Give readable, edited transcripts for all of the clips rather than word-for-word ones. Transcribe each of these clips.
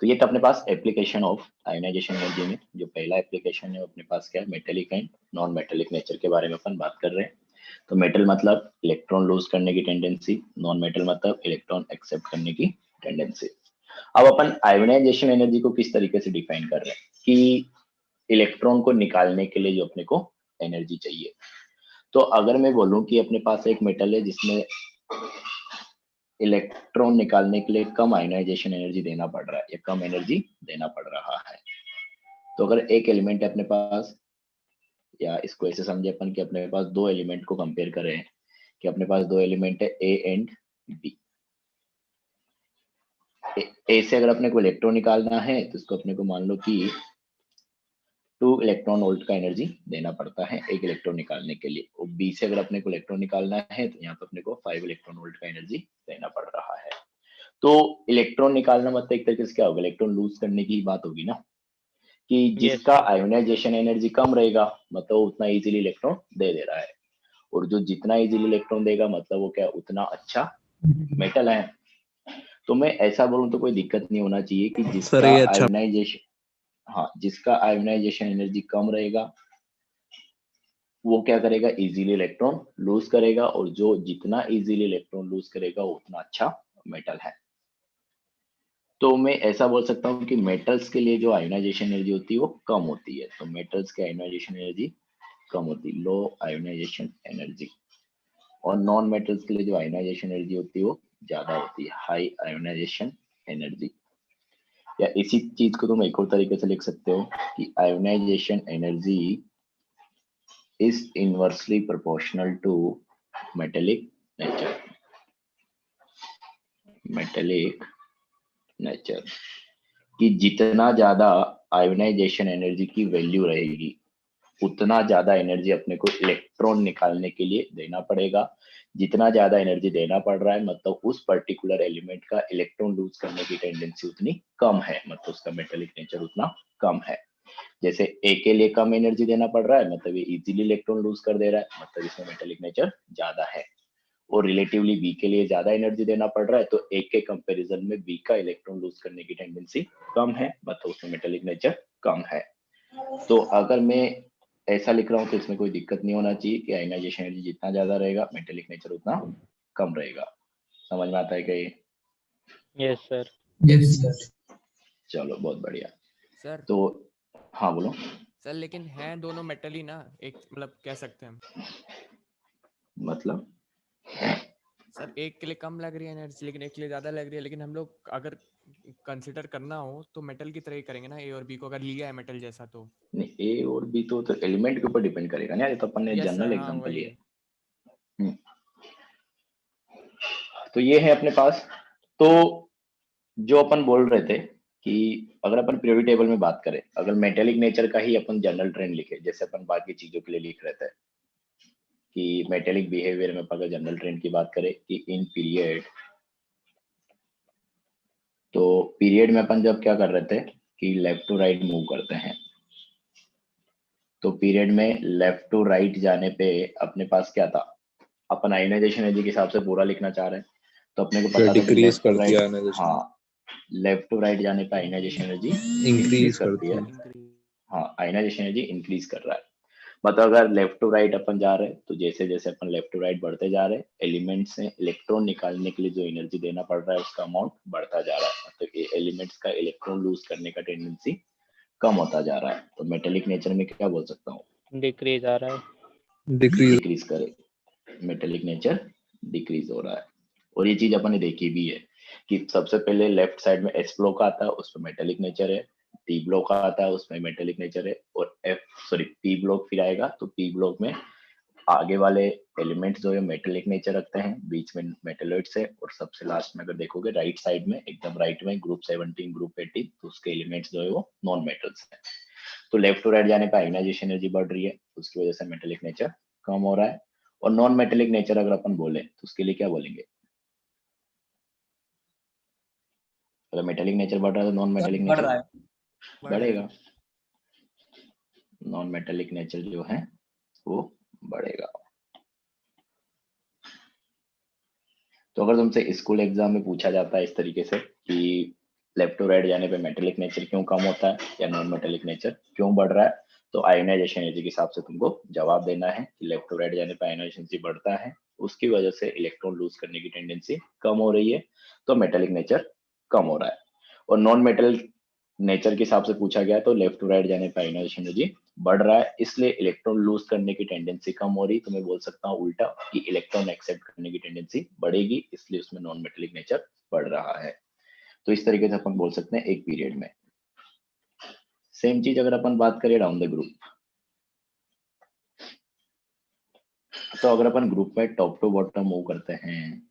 तो ये था अपने पास एप्लीकेशन ऑफ आयोनाइजेशन एनर्जी में। जो पहला एप्लीकेशन है वो अपने पास क्या है, metallic and non metallic nature के बारे में अपन बात कर रहे हैं। तो मेटल मतलब इलेक्ट्रॉन लूज करने की टेंडेंसी, नॉन मेटल मतलब इलेक्ट्रॉन एक्सेप्ट करने की टेंडेंसी। अब अपन आयोनाइजेशन एनर्जी को किस तरीके से डिफाइन कर रहे हैं कि इलेक्ट्रॉन को निकालने के लिए जो अपने को एनर्जी चाहिए। तो अगर मैं बोलूं कि अपने पास एक मेटल है जिसमें इलेक्ट्रॉन निकालने के लिए कम आयोनाइजेशन एनर्जी देना पड़ रहा है या कम एनर्जी देना पड़ रहा है, तो अगर एक एलिमेंट है अपने पास, या इसको ऐसे समझे अपन कि अपने पास दो एलिमेंट को कंपेयर करें कि अपने पास दो एलिमेंट है ए एंड बी। ए से अगर अपने को इलेक्ट्रॉन निकालना है तो इसको अपने को मान लो कि 2 इलेक्ट्रॉन वोल्ट का एनर्जी देना पड़ता है एक इलेक्ट्रॉन निकालने के लिए। और बी से अगर अपने को इलेक्ट्रॉन निकालना है तो यहाँ पे अपने को 5 इलेक्ट्रॉन वोल्ट का एनर्जी देना पड़ रहा है। तो इलेक्ट्रॉन निकालना मतलब एक तरीके से क्या होगा, इलेक्ट्रॉन लूज करने की बात होगी ना, कि जिसका आयोनाइजेशन एनर्जी कम रहेगा मतलब उतना इजीली इलेक्ट्रॉन दे रहा है, और जो जितना इजीली इलेक्ट्रॉन देगा मतलब वो क्या उतना अच्छा मेटल है। तो मैं ऐसा बोलूं तो कोई दिक्कत नहीं होना चाहिए कि जिसका आयोनाइजेशन, हाँ, जिसका आयोनाइजेशन एनर्जी कम रहेगा वो क्या करेगा, इजीली इलेक्ट्रॉन लूज करेगा, और जो जितना इजीली इलेक्ट्रॉन लूज करेगा वो उतना अच्छा मेटल है। तो मैं ऐसा बोल सकता हूँ कि मेटल्स के लिए जो आयोनाइजेशन एनर्जी होती है वो कम होती है। तो मेटल्स की आयोनाइजेशन एनर्जी कम होती है, लो आयोनाइजेशन एनर्जी। और नॉन मेटल्स के लिए जो आयोनाइजेशन एनर्जी होती है वो ज्यादा होती है, हाई आयोनाइजेशन एनर्जी। या इसी चीज को तुम एक और तरीके से लिख सकते हो कि ionisation energy is inversely proportional to metallic nature। metallic nature कि जितना ज्यादा आयोनाइजेशन एनर्जी की वैल्यू रहेगी उतना ज्यादा एनर्जी अपने को इलेक्ट्रॉन निकालने के लिए देना पड़ेगा। जितना ज्यादा एनर्जी देना पड़ रहा है मतलब उस पर्टिकुलर एलिमेंट का इलेक्ट्रॉन लूज करने की टेंडेंसी उतनी कम है, मतलब उसका मेटेलिक नेचर उतना कम है। जैसे ए के लिए कम एनर्जी देना पड़ रहा है मतलब ये इजीली इलेक्ट्रॉन लूज कर दे रहा है, मतलब इसमें मेटेलिक नेचर ज्यादा है। और रिलेटिवली बी के लिए ज्यादा एनर्जी देना पड़ रहा है तो ए के कंपैरिजन में बी का इलेक्ट्रॉन लूज करने की टेंडेंसी कम है, मतलब उसमें मेटेलिक नेचर कम है। तो अगर मैं ऐसा लिख रहा हूँ तो इसमें कोई दिक्कत नहीं होना चाहिए कि आयनाइजेशन एनर्जी जितना ज्यादा रहेगा मेटेलिक नेचर उतना कम रहेगा। समझ में आता है क्या ये? Yes sir. Yes sir. चलो बहुत बढ़िया सर। तो हाँ बोलो सर लेकिन हैं दोनों मेटल ही ना, एक मतलब कह सकते हैं हम। मतलब सर एक के लिए कम लग रही है एनर्जी लेकिन एक के लिए ज्यादा लग रही है, लेकिन हम लोग अगर कंसिडर करना हो तो मेटल की तरह ही करेंगे ना, ए और बी को अगर लिया है मेटल जैसा तो। नहीं, ए और बी तो एलिमेंट के ऊपर डिपेंड करेगा ना, ये तो अपन ने यस जनरल सर, हाँ एग्जांपल वही। लिया। तो ये है अपने पास। तो जो अपन बोल रहे थे कि अगर अपन पीरियोडिक टेबल में बात करें, अगर मेटेलिक नेचर का ही अपन जनरल ट्रेंड लिखे जैसे अपन बाकी चीजों के लिए लिख रहे थे कि मेटेलिक बिहेवियर में अगर जनरल ट्रेंड की बात करें कि इन पीरियड, तो पीरियड में अपन जब क्या कर रहे थे कि लेफ्ट टू राइट मूव करते हैं, तो पीरियड में लेफ्ट टू राइट जाने पे अपने पास क्या था, अपन आयोनाइजेशन एनर्जी के हिसाब से पूरा लिखना चाह रहे हैं तो अपने को पता था कि लेफ्ट टू राइट, हाँ, लेफ्ट टू राइट जाने पे आयोनाइजेशन एनर्जी इंक्रीज करती है। हाँ, आयोनाइजेशन एनर्जी इंक्रीज कर रहा है। मतलब अगर लेफ्ट टू राइट अपन जा रहे हैं तो जैसे जैसे अपन लेफ्ट टू राइट बढ़ते जा रहे हैं एलिमेंट्स से इलेक्ट्रॉन निकालने के लिए जो एनर्जी देना पड़ रहा है उसका अमाउंट बढ़ता जा रहा है, मतलब एलिमेंट्स का इलेक्ट्रॉन लूज करने का टेंडेंसी कम होता जा रहा है। तो मेटेलिक नेचर में क्या बोल सकता हूँ, डिक्रीज आ रहा है, डिक्रीज करे, मेटेलिक नेचर डिक्रीज हो रहा है। और ये चीज अपन ने देखी भी है कि सबसे पहले लेफ्ट साइड में एस ब्लॉक आता है उसमें मेटेलिक नेचर है, टी ब्लॉक आता है उसमें मेटेलिक नेचर है, और पी ब्लॉक फिर आएगा तो पी ब्लॉक में आगे वाले एलिमेंट्स जो है मेटेलिक नेचर रखते हैं, बीच में मेटेलोइड्स है, और सबसे लास्ट में अगर देखोगे राइट साइड में एकदम राइट में ग्रुप 17 ग्रुप 18 तो उसके एलिमेंट्स जो है वो नॉन मेटल्स हैं। तो लेफ्ट टू राइट जाने पर आयोनाइजेशन एनर्जी बढ़ रही है तो उसकी वजह से मेटेलिक नेचर कम हो रहा है। और नॉन मेटेलिक नेचर अगर अपन बोले तो उसके लिए क्या बोलेंगे, अगर मेटेलिक नेचर बढ़ रहा है तो नॉन मेटेलिक बढ़ रहा नेचर है। बढ़ेगा, नॉन मेटेलिक नेचर जो है वो बढ़ेगा। तो अगर तुमसे स्कूल एग्जाम में पूछा जाता है इस तरीके से कि लेफ्ट टू राइट जाने पे मेटेलिक नेचर क्यों कम होता है या नॉन मेटेलिक नेचर क्यों बढ़ रहा है, तो आयोनाइजेशन एनर्जी के हिसाब से तुमको जवाब देना है कि लेफ्ट टू राइट जाने पे आयोनाइजेशन एनर्जी बढ़ता है, उसकी वजह से इलेक्ट्रॉन लूज करने की टेंडेंसी कम हो रही है, तो मेटेलिक नेचर कम हो रहा है। और नॉन मेटेलिक नेचर के हिसाब से पूछा गया तो लेफ्ट टू राइट जाने पे आयोनाइजेशन एनर्जी बढ़ रहा है, इसलिए इलेक्ट्रॉन लूज करने की टेंडेंसी कम हो रही, तो मैं बोल सकता हूँ उल्टा कि इलेक्ट्रॉन एक्सेप्ट करने की टेंडेंसी बढ़ेगी, इसलिए उसमें नॉन मेटेलिक नेचर बढ़ रहा है। तो इस तरीके से अपन बोल सकते हैं एक पीरियड में। सेम चीज अगर अपन बात करें डाउन द ग्रुप, तो अगर अपन ग्रुप में टॉप टू बॉटम मूव करते हैं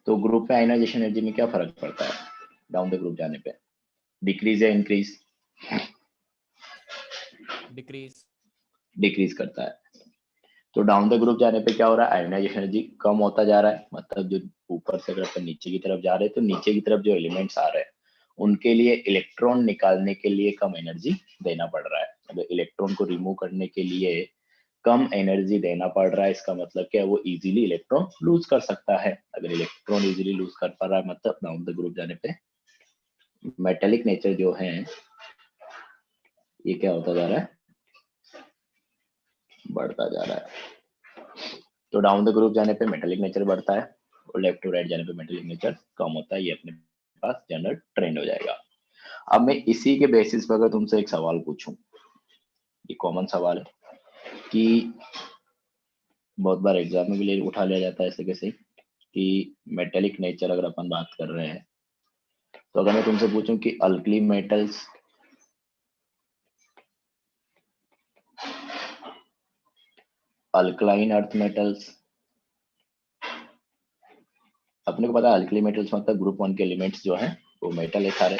तो ग्रुप में आयोनाइजेशन एनर्जी में क्या फर्क पड़ता है डाउन द ग्रुप जाने पे, डिक्रीज या इंक्रीज? डिक्रीज। डिक्रीज करता है। तो डाउन द ग्रुप जाने पे क्या हो रहा है, आयोनाइजेशन एनर्जी कम होता जा रहा है, मतलब जो ऊपर से अगर अपन नीचे की तरफ जा रहे हैं तो नीचे की तरफ जो एलिमेंट्स आ रहे हैं उनके लिए इलेक्ट्रॉन निकालने के लिए कम एनर्जी देना पड़ रहा है। अगर इलेक्ट्रॉन को रिमूव करने के लिए कम एनर्जी देना पड़ रहा है, इसका मतलब क्या है, वो इजीली इलेक्ट्रॉन लूज कर सकता है। अगर इलेक्ट्रॉन इजीली लूज कर पा रहा है मतलब डाउन द ग्रुप जाने पे मेटेलिक नेचर जो है ये क्या होता जा रहा है, बढ़ता जा रहा है। तो डाउन द ग्रुप जाने पे मेटेलिक नेचर बढ़ता है और लेफ्ट टू राइट जाने पे मेटेलिक नेचर कम होता है, ये अपने पास जनरल ट्रेंड हो जाएगा। अब मैं इसी के बेसिस पर अगर तुमसे एक सवाल पूछूं, ये कॉमन सवाल है कि बहुत बार एग्जाम में भी ले उठा लिया जाता है ऐसे कैसे कि मेटेलिक नेचर अगर अपन बात कर रहे हैं तो अगर मैं तुमसे पूछूं कि alkali metals alkaline earth metals, अपने को पता है अल्कली मेटल्स मतलब ग्रुप 1 के एलिमेंट्स जो हैं वो मेटल है सारे,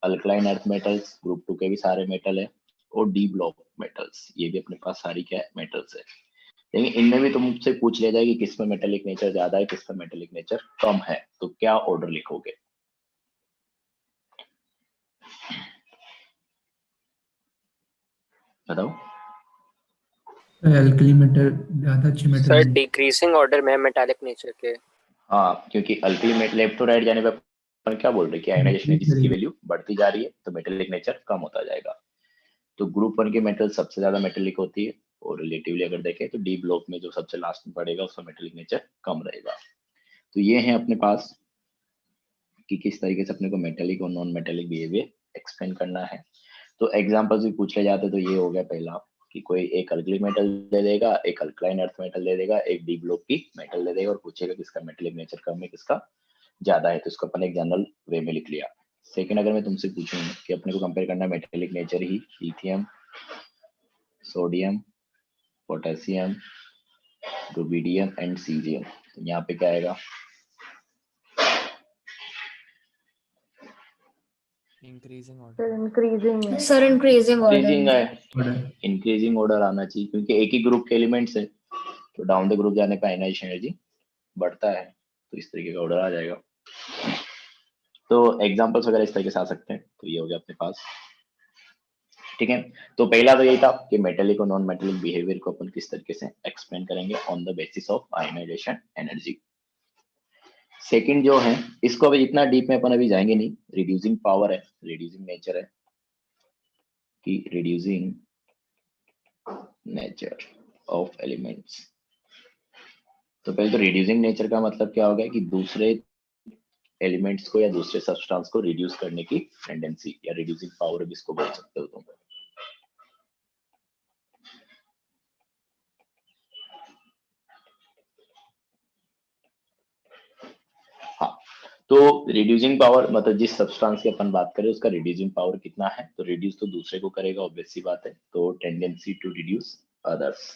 अल्कलाइन अर्थ मेटल्स ग्रुप 2 के भी सारे मेटल है, और डी ब्लॉक मेटल्स ये भी अपने पास सारी क्या है, मेटल्स है। लेकिन इनमें भी तुमसे पूछ लिया जाए कि किस में मेटेलिक नेचर ज्यादा है किस में मेटेलिक नेचर कम है, तो क्या ऑर्डर लिखोगे? बताओ। अल्कली मेटल ज्यादा अच्छे मेटल सर हैं। डिक्रीजिंग ऑर्डर में मेटालिक नेचर के। हाँ, क्योंकि अल्टीमेट लेफ्ट टू राइट जाने पर अपन क्या बोल रहे हैं कि आयोनाइजेशन एनर्जी की वैल्यू बढ़ती जा रही है तो मेटेलिक नेचर कम होता जाएगा। तो ग्रुप 1 की मेटल सबसे ज्यादा मेटेलिक होती है और रिलेटिवली अगर देखें तो डी ब्लॉक में जो सबसे लास्ट में पड़ेगा उसका मेटेलिक नेचर कम रहेगा। तो ये है अपने पास कि किस तरीके से अपने को मेटेलिक और नॉन मेटेलिक बिहेवियर एक्सप्लेन करना है। तो एग्जांपल्स भी पूछ ले जाते तो ये हो गया पहला कि कोई एक अल्कली मेटल दे देगा, एक अल्कलाइन अर्थ मेटल दे देगा, एक डी ब्लॉक की मेटल दे देगा और पूछेगा किसका मेटेलिक नेचर कम है किसका ज्यादा है, तो इसको अपन एक जनरल वे में लिख लिया। सेकंड अगर मैं तुमसे पूछूं कि अपने को कंपेयर करना है metallic nature he lithium, sodium, potassium, rubidium and caesium, तो यहाँ पे क्या आएगा? Increasing sir order. Increasing sir increasing increasing order. है, इंक्रीजिंग ऑर्डर आना चाहिए क्योंकि एक ही ग्रुप के एलिमेंट्स है, तो डाउन द ग्रुप जाने पर आयोनाइजेशन एनर्जी बढ़ता है, तो इस तरीके का ऑर्डर आ जाएगा। तो एग्जांपल्स वगैरह इस तरीके से आ सकते हैं, तो ये हो गया अपने पास। ठीक है, तो पहला तो यही था कि मेटेलिक और नॉन मेटेलिक बिहेवियर को अपन किस तरीके से एक्सप्लेन करेंगे on the basis of ionisation energy. Second जो है इसको अभी इतना डीप में अपन अभी जाएंगे नहीं, रिड्यूसिंग पावर है, रिड्यूसिंग नेचर है कि रिड्यूसिंग नेचर ऑफ एलिमेंट्स। तो पहले तो रिड्यूसिंग नेचर का मतलब क्या हो गया कि दूसरे एलिमेंट्स को या दूसरे सब्सटेंस को रिड्यूस करने की टेंडेंसी या रिड्यूसिंग पावर भी इसको बोल सकते हो तुम। हाँ, तो रिड्यूसिंग पावर मतलब जिस सब्सटेंस की अपन बात करें उसका रिड्यूसिंग पावर कितना है, तो रिड्यूस तो दूसरे को करेगा ऑब्वियस सी बात है, तो टेंडेंसी टू रिड्यूस अदर्स,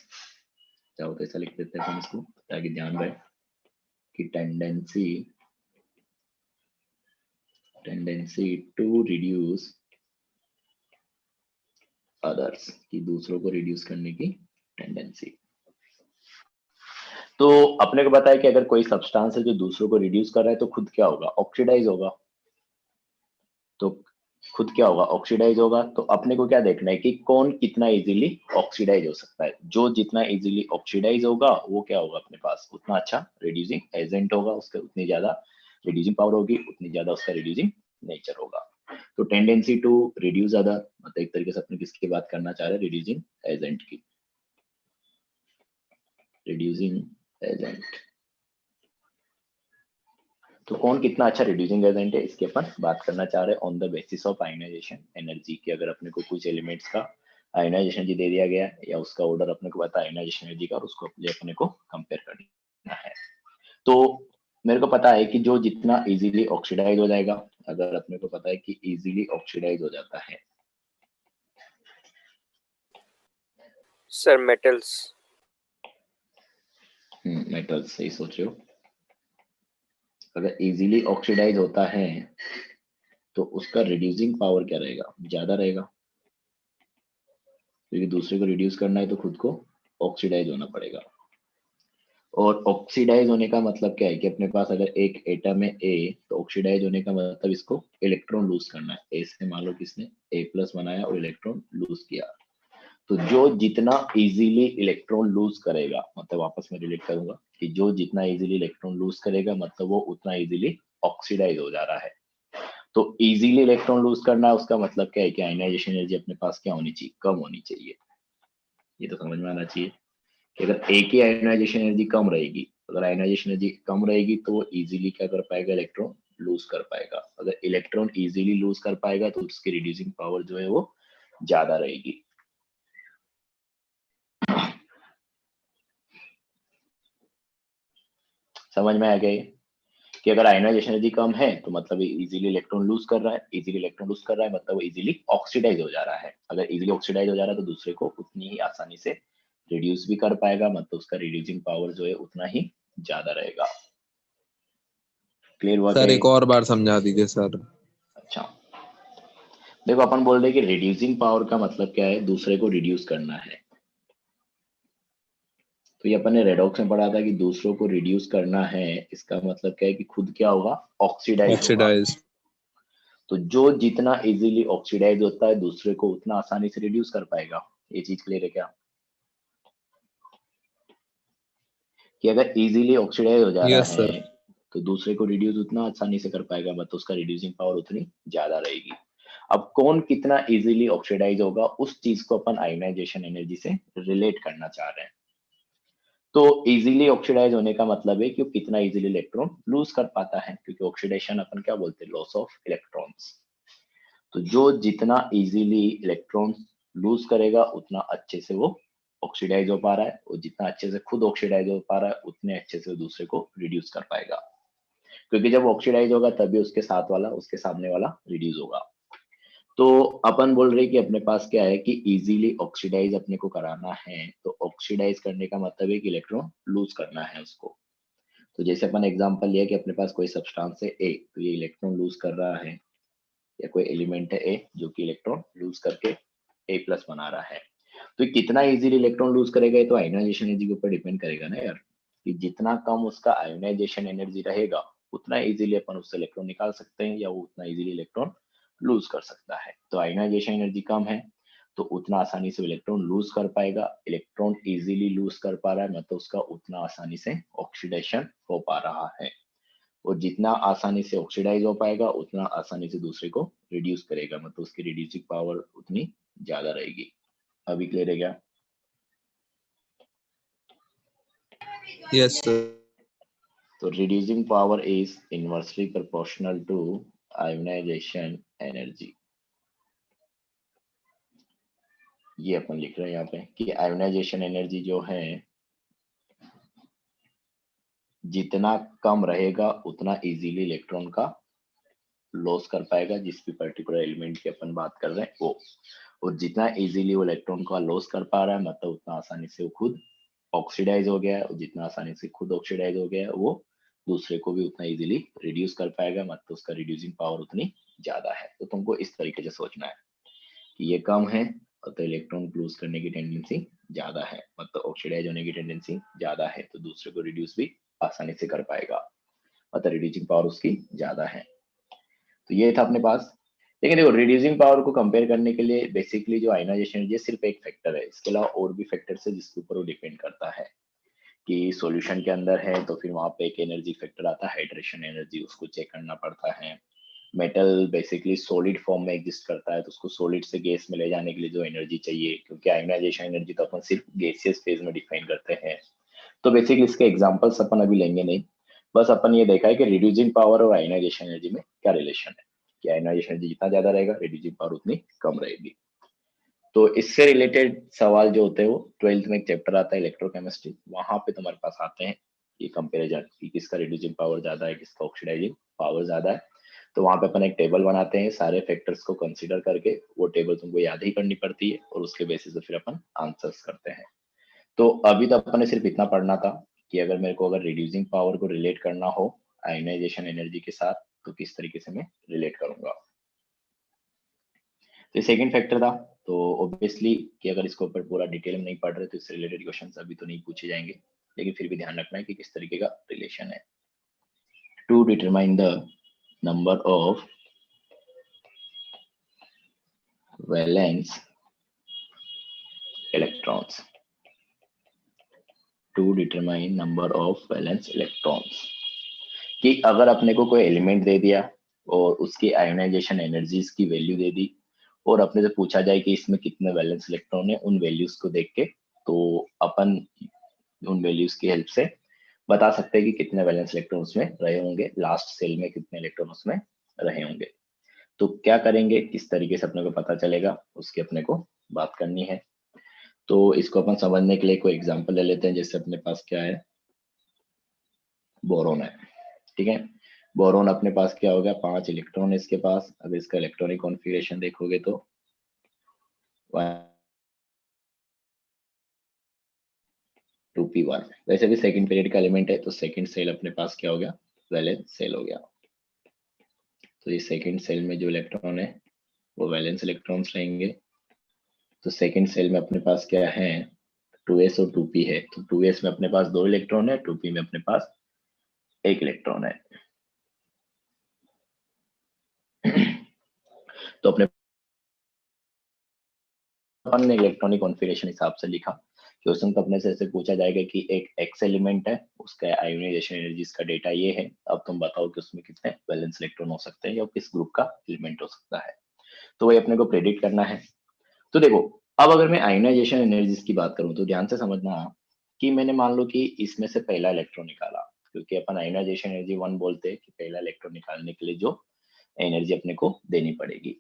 चाहो तो ऐसा लिख देते हैं हम इसको ताकि ध्यान रहे कि टेंडेंसी टू रिड्यूस अदर्स, कि दूसरों को रिड्यूस करने की टेंडेंसी। तो अपने को पता है कि अगर कोई सब्सटेंस है जो दूसरों को रिड्यूस कर रहा है तो खुद क्या होगा, ऑक्सीडाइज होगा। तो खुद क्या होगा, ऑक्सीडाइज होगा। तो अपने को क्या देखना है कि कौन कितना इजीली ऑक्सीडाइज हो सकता है, जो जितना इजीली ऑक्सीडाइज होगा वो क्या होगा अपने पास उतना अच्छा रिड्यूसिंग एजेंट होगा, उसके उतनी ज्यादा रिड्यूसिंग पावर होगी उतनी ज्यादा उसका रिड्यूसिंग नेचर होगा। तो टेंडेंसी टू रिड्यूस ज्यादा, मतलब एक तरीके से अपने किसकी बात करना चाह रहे हैं, रिड्यूसिंग एजेंट की। रिड्यूसिंग एजेंट तो कौन कितना अच्छा रिड्यूसिंग एजेंट है इसकी अपन बात करना चाह रहे हैं on the basis of ionisation energy की। अगर अपने को कुछ एलिमेंट्स का आयोनाइजेशन एनर्जी दे दिया गया है या उसका ऑर्डर अपने को पता है आयोनाइजेशन एनर्जी का और उसको अपने को कंपेयर करना है, तो मेरे को पता है कि जो जितना इजीली ऑक्सीडाइज हो जाएगा, अगर अपने को पता है कि इजीली ऑक्सीडाइज हो जाता है सर मेटल्स। मेटल्स, सही सोच रहे हो। अगर इजीली ऑक्सीडाइज होता है तो उसका रिड्यूसिंग पावर क्या रहेगा, ज्यादा रहेगा, क्योंकि दूसरे को रिड्यूस करना है तो खुद को ऑक्सीडाइज होना पड़ेगा। और ऑक्सीडाइज होने का मतलब क्या है कि अपने पास अगर एक एटम है ए, तो ऑक्सीडाइज होने का मतलब इसको इलेक्ट्रॉन लूज करना है। ए से मान लो किसने ए प्लस बनाया और इलेक्ट्रॉन लूज किया, तो जो जितना इजीली इलेक्ट्रॉन लूज करेगा, मतलब वापस में रिलेट करूंगा कि जो जितना इजीली इलेक्ट्रॉन लूज करेगा मतलब वो उतना इजीली ऑक्सीडाइज हो जा रहा है। तो इजीली इलेक्ट्रॉन लूज करना उसका मतलब क्या है कि आयनाइजेशन एनर्जी अपने पास क्या होनी चाहिए, कम होनी चाहिए। ये तो समझ में आना चाहिए कि अगर एक ही आयनाइजेशन एनर्जी कम रहेगी, अगर आयनाइजेशन एनर्जी कम रहेगी तो वो इजीली क्या कर पाएगा, इलेक्ट्रॉन लूज कर पाएगा। अगर इलेक्ट्रॉन इजीली लूज कर पाएगा तो उसकी रिड्यूसिंग पावर जो है वो ज्यादा रहेगी। समझ में आ गया ये? कि अगर आयनाइजेशन एनर्जी कम है तो मतलब इजीली इलेक्ट्रॉन लूज कर रहा है, इजीली इलेक्ट्रॉन लूज कर रहा है मतलब वो इजीली ऑक्सीडाइज हो जा रहा है। अगर इजीली ऑक्सीडाइज हो जा रहा है तो दूसरे को उतनी ही आसानी से रिड्यूस भी कर पाएगा, मतलब उसका रिड्यूसिंग पावर जो है उतना ही ज्यादा रहेगा। क्लियर हुआ सर क्या एक ये? और बार समझा दीजिए सर। अच्छा, देखो अपन बोल रहे हैं कि रिड्यूसिंग पावर का मतलब क्या है, दूसरे को रिड्यूस करना है। तो ये अपन ने रेडॉक्स में पढ़ा था कि दूसरों को रिड्यूस करना है, इसका मतलब क्या है कि खुद क्या होगा, ऑक्सीडाइज होगा। ऑक्सीडाइज। तो जो जितना इजीली ऑक्सीडाइज होता है दूसरे को उतना आसानी से रिड्यूस कर पाएगा। ये चीज क्लियर है क्या? कि अगर इजीली ऑक्सीडाइज हो जा रहा यस सर। है तो दूसरे को रिड्यूस उतना आसानी से कर पाएगा, मतलब उसका रिड्यूसिंग पावर उतनी ज्यादा रहेगी। अब कौन कितना इजीली ऑक्सीडाइज होगा उस चीज को अपन आयोनाइजेशन एनर्जी से रिलेट करना चाह रहे हैं। तो इजीली ऑक्सीडाइज होने का मतलब है कि वो कितना इजीली इलेक्ट्रॉन लूज कर पाता है, क्योंकि ऑक्सीडेशन अपन क्या बोलते हैं, लॉस ऑफ इलेक्ट्रॉन्स। तो जो जितना इजीली इलेक्ट्रॉन लूज करेगा उतना अच्छे से वो ऑक्सीडाइज हो पा रहा है, और जितना अच्छे से खुद ऑक्सीडाइज हो पा रहा है उतने अच्छे से दूसरे को रिड्यूस कर पाएगा। क्योंकि जब ऑक्सीडाइज होगा तभी उसके साथ वाला, उसके सामने वाला रिड्यूस होगा। तो अपन बोल रहे कि अपने पास क्या है कि इजीली ऑक्सीडाइज अपने को कराना है, तो ऑक्सीडाइज करने का मतलब है कि इलेक्ट्रॉन लूज करना है उसको। तो जैसे अपन एग्जांपल लिया कि अपने पास कोई सब्सटेंस है ए, तो ये इलेक्ट्रॉन लूज कर रहा है, या कोई एलिमेंट है ए जो कि इलेक्ट्रॉन लूज करके ए प्लस बना रहा है। तो ये कितना इजीली इलेक्ट्रॉन लूज करेगा, ये तो आयोनाइजेशन एनर्जी के ऊपर डिपेंड करेगा ना यार, कि जितना कम उसका आयोनाइजेशन एनर्जी रहेगा उतना इजीली अपन उससे इलेक्ट्रॉन निकाल सकते हैं, या वो उतना इजीली इलेक्ट्रॉन लूज कर सकता है। तो आयोनाइजेशन एनर्जी कम है तो उतना आसानी से इलेक्ट्रॉन लूज कर पाएगा। इलेक्ट्रॉन इजीली लूज कर पा रहा है मतलब उसका उतना आसानी से ऑक्सीडेशन हो पा रहा है, और जितना आसानी से ऑक्सीडाइज हो पाएगा उतना आसानी से दूसरे को रिड्यूस करेगा, मतलब उसकी रिड्यूसिंग पावर उतनी ज्यादा रहेगी। अभी क्लियर है क्या? Yes sir. तो reducing power is inversely proportional to ionisation energy. ये अपन लिख रहे हैं यहाँ पे कि आयोनाइजेशन एनर्जी जो है जितना कम रहेगा उतना इजीली इलेक्ट्रॉन का लॉस कर पाएगा, जिस भी पर्टिकुलर एलिमेंट की अपन बात कर रहे हैं वो। और जितना इजीली वो इलेक्ट्रॉन का लॉस कर पा रहा है मतलब उतना आसानी से वो खुद ऑक्सीडाइज हो गया है, और जितना आसानी से खुद ऑक्सीडाइज हो गया है वो दूसरे को भी उतना इजीली रिड्यूस कर पाएगा, मतलब उसका रिड्यूसिंग पावर उतनी ज्यादा है। तो तुमको इस तरीके से सोचना है कि ये कम है और तो इलेक्ट्रॉन लूज करने की टेंडेंसी ज्यादा है, मतलब ऑक्सीडाइज होने की टेंडेंसी ज्यादा है, तो दूसरे को रिड्यूस भी आसानी से कर पाएगा, मतलब रिड्यूसिंग पावर उसकी ज्यादा है। तो ये था अपने पास। लेकिन देखो रिड्यूसिंग पावर को कंपेयर करने के लिए बेसिकली जो आयोनाइजेशन एनर्जी सिर्फ एक फैक्टर है, इसके अलावा और भी फैक्टर्स है जिसके ऊपर वो डिपेंड करता है कि सॉल्यूशन के अंदर है तो फिर वहां पे एक एनर्जी फैक्टर आता है हाइड्रेशन एनर्जी, उसको चेक करना पड़ता है। मेटल बेसिकली सॉलिड फॉर्म में एग्जिस्ट करता है, तो उसको सॉलिड से गैस में ले जाने के लिए जो एनर्जी चाहिए, क्योंकि आयनाइजेशन एनर्जी तो अपन सिर्फ गैसियस फेज में डिफाइन करते हैं। तो बेसिकली इसके एग्जांपल्स अपन अभी लेंगे नहीं, बस अपन ये देखा है कि रिड्यूसिंग पावर और आयनाइजेशन एनर्जी में क्या रिलेशन है, कि आयनाइजेशन एनर्जी जितना ज्यादा रहेगा रिड्यूसिंग पावर उतनी कम रहेगी। तो इससे रिलेटेड सवाल जो होते हैं वो 12th में एक चैप्टर आता है इलेक्ट्रोकेमिस्ट्री, वहां पे तुम्हारे पास आते हैं ये कंपैरिजन कि किसका रिड्यूसिंग पावर ज्यादा है, किसका ऑक्सीडाइजिंग पावर ज्यादा है। तो वहां पे अपन एक टेबल बनाते हैं सारे फैक्टर्स को कंसीडर करके, वो टेबल तुमको याद ही करनी पड़ती है और उसके बेसिस पे फिर अपन आंसर्स करते हैं। तो अभी तो अपन ने सिर्फ इतना पढ़ना था कि अगर रिड्यूसिंग पावर को रिलेट करना हो आयनाइजेशन एनर्जी के साथ तो किस तरीके से मैं रिलेट करूंगा। तो सेकंड फैक्टर था, तो ऑब्वियसली कि अगर इसके ऊपर पूरा डिटेल में नहीं पढ़ रहे तो इससे रिलेटेड क्वेश्चंस अभी तो नहीं पूछे जाएंगे, लेकिन फिर भी ध्यान रखना है कि किस तरीके का रिलेशन है। To determine the number of valence electrons, to determine number of valence electrons, कि अगर अपने को कोई एलिमेंट दे दिया और उसकी आयोनाइजेशन एनर्जीज की वैल्यू दे दी और अपने से पूछा जाए कि इसमें कितने वैलेंस इलेक्ट्रॉन है, उन वैल्यूज को देख के तो अपन उन वैल्यूज की हेल्प से बता सकते हैं कि कितने वैलेंस इलेक्ट्रॉन उसमें रहे होंगे, लास्ट सेल में कितने इलेक्ट्रॉन उसमें रहे होंगे। तो क्या करेंगे, किस तरीके से अपने को पता चलेगा, उसकी अपने को बात करनी है। तो इसको अपन समझने के लिए कोई एग्जांपल ले लेते हैं। जैसे अपने पास क्या है, बोरोन है, ठीक है। बोरोन अपने पास क्या होगा, 5 इलेक्ट्रॉन है इसके पास। अगर इसका इलेक्ट्रॉनिक कॉन्फ़िगरेशन देखोगे तो 2p1, वैसे भी सेकंड पीरियड का एलिमेंट है तो सेकंड सेल अपने पास क्या हो गया, वैलेंस सेल हो गया। तो ये सेकंड सेल में जो इलेक्ट्रॉन है वो वैलेंस इलेक्ट्रॉन्स रहेंगे। तो सेकंड सेल में अपने पास क्या है, 2s और 2p है। तो 2s में अपने पास 2 इलेक्ट्रॉन है, 2p में अपने पास 1 इलेक्ट्रॉन है। तो अपने अपन ने इलेक्ट्रॉनिक कॉन्फ़िगरेशन हिसाब से लिखा। क्वेश्चन तो अपने से ऐसे पूछा जाएगा कि एक एक्स एलिमेंट है, उसका आयोनाइजेशन एनर्जीज का डेटा ये है, अब तुम बताओ कि उसमें कितने वैलेंस इलेक्ट्रॉन हो सकते हैं या किस ग्रुप का एलिमेंट हो सकता है। तो वही अपने को प्रेडिक्ट करना है। तो देखो, अब अगर मैं आयोनाइजेशन एनर्जीज की बात करूं तो ध्यान से समझना कि मैंने मान लो कि इसमें से पहला इलेक्ट्रॉन निकाला, क्योंकि अपन आयोनाइजेशन एनर्जी 1 बोलते हैं कि पहला इलेक्ट्रॉन निकालने के लिए जो एनर्जी अपने को देनी पड़ेगी।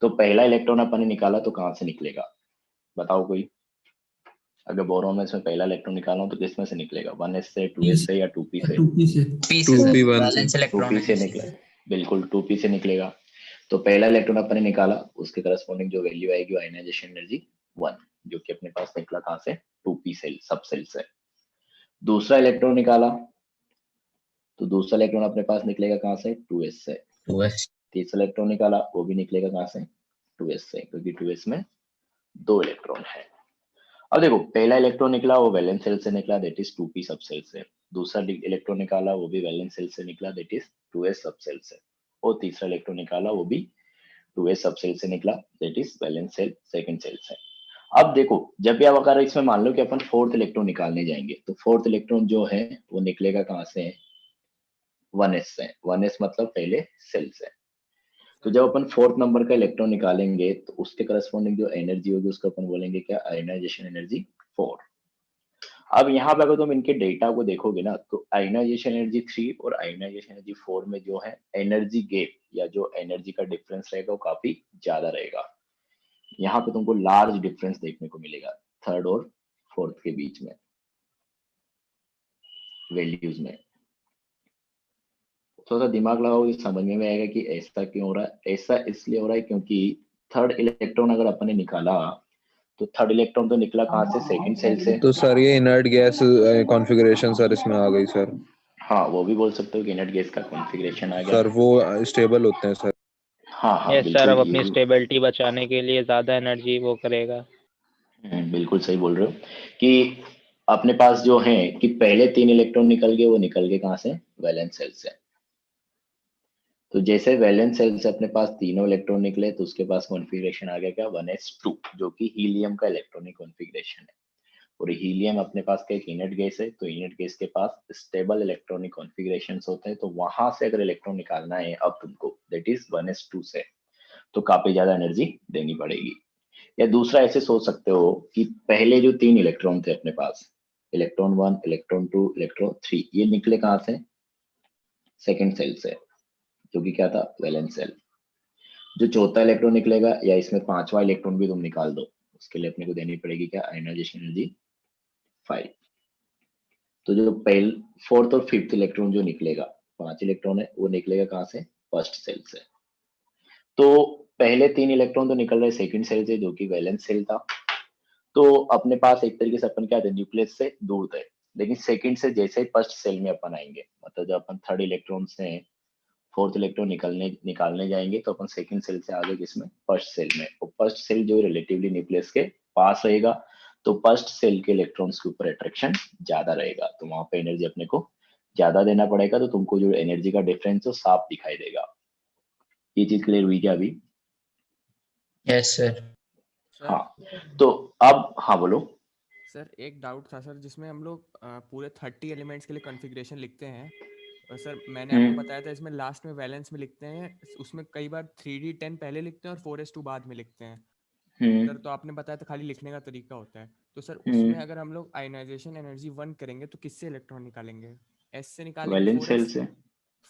तो पहला इलेक्ट्रॉन अपन ने निकाला तो कहाँ से निकलेगा, बताओ कोई। अगर बोरोन में इसमें पहला इलेक्ट्रॉन निकालना हो तो किस में से निकलेगा, 1s से, 2s से या 2p से? 2p से। 2p से निकले, बिल्कुल 2p से निकलेगा। तो पहला इलेक्ट्रॉन अपन ने निकाला, उसके करस्पॉन्डिंग जो वैल्यू आएगी वो आयनाइजेशन एनर्जी 1, जो कि अपने पास निकला कहाँ से, 2p सेल सब सेल से। दूसरा इलेक्ट्रॉन निकाला तो दूसरा इलेक्ट्रॉन अपने पास निकलेगा कहाँ से, 2s से। तीसरा इलेक्ट्रॉन निकाला वो भी निकलेगा कहाँ से, 2s से, क्योंकि 2s में 2 इलेक्ट्रॉन है। अब देखो, पहला इलेक्ट्रॉन निकला वो वैलेंस सेल से निकला, दैट इज 2p सब सेल से। दूसरा इलेक्ट्रॉन निकाला वो भी वैलेंस सेल से निकला, दैट इज 2s सब सेल से। और तीसरा इलेक्ट्रॉन निकाला वो भी 2s सब सेल से निकला, that is valence shell second shell से। अब देखो, जब भी आप अगर इसमें मान लो कि अपन फोर्थ इलेक्ट्रॉन निकालने जाएंगे तो फोर्थ इलेक्ट्रॉन जो है वो निकलेगा कहाँ से, 1s से। 1s मतलब पहले सेल से। तो जब अपन फोर्थ नंबर का इलेक्ट्रॉन निकालेंगे तो उसके करस्पॉन्डिंग जो एनर्जी होगी उसको अपन बोलेंगे क्या, आयनाइजेशन एनर्जी 4। अब यहाँ पे अगर तुम इनके डेटा को देखोगे ना तो आयनाइजेशन एनर्जी 3 और आयनाइजेशन एनर्जी 4 में जो है एनर्जी गैप या जो एनर्जी का डिफरेंस रहेगा वो काफी ज्यादा रहेगा। यहाँ पे तुमको लार्ज डिफरेंस देखने को मिलेगा थर्ड और फोर्थ के बीच में वैल्यूज में। थोड़ा सा दिमाग लगाओ ये समझ में आएगा कि ऐसा क्यों हो रहा है। ऐसा इसलिए हो रहा है क्योंकि थर्ड इलेक्ट्रॉन अगर अपन ने निकाला तो थर्ड इलेक्ट्रॉन तो निकला कहाँ से, सेकंड सेल से। तो सर ये इनर्ट गैस कॉन्फ़िगरेशन सर इसमें आ गई सर। हाँ, वो भी बोल सकते हो कि इनर्ट गैस का कॉन्फ़िगरेशन आ गया सर वो स्टेबल होते हैं सर। हाँ हाँ यस सर, बिल्कुल, अब ये अपनी भी स्टेबिलिटी बचाने के लिए ज्यादा एनर्जी वो करेगा। बिल्कुल सही बोल रहे हो कि अपने पास जो है कि पहले 3 इलेक्ट्रॉन निकल गए, वो निकल गए कहाँ से, वैलेंस सेल से। तो जैसे वैलेंस सेल से अपने पास तीनों इलेक्ट्रॉन निकले तो उसके पास कॉन्फ़िगरेशन आ गया क्या, 1s2, जो कि हीलियम का इलेक्ट्रॉनिक कॉन्फ़िगरेशन है। और हीलियम अपने पास का एक इनर्ट गैस है, तो इनर्ट गैस के पास स्टेबल इलेक्ट्रॉनिक कॉन्फ़िगरेशंस होते हैं, तो वहां से अगर इलेक्ट्रॉन निकालना है अब तुमको, दैट इज 1s2 से, तो काफी ज्यादा एनर्जी देनी पड़ेगी। या दूसरा ऐसे सोच सकते हो कि पहले जो 3 इलेक्ट्रॉन थे अपने पास, इलेक्ट्रॉन 1, इलेक्ट्रॉन 2, इलेक्ट्रॉन 3, ये निकले कहाँ से? सेकेंड सेल से, जो कि क्या था? Valence shell. जो चौथा इलेक्ट्रॉन निकलेगा या इसमें 5वां इलेक्ट्रॉन भी तुम निकाल दो, उसके लिए अपने को देनी पड़ेगी क्या? Ionization energy 5। तो जो पहले 4th और 5th इलेक्ट्रॉन जो निकलेगा, 5 इलेक्ट्रॉन है, वो निकलेगा कहाँ से? फर्स्ट सेल से। तो पहले 3 इलेक्ट्रॉन तो निकल रहे सेकंड सेल से, जो कि वैलेंस सेल था। तो अपने पास एक तरीके से अपन क्या थे? न्यूक्लियस से दूर थे। लेकिन सेकंड से जैसे ही फर्स्ट सेल में अपन आएंगे, मतलब जब अपन 3rd इलेक्ट्रॉन से 4th इलेक्ट्रॉन निकालने जाएंगे, तो अपन सेकंड सेल से आगे किसमें? फर्स्ट सेल में। और फर्स्ट सेल जो रिलेटिवली न्यूक्लियस के पास रहेगा, तो फर्स्ट सेल के इलेक्ट्रॉन्स के ऊपर अट्रैक्शन ज्यादा रहेगा, तो वहां पे एनर्जी अपने को ज्यादा देना पड़ेगा, तो तुमको जो एनर्जी का डिफरेंस है साफ दिखाई देगा। ये चीज क्लियर हुई क्या अभी? Yes sir. हाँ, तो अब हाँ बोलो। सर एक डाउट था सर, जिसमें हम लोग पूरे 30 एलिमेंट्स के लिए कॉन्फ़िगरेशन लिखते हैं, और सर मैंने आपको बताया था इसमें लास्ट में वैलेंस में लिखते हैं, उसमें कई बार 3d10 पहले लिखते हैं और 4s2 बाद में लिखते हैं सर। तो आपने बताया था खाली लिखने का तरीका होता है, तो सर उसमें अगर हम लोग आयनाइजेशन एनर्जी 1 करेंगे तो किससे इलेक्ट्रॉन निकालेंगे? एस से निकालेंगे? वैलेंस सेल से,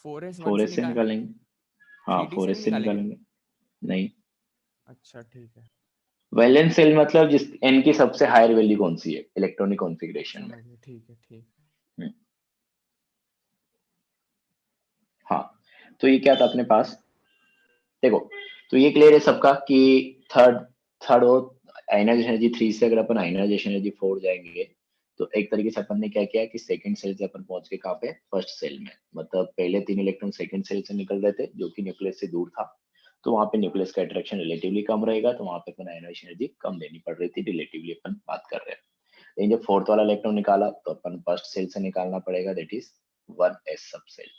4s 1 से 4s से निकालेंगे। हाँ, 3d से 4s नहीं से निकालेंगे? निकालेंगे। नहीं, अच्छा ठीक है, वैलेंस सेल मतलब जिस n की सबसे हायर वैल्यू कौन सी है इलेक्ट्रॉनिक कॉन्फ़िगरेशन में। समझ गए, ठीक है ठीक। हम्म, हाँ, तो ये क्या था अपने पास? देखो, तो ये क्लियर है सबका कि थर्ड थर्ड और आयनाइजेशन एनर्जी 3 से अगर अपन आयनाइजेशन एनर्जी 4 जाएंगे, तो एक तरीके से अपन ने क्या किया कि सेकंड सेल से अपन पहुंच के कहाँ पे? फर्स्ट सेल में। मतलब पहले 3 इलेक्ट्रॉन सेकंड सेल से निकल रहे थे, जो कि न्यूक्लियस से दूर था, तो वहां पे न्यूक्लियस का अट्रैक्शन रिलेटिवली कम रहेगा, तो वहां पे अपन आयनाइजेशन एनर्जी कम देनी पड़ रही थी, रिलेटिवली अपन बात कर रहे हैं। लेकिन जब 4th वाला इलेक्ट्रॉन निकाला, तो अपन फर्स्ट सेल से निकालना पड़ेगा, दैट इज 1s सब सेल।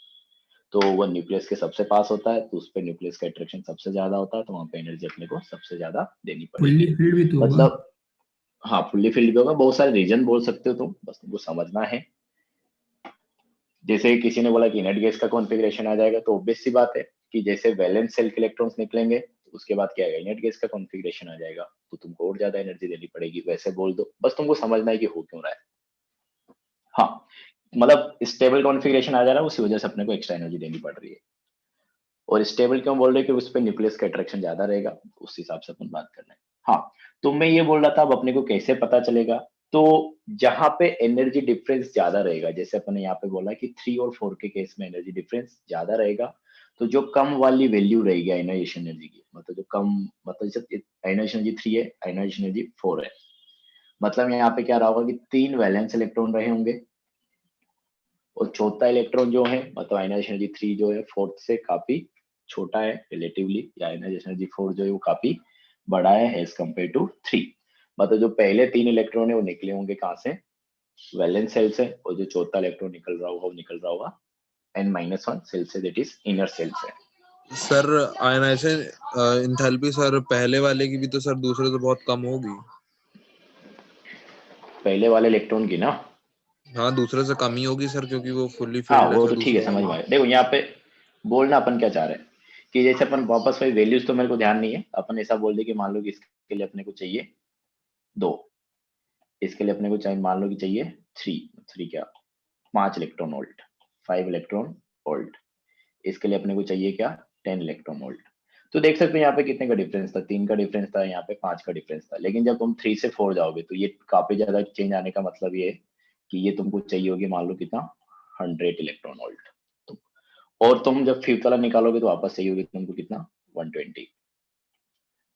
तो वो न्यूक्लियस के सबसे पास होता है, तो उस पर न्यूक्लियस का अट्रैक्शन सबसे ज्यादा होता है, तो वहां पे एनर्जी अपने को सबसे ज्यादा देनी फुल्ली पड़ेगी। फील्ड भी तो होगा। मतलब हाँ, फुल्ली फील्ड भी होगा, बहुत सारे रीजन बोल सकते हो तुम, बस तुमको समझना है। जैसे किसी ने बोला कि नेट गैस का कॉन्फ़िगरेशन आ जाएगा, तो ऑब्वियस सी बात है कि जैसे वैलेंस सेल के इलेक्ट्रॉन्स निकलेंगे, तो उसके बाद क्या आएगा? नेट गैस का कॉन्फ़िगरेशन आ जाएगा, तो तुमको और ज्यादा एनर्जी देनी पड़ेगी। वैसे बोल दो, बस तुमको समझना है कि हो क्यों रहा है। हाँ, मतलब स्टेबल कॉन्फ़िगरेशन आ जा रहा है, उसी वजह से अपने को एक्स्ट्रा एनर्जी देनी पड़ रही है। और स्टेबल क्यों बोल रहे हैं? कि उस पर न्यूक्लियस का अट्रैक्शन ज्यादा रहेगा, उस हिसाब से अपन बात कर रहे हैं। हाँ, तो मैं ये बोल रहा था, अब अपने को कैसे पता चलेगा? तो जहां पे एनर्जी डिफरेंस ज्यादा रहेगा, जैसे अपन ने यहाँ पे बोला कि 3 और 4 के केस में एनर्जी डिफरेंस ज्यादा रहेगा, तो जो कम वाली वैल्यू रहेगी आयनाइजेशन एनर्जी की, मतलब जो कम, मतलब जैसे आयनाइजेशन एनर्जी 3 है, आयनाइजेशन एनर्जी 4 है, मतलब यहाँ पे क्या रहा होगा कि 3 वैलेंस इलेक्ट्रॉन रहे होंगे, और चौथा इलेक्ट्रॉन जो है, मतलब आयनाइजेशन एनर्जी 3 जो है 4th से काफी छोटा है रिलेटिवली, या आयनाइजेशन एनर्जी 4 जो है वो काफी बड़ा है एज कम्पेयर टू 3। मतलब जो पहले 3 इलेक्ट्रॉन है वो निकले होंगे कहाँ से? वैलेंस सेल से, और जो चौथा इलेक्ट्रॉन निकल रहा होगा वो निकल रहा होगा n-1 सेल से, दैट इज इनर सेल से। सर आयनाइजेशन एंथैल्पी सर पहले वाले की भी तो सर दूसरे से बहुत कम होगी। पहले वाले इलेक्ट्रॉन की ना? हाँ, दूसरे से कम ही होगी सर, क्योंकि वो फुल्ली हाँ, फील्ड है वो सर तो ठीक है, दूसरे समझ में वाला। आया। देखो यहाँ पे बोलना अपन क्या चाह रहे हैं कि जैसे अपन वापस वही वैल्यूज, तो मेरे को ध्यान नहीं है, अपन ऐसा बोल दे कि मान लो कि इसके लिए अपने को चाहिए 2, इसके लिए अपने को चाहिए, मान लो कि चाहिए 3 क्या, 5 इलेक्ट्रॉन वोल्ट, 5 इलेक्ट्रॉन वोल्ट। इसके लिए अपने को चाहिए क्या? 10 इलेक्ट्रॉन वोल्ट। तो देख सकते हो यहाँ पे कितने का डिफरेंस था? 3 का डिफरेंस था, यहाँ पे 5 का डिफरेंस था। लेकिन जब तुम 3 से 4 जाओगे, तो ये काफी ज्यादा चेंज आने का मतलब ये है कि ये तुमको चाहिए होगी मान लो कितना, 100 इलेक्ट्रॉन वोल्ट। तो और तुम जब 5th वाला निकालोगे, तो वापस चाहिए होगी तुमको कितना? 120।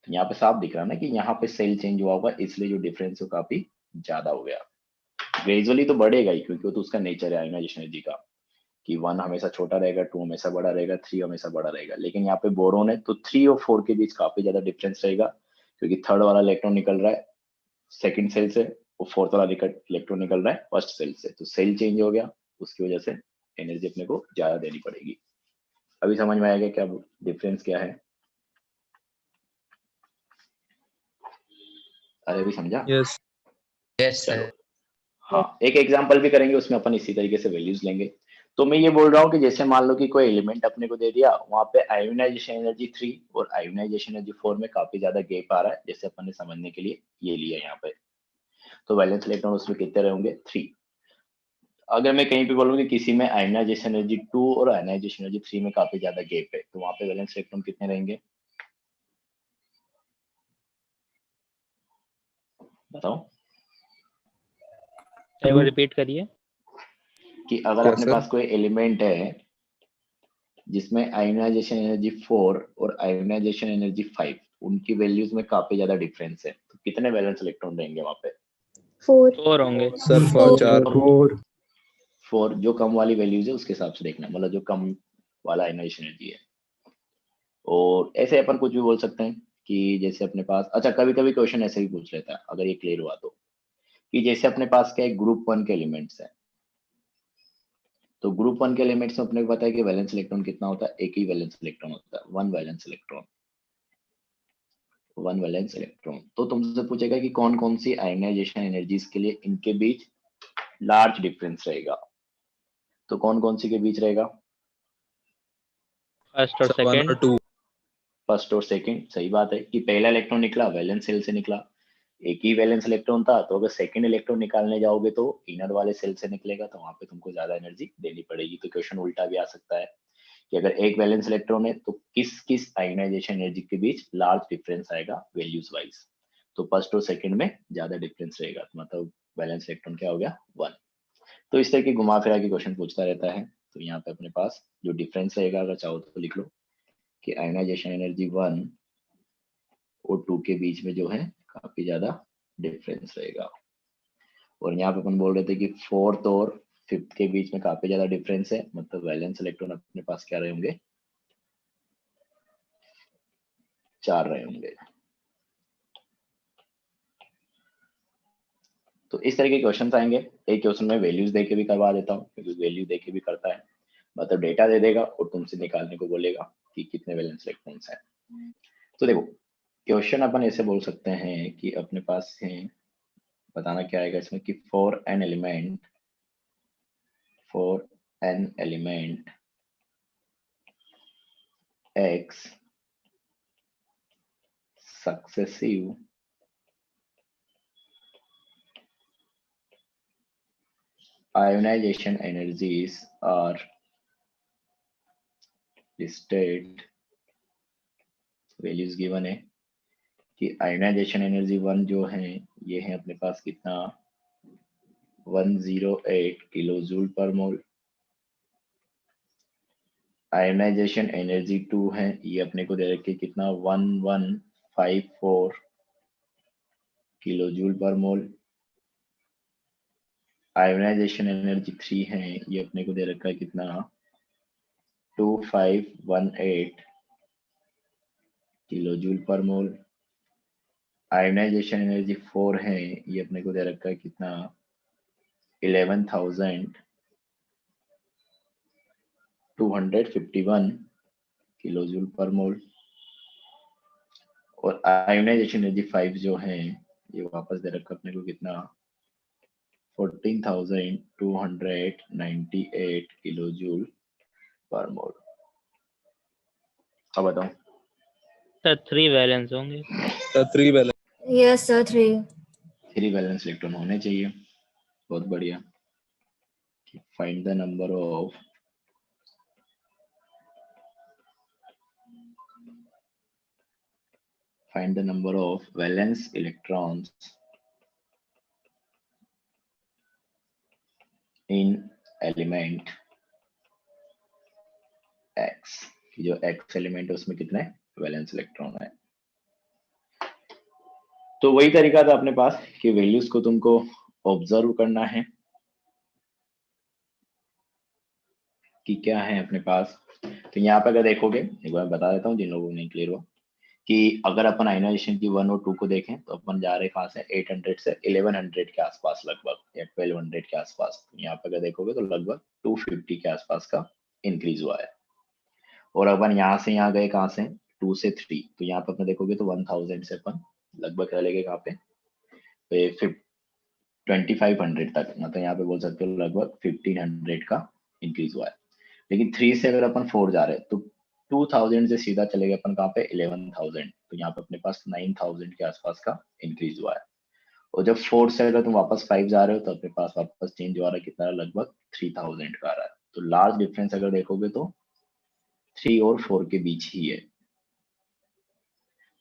तो यहाँ पे साफ दिख रहा है ना कि यहाँ पे सेल चेंज हुआ होगा, इसलिए जो डिफरेंस है वो काफी ज्यादा हो गया। ग्रेजुअली तो बढ़ेगा ही, क्योंकि वो तो उसका नेचर है आयनाइजेशन एनर्जी का, कि 1 हमेशा छोटा रहेगा, 2 हमेशा बड़ा रहेगा, 3 हमेशा बड़ा रहेगा। लेकिन यहाँ पे बोरोन है, तो 3 और 4 के बीच काफी ज्यादा डिफरेंस रहेगा, क्योंकि 3rd वाला इलेक्ट्रॉन निकल रहा है सेकंड सेल से, और 4th वाला इलेक्ट्रॉन निकल रहा है फर्स्ट सेल से, तो सेल चेंज हो गया, उसकी वजह से एनर्जी अपने को ज्यादा देनी पड़ेगी। अभी समझ में आएगा क्या डिफरेंस क्या है? अरे अभी समझा? यस। यस चलो सर। हाँ, एक एग्जांपल भी करेंगे, उसमें अपन इसी तरीके से वैल्यूज लेंगे। तो मैं ये बोल रहा हूँ कि जैसे मान लो कि कोई एलिमेंट अपने को दे दिया, वहाँ पे आयोनाइजेशन एनर्जी 3 और आयोनाइजेशन एनर्जी 4 में काफी ज्यादा गैप आ रहा है, जैसे अपन ने समझने के लिए ये लिया यहाँ पे। तो वैलेंस इलेक्ट्रॉन उसमें कितने रहेंगे? 3। अगर मैं कहीं पे बोलूँ कि किसी में आयोनाइजेशन एनर्जी 2 और आयोनाइजेशन एनर्जी 3 में काफी ज्यादा गैप है, तो वहाँ पे वैलेंस इलेक्ट्रॉन कितने रहेंगे? बताओ। एक बार रिपीट करिए। कि अगर क्या अपने सर? पास कोई एलिमेंट है जिसमें आयोनाइजेशन एनर्जी 4 और आयोनाइजेशन एनर्जी 5, उनकी वैल्यूज में काफी ज्यादा डिफरेंस है, तो कितने वैलेंस इलेक्ट्रॉन रहेंगे वहाँ पे? 4 होंगे। सर 4। 4 जो कम वाली वैल्यूज है उसके हिसाब से देखना, मतलब जो कम वाला आयोनाइजेशन एनर्जी है। और ऐसे अपन कुछ भी बोल सकते हैं कि जैसे अपने पास, अच्छा कभी कभी क्वेश्चन ऐसे भी पूछ लेता है, अगर ये क्लियर हुआ तो, कि जैसे अपने पास क्या है, ग्रुप 1 के एलिमेंट्स है, तो ग्रुप 1 के एलिमेंट्स में अपने को पता है कि वैलेंस इलेक्ट्रॉन कितना होता है? एक ही वैलेंस इलेक्ट्रॉन होता है, one valence electron, one valence electron. तो तुमसे पूछेगा कि कौन कौन सी आयोनाइजेशन एनर्जीज के लिए इनके बीच लार्ज डिफरेंस रहेगा, तो कौन कौन सी के बीच रहेगा? फर्स्ट और सर 1 और सेकंड। 2। फर्स्ट और सेकंड, सही बात है कि पहला इलेक्ट्रॉन निकला वैलेंस सेल से निकला, एक ही वैलेंस इलेक्ट्रॉन था, तो अगर सेकंड इलेक्ट्रॉन निकालने जाओगे तो इनर वाले सेल से निकलेगा, तो वहां पे तुमको ज्यादा एनर्जी देनी पड़ेगी। तो क्वेश्चन उल्टा भी आ सकता है कि अगर एक वैलेंस इलेक्ट्रॉन है तो किस किस आयोनाइजेशन एनर्जी के बीच लार्ज डिफरेंस आएगा वैल्यूज वाइज, तो फर्स्ट और सेकंड में ज्यादा डिफरेंस रहेगा, मतलब वैलेंस इलेक्ट्रॉन क्या हो गया? 1। तो इस तरह की घुमा फिरा के क्वेश्चन पूछता रहता है। तो यहाँ पे अपने पास जो डिफरेंस रहेगा, अगर चाहो तो लिख लो कि आयोनाइजेशन एनर्जी 1 और 2 के बीच में जो है काफी ज्यादा डिफरेंस रहेगा। और यहाँ पे अपन बोल रहे थे कि 4th और 5th के बीच में काफी ज्यादा डिफरेंस है, मतलब वैलेंस इलेक्ट्रॉन अपने पास क्या रहे होंगे? 4 रहे होंगे। तो इस तरह के क्वेश्चन आएंगे। एक क्वेश्चन में वैल्यूज देके भी करवा देता हूँ, क्योंकि वैल्यू देके भी करता है, मतलब डेटा दे देगा और तुमसे निकालने को बोलेगा कि कितने वैलेंस इलेक्ट्रॉन्स हैं। तो देखो क्वेश्चन अपन ऐसे बोल सकते हैं कि अपने पास है, बताना क्या आएगा इसमें कि for an element x successive ionization energies are listed, values given है कि आयोनाइजेशन एनर्जी 1 जो है ये है अपने पास कितना? 108 किलो जूल पर मोल। आयोनाइजेशन एनर्जी 2 है, ये अपने को दे रखे कितना? 1154 किलो जूल पर मोल। आयोनाइजेशन एनर्जी 3 है, ये अपने को दे रखा है कितना? 2518 किलो जूल पर मोल। आयोनाइजेशन एनर्जी 4 है, ये अपने को दे रखा है कितना? 11,251 किलो जूल पर मोल। और आयोनाइजेशन एनर्जी 5 जो है ये वापस दे रखा अपने को कितना? 14,298 किलो जूल पर मोल। अब बताओ। सर 3 वैलेंस होंगे। Sir 3 balance. Yes, sir, 3. 3 valence electron होने चाहिए। बहुत बढ़िया। Find the number of valence electrons in element X, कि जो X एलिमेंट है उसमें कितने वैलेंस इलेक्ट्रॉन है। तो वही तरीका था अपने पास कि वैल्यूज को तुमको ऑब्जर्व करना है कि क्या है अपने पास। तो यहाँ पे अगर देखोगे, एक बार बता देता हूँ जिन लोगों को नहीं क्लियर हुआ, कि अगर अपन आयोनाइजेशन की 1 और 2 को देखें तो अपन जा रहे कहाँ से? 800 से 1100 के आसपास लगभग, या 1200 के आसपास। यहाँ पे अगर देखोगे तो लगभग 250 के आसपास का इंक्रीज हुआ है। और अपन यहाँ से यहाँ गए कहाँ से? 2 से 3, तो यहाँ पे अपन देखोगे तो 1000 से अपन लगभग चले गए कहाँ पे? 2500 तक, मतलब यहाँ पे बोल सकते हो लगभग 1500 का इंक्रीज हुआ है। लेकिन 3 से अगर अपन 4 जा रहे हैं तो 2000 से सीधा चलेगा अपन कहाँ पे 11,000, तो यहाँ पे अपने पास 9000 के आसपास का इंक्रीज हुआ है। और जब 4 से अगर तुम वापस 5 जा रहे हो तो अपने पास वापस चेंज हो रहा है कितना, लगभग 3000 का आ रहा है। तो लार्ज डिफरेंस अगर देखोगे तो 3 और 4 के बीच ही है।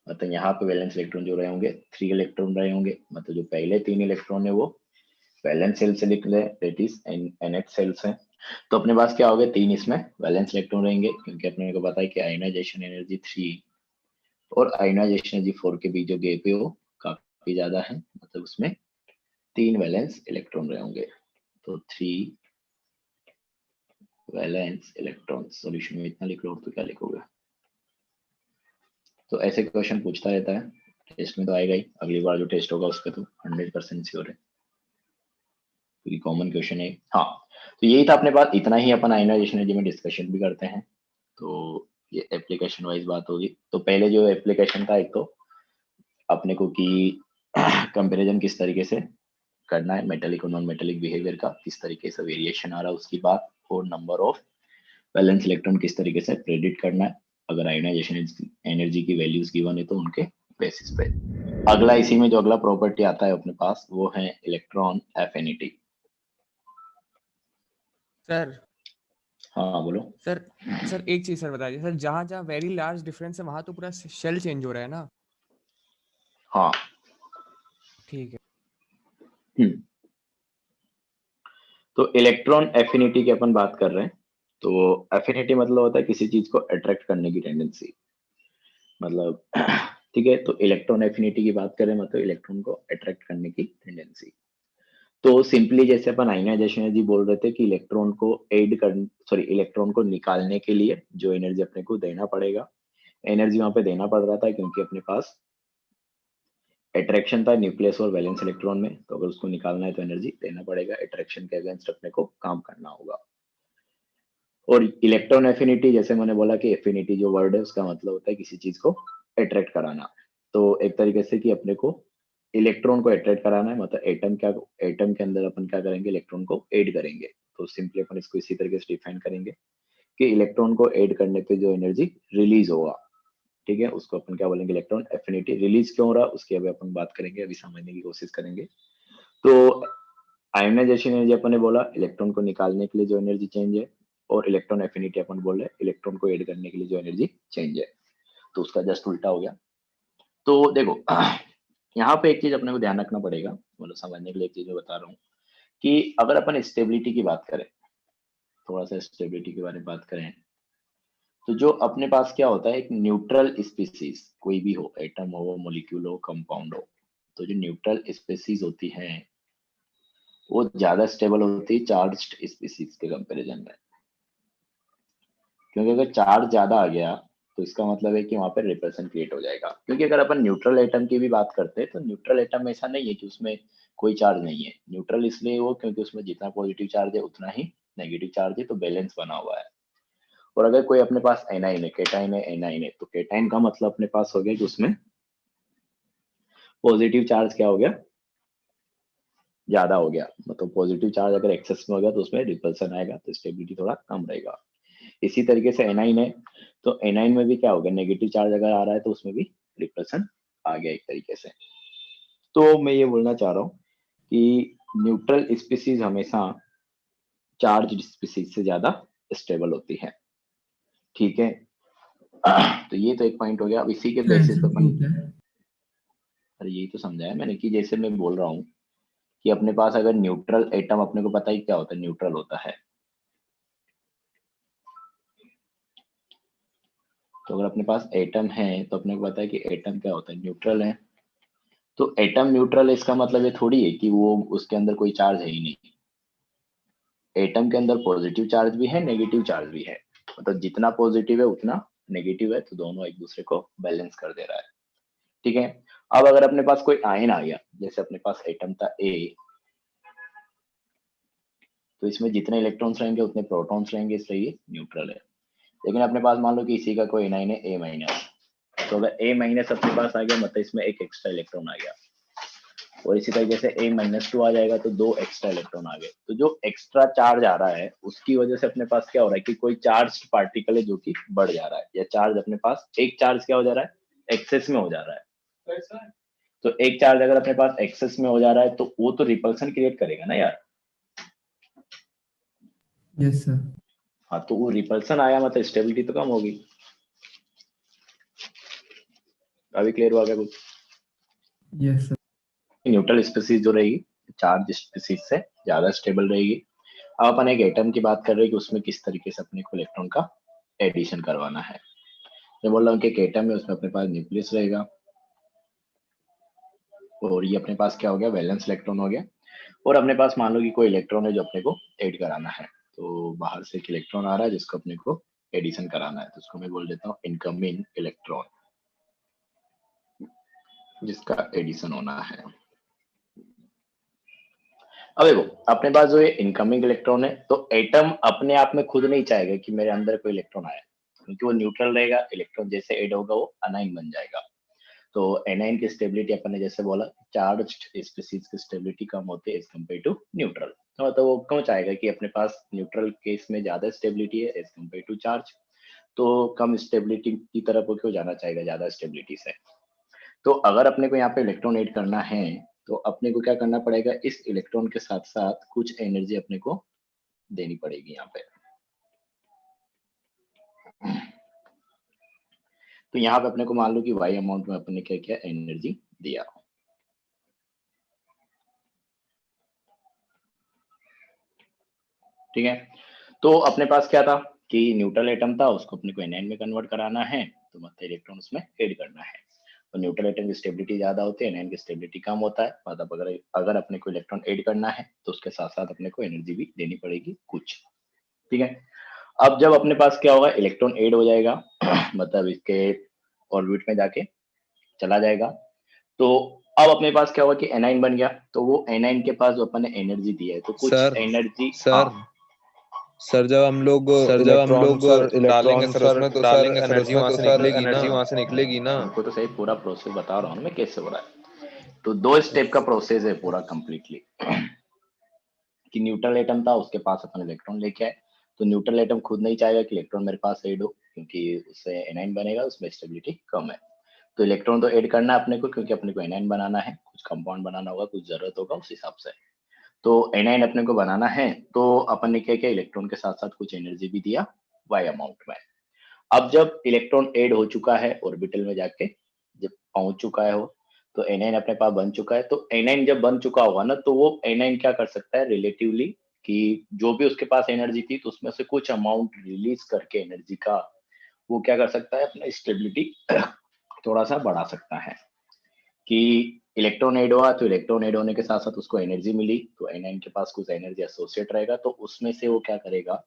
मतलब यहाँ पे वैलेंस इलेक्ट्रॉन जो रहे होंगे 3 इलेक्ट्रॉन रहे होंगे, मतलब जो पहले 3 इलेक्ट्रॉन है वो वैलेंस सेल से निकले, दैट इज NH सेल्स है। तो अपने पास क्या हो गया, 3 इसमें वैलेंस इलेक्ट्रॉन रहेंगे, क्योंकि अपने को पता है कि आयनाइजेशन एनर्जी 3 और आयनाइजेशन एनर्जी 4 के बीच जो गैप है वो काफी ज्यादा है, मतलब उसमें 3 वैलेंस इलेक्ट्रॉन रहे होंगे। तो 3 वैलेंस इलेक्ट्रॉन, सॉल्यूशन में इतना लिख लो तो क्या लिखोगे। तो ऐसे क्वेश्चन पूछता रहता है, टेस्ट में तो आएगा ही, अगली बार जो टेस्ट होगा उसका तो 100% श्योर है, क्योंकि कॉमन क्वेश्चन है। हाँ, तो यही था अपने पास, इतना ही अपन आयनाइजेशन एनर्जी में डिस्कशन भी करते हैं। तो ये एप्लीकेशन वाइज बात होगी। तो पहले जो एप्लीकेशन था, एक तो अपने को कि कंपैरिजन किस तरीके से करना है मेटेलिक और नॉन मेटेलिक बिहेवियर का, किस तरीके से वेरिएशन आ रहा है उसकी बात, और नंबर ऑफ वैलेंस इलेक्ट्रॉन किस तरीके से प्रेडिक्ट करना है अगर आयनाइजेशन एनर्जी की वैल्यूज गिवन है तो उनके बेसिस पे। अगला इसी में जो अगला प्रॉपर्टी आता है अपने पास वो है इलेक्ट्रॉन एफिनिटी। सर हाँ बोलो। सर एक चीज सर बताइए सर, जहाँ जहाँ वेरी लार्ज डिफरेंस है वहां तो पूरा शेल चेंज हो रहा है ना? हाँ ठीक है। तो इलेक्ट्रॉन एफिनिटी की अपन बात कर रहे हैं। तो एफिनिटी मतलब होता है किसी चीज को अट्रैक्ट करने की टेंडेंसी, मतलब ठीक है। तो इलेक्ट्रॉन एफिनिटी की बात करें मतलब इलेक्ट्रॉन को अट्रैक्ट करने की टेंडेंसी। तो सिंपली जैसे अपन आयनाइजेशन एनर्जी बोल रहे थे कि इलेक्ट्रॉन को इलेक्ट्रॉन को निकालने के लिए जो एनर्जी अपने को देना पड़ेगा, एनर्जी वहां पे देना पड़ रहा था क्योंकि अपने पास अट्रैक्शन था न्यूक्लियस और वैलेंस इलेक्ट्रॉन में। तो अगर उसको निकालना है तो एनर्जी देना पड़ेगा, अट्रैक्शन के अगेंस्ट अपने को काम करना होगा। और इलेक्ट्रॉन एफिनिटी, जैसे मैंने बोला कि एफिनिटी जो वर्ड है उसका मतलब होता है किसी चीज को अट्रैक्ट कराना। तो एक तरीके से कि अपने को इलेक्ट्रॉन को अट्रैक्ट कराना है, मतलब एटम के अंदर अपन क्या करेंगे, इलेक्ट्रॉन को ऐड करेंगे। तो सिंपली अपन इसको इसी तरीके से डिफाइन करेंगे कि इलेक्ट्रॉन को ऐड करने पे जो एनर्जी रिलीज होगा, ठीक है, उसको अपन क्या बोलेंगे, इलेक्ट्रॉन एफिनिटी। रिलीज क्यों हो रहा है उसकी अभी अपन बात करेंगे, अभी समझने की कोशिश करेंगे। तो आयोनाइजेशन एनर्जी अपन ने बोला इलेक्ट्रॉन को निकालने के लिए जो एनर्जी चेंज है, और इलेक्ट्रॉन एफिनिटी अपन बोल रहे हैं इलेक्ट्रॉन को ऐड करने के लिए जो एनर्जी चेंज है। तो उसका जस्ट उल्टा हो गया। तो देखो यहाँ पे एक चीज अपने को ध्यान रखना पड़ेगा, मतलब समझने के लिए एक चीज मैं बता रहा हूँ कि अगर अपन स्टेबिलिटी की बात करें, थोड़ा सा स्टेबिलिटी के बारे में बात करें, तो जो अपने पास क्या होता है, एक न्यूट्रल स्पीसीज कोई भी हो, एटम हो, मॉलिक्यूल हो, कंपाउंड हो, तो जो न्यूट्रल स्पीसीज होती हैं वो ज्यादा स्टेबल होती है चार्ज्ड स्पीसीज के कंपैरिजन में। क्योंकि अगर चार्ज ज्यादा आ गया तो इसका मतलब है कि वहां पर रिपल्सन क्रिएट हो जाएगा। क्योंकि अगर अपन न्यूट्रल एटम की भी बात करते हैं तो न्यूट्रल एटम में ऐसा नहीं है कि उसमें कोई चार्ज नहीं है। न्यूट्रल इसलिए वो क्योंकि उसमें जितना पॉजिटिव चार्ज है उतना ही नेगेटिव चार्ज है, तो बैलेंस बना हुआ है। और अगर कोई अपने पास एनाइन है, केटाइन है, एनाइन है, तो केटाइन का मतलब अपने पास हो गया कि उसमें पॉजिटिव चार्ज क्या हो गया, ज्यादा हो गया। मतलब पॉजिटिव चार्ज अगर एक्सेस में हो गया तो उसमें रिपल्सन आएगा, तो स्टेबिलिटी थोड़ा कम रहेगा। इसी तरीके से एनाइन है, तो एनाइन में भी क्या होगा, नेगेटिव चार्ज अगर आ रहा है तो उसमें भी रिपल्सन आ गया एक तरीके से। तो मैं ये बोलना चाह रहा हूँ कि न्यूट्रल स्पीसीज हमेशा चार्ज स्पीसीज से ज्यादा स्टेबल होती है, ठीक है। तो ये तो एक पॉइंट हो गया। अब इसी के क्या बेसिस ऐसा पे क्यों अपन, होता है? अरे यही तो समझाया मैंने कि जैसे मैं बोल रहा हूँ कि अपने पास अगर न्यूट्रल एटम, अपने को पता ही क्या होता है, न्यूट्रल होता है। तो अगर अपने पास एटम है तो अपने को पता है कि एटम क्या होता है, न्यूट्रल है। तो एटम न्यूट्रल है इसका मतलब ये थोड़ी है कि वो उसके अंदर कोई चार्ज है ही नहीं। एटम के अंदर पॉजिटिव चार्ज भी है, नेगेटिव चार्ज भी है। मतलब जितना पॉजिटिव है उतना नेगेटिव है, तो दोनों एक दूसरे को बैलेंस कर दे रहा है, ठीक है। अब अगर अपने पास कोई आयन आ गया, जैसे अपने पास एटम था ए, तो इसमें जितने इलेक्ट्रॉन्स रहेंगे उतने प्रोटॉन्स रहेंगे, इसलिए ये न्यूट्रल है। लेकिन अपने पास मान लो कि इसी का कोई एनाइन है ए माइनस, तो अगर ए माइनस अपने पास आ गया मतलब इसमें एक एक्स्ट्रा इलेक्ट्रॉन आ गया, और इसी तरीके से A-2 आ जाएगा तो 2 एक्स्ट्रा इलेक्ट्रॉन आ गए। तो जो एक्स्ट्रा चार्ज आ रहा है उसकी वजह से अपने पास क्या हो रहा है कि कोई चार्ज पार्टिकल है जो कि बढ़ जा रहा है, या चार्ज अपने पास एक चार्ज क्या हो जा रहा है, एक्सेस में हो जा रहा है। तो एक चार्ज अगर अपने पास एक्सेस में हो जा रहा है तो वो तो रिपल्सन क्रिएट करेगा ना यार। Yes sir. हाँ, तो वो रिपल्सन आया मतलब स्टेबिलिटी तो कम होगी। अभी क्लियर हुआ क्या कुछ? Yes sir. न्यूट्रल स्पीसीज जो रहेगी चार्ज स्पीसीज से ज्यादा स्टेबल रहेगी। अब अपन एक एटम की बात कर रहे हैं कि उसमें किस तरीके से अपने को इलेक्ट्रॉन का एडिशन करवाना है। मैं बोल रहा हूँ कि एक एटम है, उसमें अपने पास न्यूक्लियस रहेगा और ये अपने पास क्या हो गया, वैलेंस इलेक्ट्रॉन हो गया। और अपने पास मान लो कि कोई इलेक्ट्रॉन है जो अपने को ऐड कराना है, तो बाहर से एक इलेक्ट्रॉन आ रहा है जिसको अपने को एडिशन कराना है, तो उसको मैं बोल देता हूँ इनकमिंग इलेक्ट्रॉन, जिसका एडिशन होना है। अब देखो अपने पास जो ये इनकमिंग इलेक्ट्रॉन है, तो एटम अपने आप में खुद नहीं चाहेगा कि मेरे अंदर कोई इलेक्ट्रॉन आया, क्योंकि वो न्यूट्रल रहेगा। इलेक्ट्रॉन जैसे ऐड होगा वो अनाइन बन जाएगा। तो एनाइन की स्टेबिलिटी अपन ने जैसे बोला, चार्ज स्पीसीज की स्टेबिलिटी कम होती है एज कम्पेयर टू न्यूट्रल। तो मतलब वो क्यों चाहेगा कि अपने पास न्यूट्रल केस में ज्यादा स्टेबिलिटी है एज कम्पेयर टू चार्ज, तो कम स्टेबिलिटी की तरफ वो क्यों जाना चाहेगा ज्यादा स्टेबिलिटी से। तो अगर अपने को यहाँ पे इलेक्ट्रॉन ऐड करना है तो अपने को क्या करना पड़ेगा, इस इलेक्ट्रॉन के साथ साथ कुछ एनर्जी अपने को देनी पड़ेगी यहाँ पे। तो यहाँ पे अपने को मान लो कि y अमाउंट में अपने क्या किया, एनर्जी दिया। ठीक है, तो अपने पास क्या था कि न्यूट्रल एटम था, उसको अपने को एनाइन में कन्वर्ट कराना है, तो मतलब इलेक्ट्रॉन उसमें ऐड करना है। तो न्यूट्रल एटम की स्टेबिलिटी ज्यादा होती है, एनाइन की स्टेबिलिटी कम होता है। मतलब अगर अपने को इलेक्ट्रॉन ऐड करना है तो उसके साथ साथ अपने को एनर्जी भी देनी पड़ेगी कुछ। ठीक है, अब जब अपने पास क्या होगा, इलेक्ट्रॉन ऐड हो जाएगा मतलब इसके ऑर्बिट में जाके चला जाएगा, तो अब अपने पास क्या होगा कि एनाइन बन गया। तो वो एनाइन के पास जो अपन ने एनर्जी दी है, तो कुछ सर एनर्जी। सर जब हम लोग डालेंगे सर उसमें तो सर एनर्जी वहां से निकलेगी ना। उनको तो सही पूरा प्रोसेस बता रहा हूँ मैं कैसे हो रहा है। तो 2 स्टेप का प्रोसेस है पूरा कंप्लीटली। कि न्यूट्रल एटम था, उसके पास अपन इलेक्ट्रॉन लेके आए, तो न्यूट्रल एटम खुद नहीं चाहेगा कि इलेक्ट्रॉन मेरे पास ऐड हो, क्योंकि उससे एनाइन बनेगा, उसमें स्टेबिलिटी कम है। तो इलेक्ट्रॉन तो ऐड करना है अपने को, क्योंकि अपने को एनाइन बनाना है, कुछ कंपाउंड बनाना होगा, कुछ जरूरत होगा उस हिसाब से। तो एनाइन अपने को बनाना है, तो अपन ने क्या किया, इलेक्ट्रॉन के साथ साथ कुछ एनर्जी भी दिया y अमाउंट में। अब जब इलेक्ट्रॉन ऐड हो चुका है ऑर्बिटल में जाके, जब पहुंच चुका है वो, तो एनाइन अपने पास बन चुका है। तो एनाइन जब बन चुका होगा ना, तो वो एनाइन क्या कर सकता है रिलेटिवली, कि जो भी उसके पास एनर्जी थी तो उसमें से कुछ अमाउंट रिलीज करके एनर्जी का, वो क्या कर सकता है, अपना स्टेबिलिटी थोड़ा सा बढ़ा सकता है। कि इलेक्ट्रॉन ऐड हुआ, तो इलेक्ट्रॉन ऐड होने के साथ साथ उसको एनर्जी मिली, तो एनाइन के पास कुछ एनर्जी एसोसिएट रहेगा, तो उसमें से वो क्या करेगा,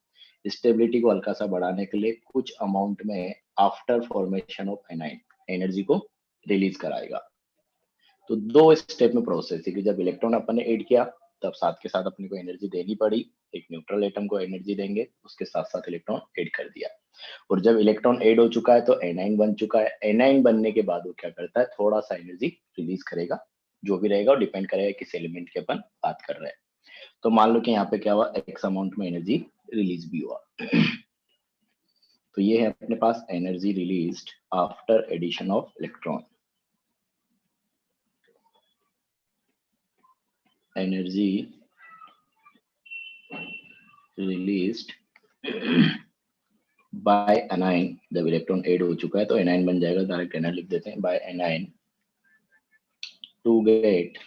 स्टेबिलिटी को हल्का सा बढ़ाने के लिए कुछ अमाउंट में after formation of anion energy को रिलीज कराएगा। तो 2 स्टेप में प्रोसेस है कि जब इलेक्ट्रॉन अपन ने ऐड किया तब साथ के साथ अपने को एनर्जी देनी पड़ी, एक न्यूट्रल एटम को एनर्जी देंगे, उसके साथ साथ इलेक्ट्रॉन ऐड कर दिया। और जब इलेक्ट्रॉन ऐड हो चुका है तो एनाइन बन चुका है। एनाइन बनने के बाद वो क्या करता है, थोड़ा सा एनर्जी रिलीज करेगा, जो भी रहेगा वो डिपेंड करेगा किस एलिमेंट की अपन बात कर रहे हैं। तो मान लो कि यहाँ पे क्या हुआ, एक्स अमाउंट में एनर्जी रिलीज भी हुआ। तो ये है अपने पास energy released after addition of electron. Energy released by anion, जब इलेक्ट्रॉन ऐड हो चुका है तो एनाइन बन जाएगा, डायरेक्ट एनर्जी लिख देते हैं, by anion to get.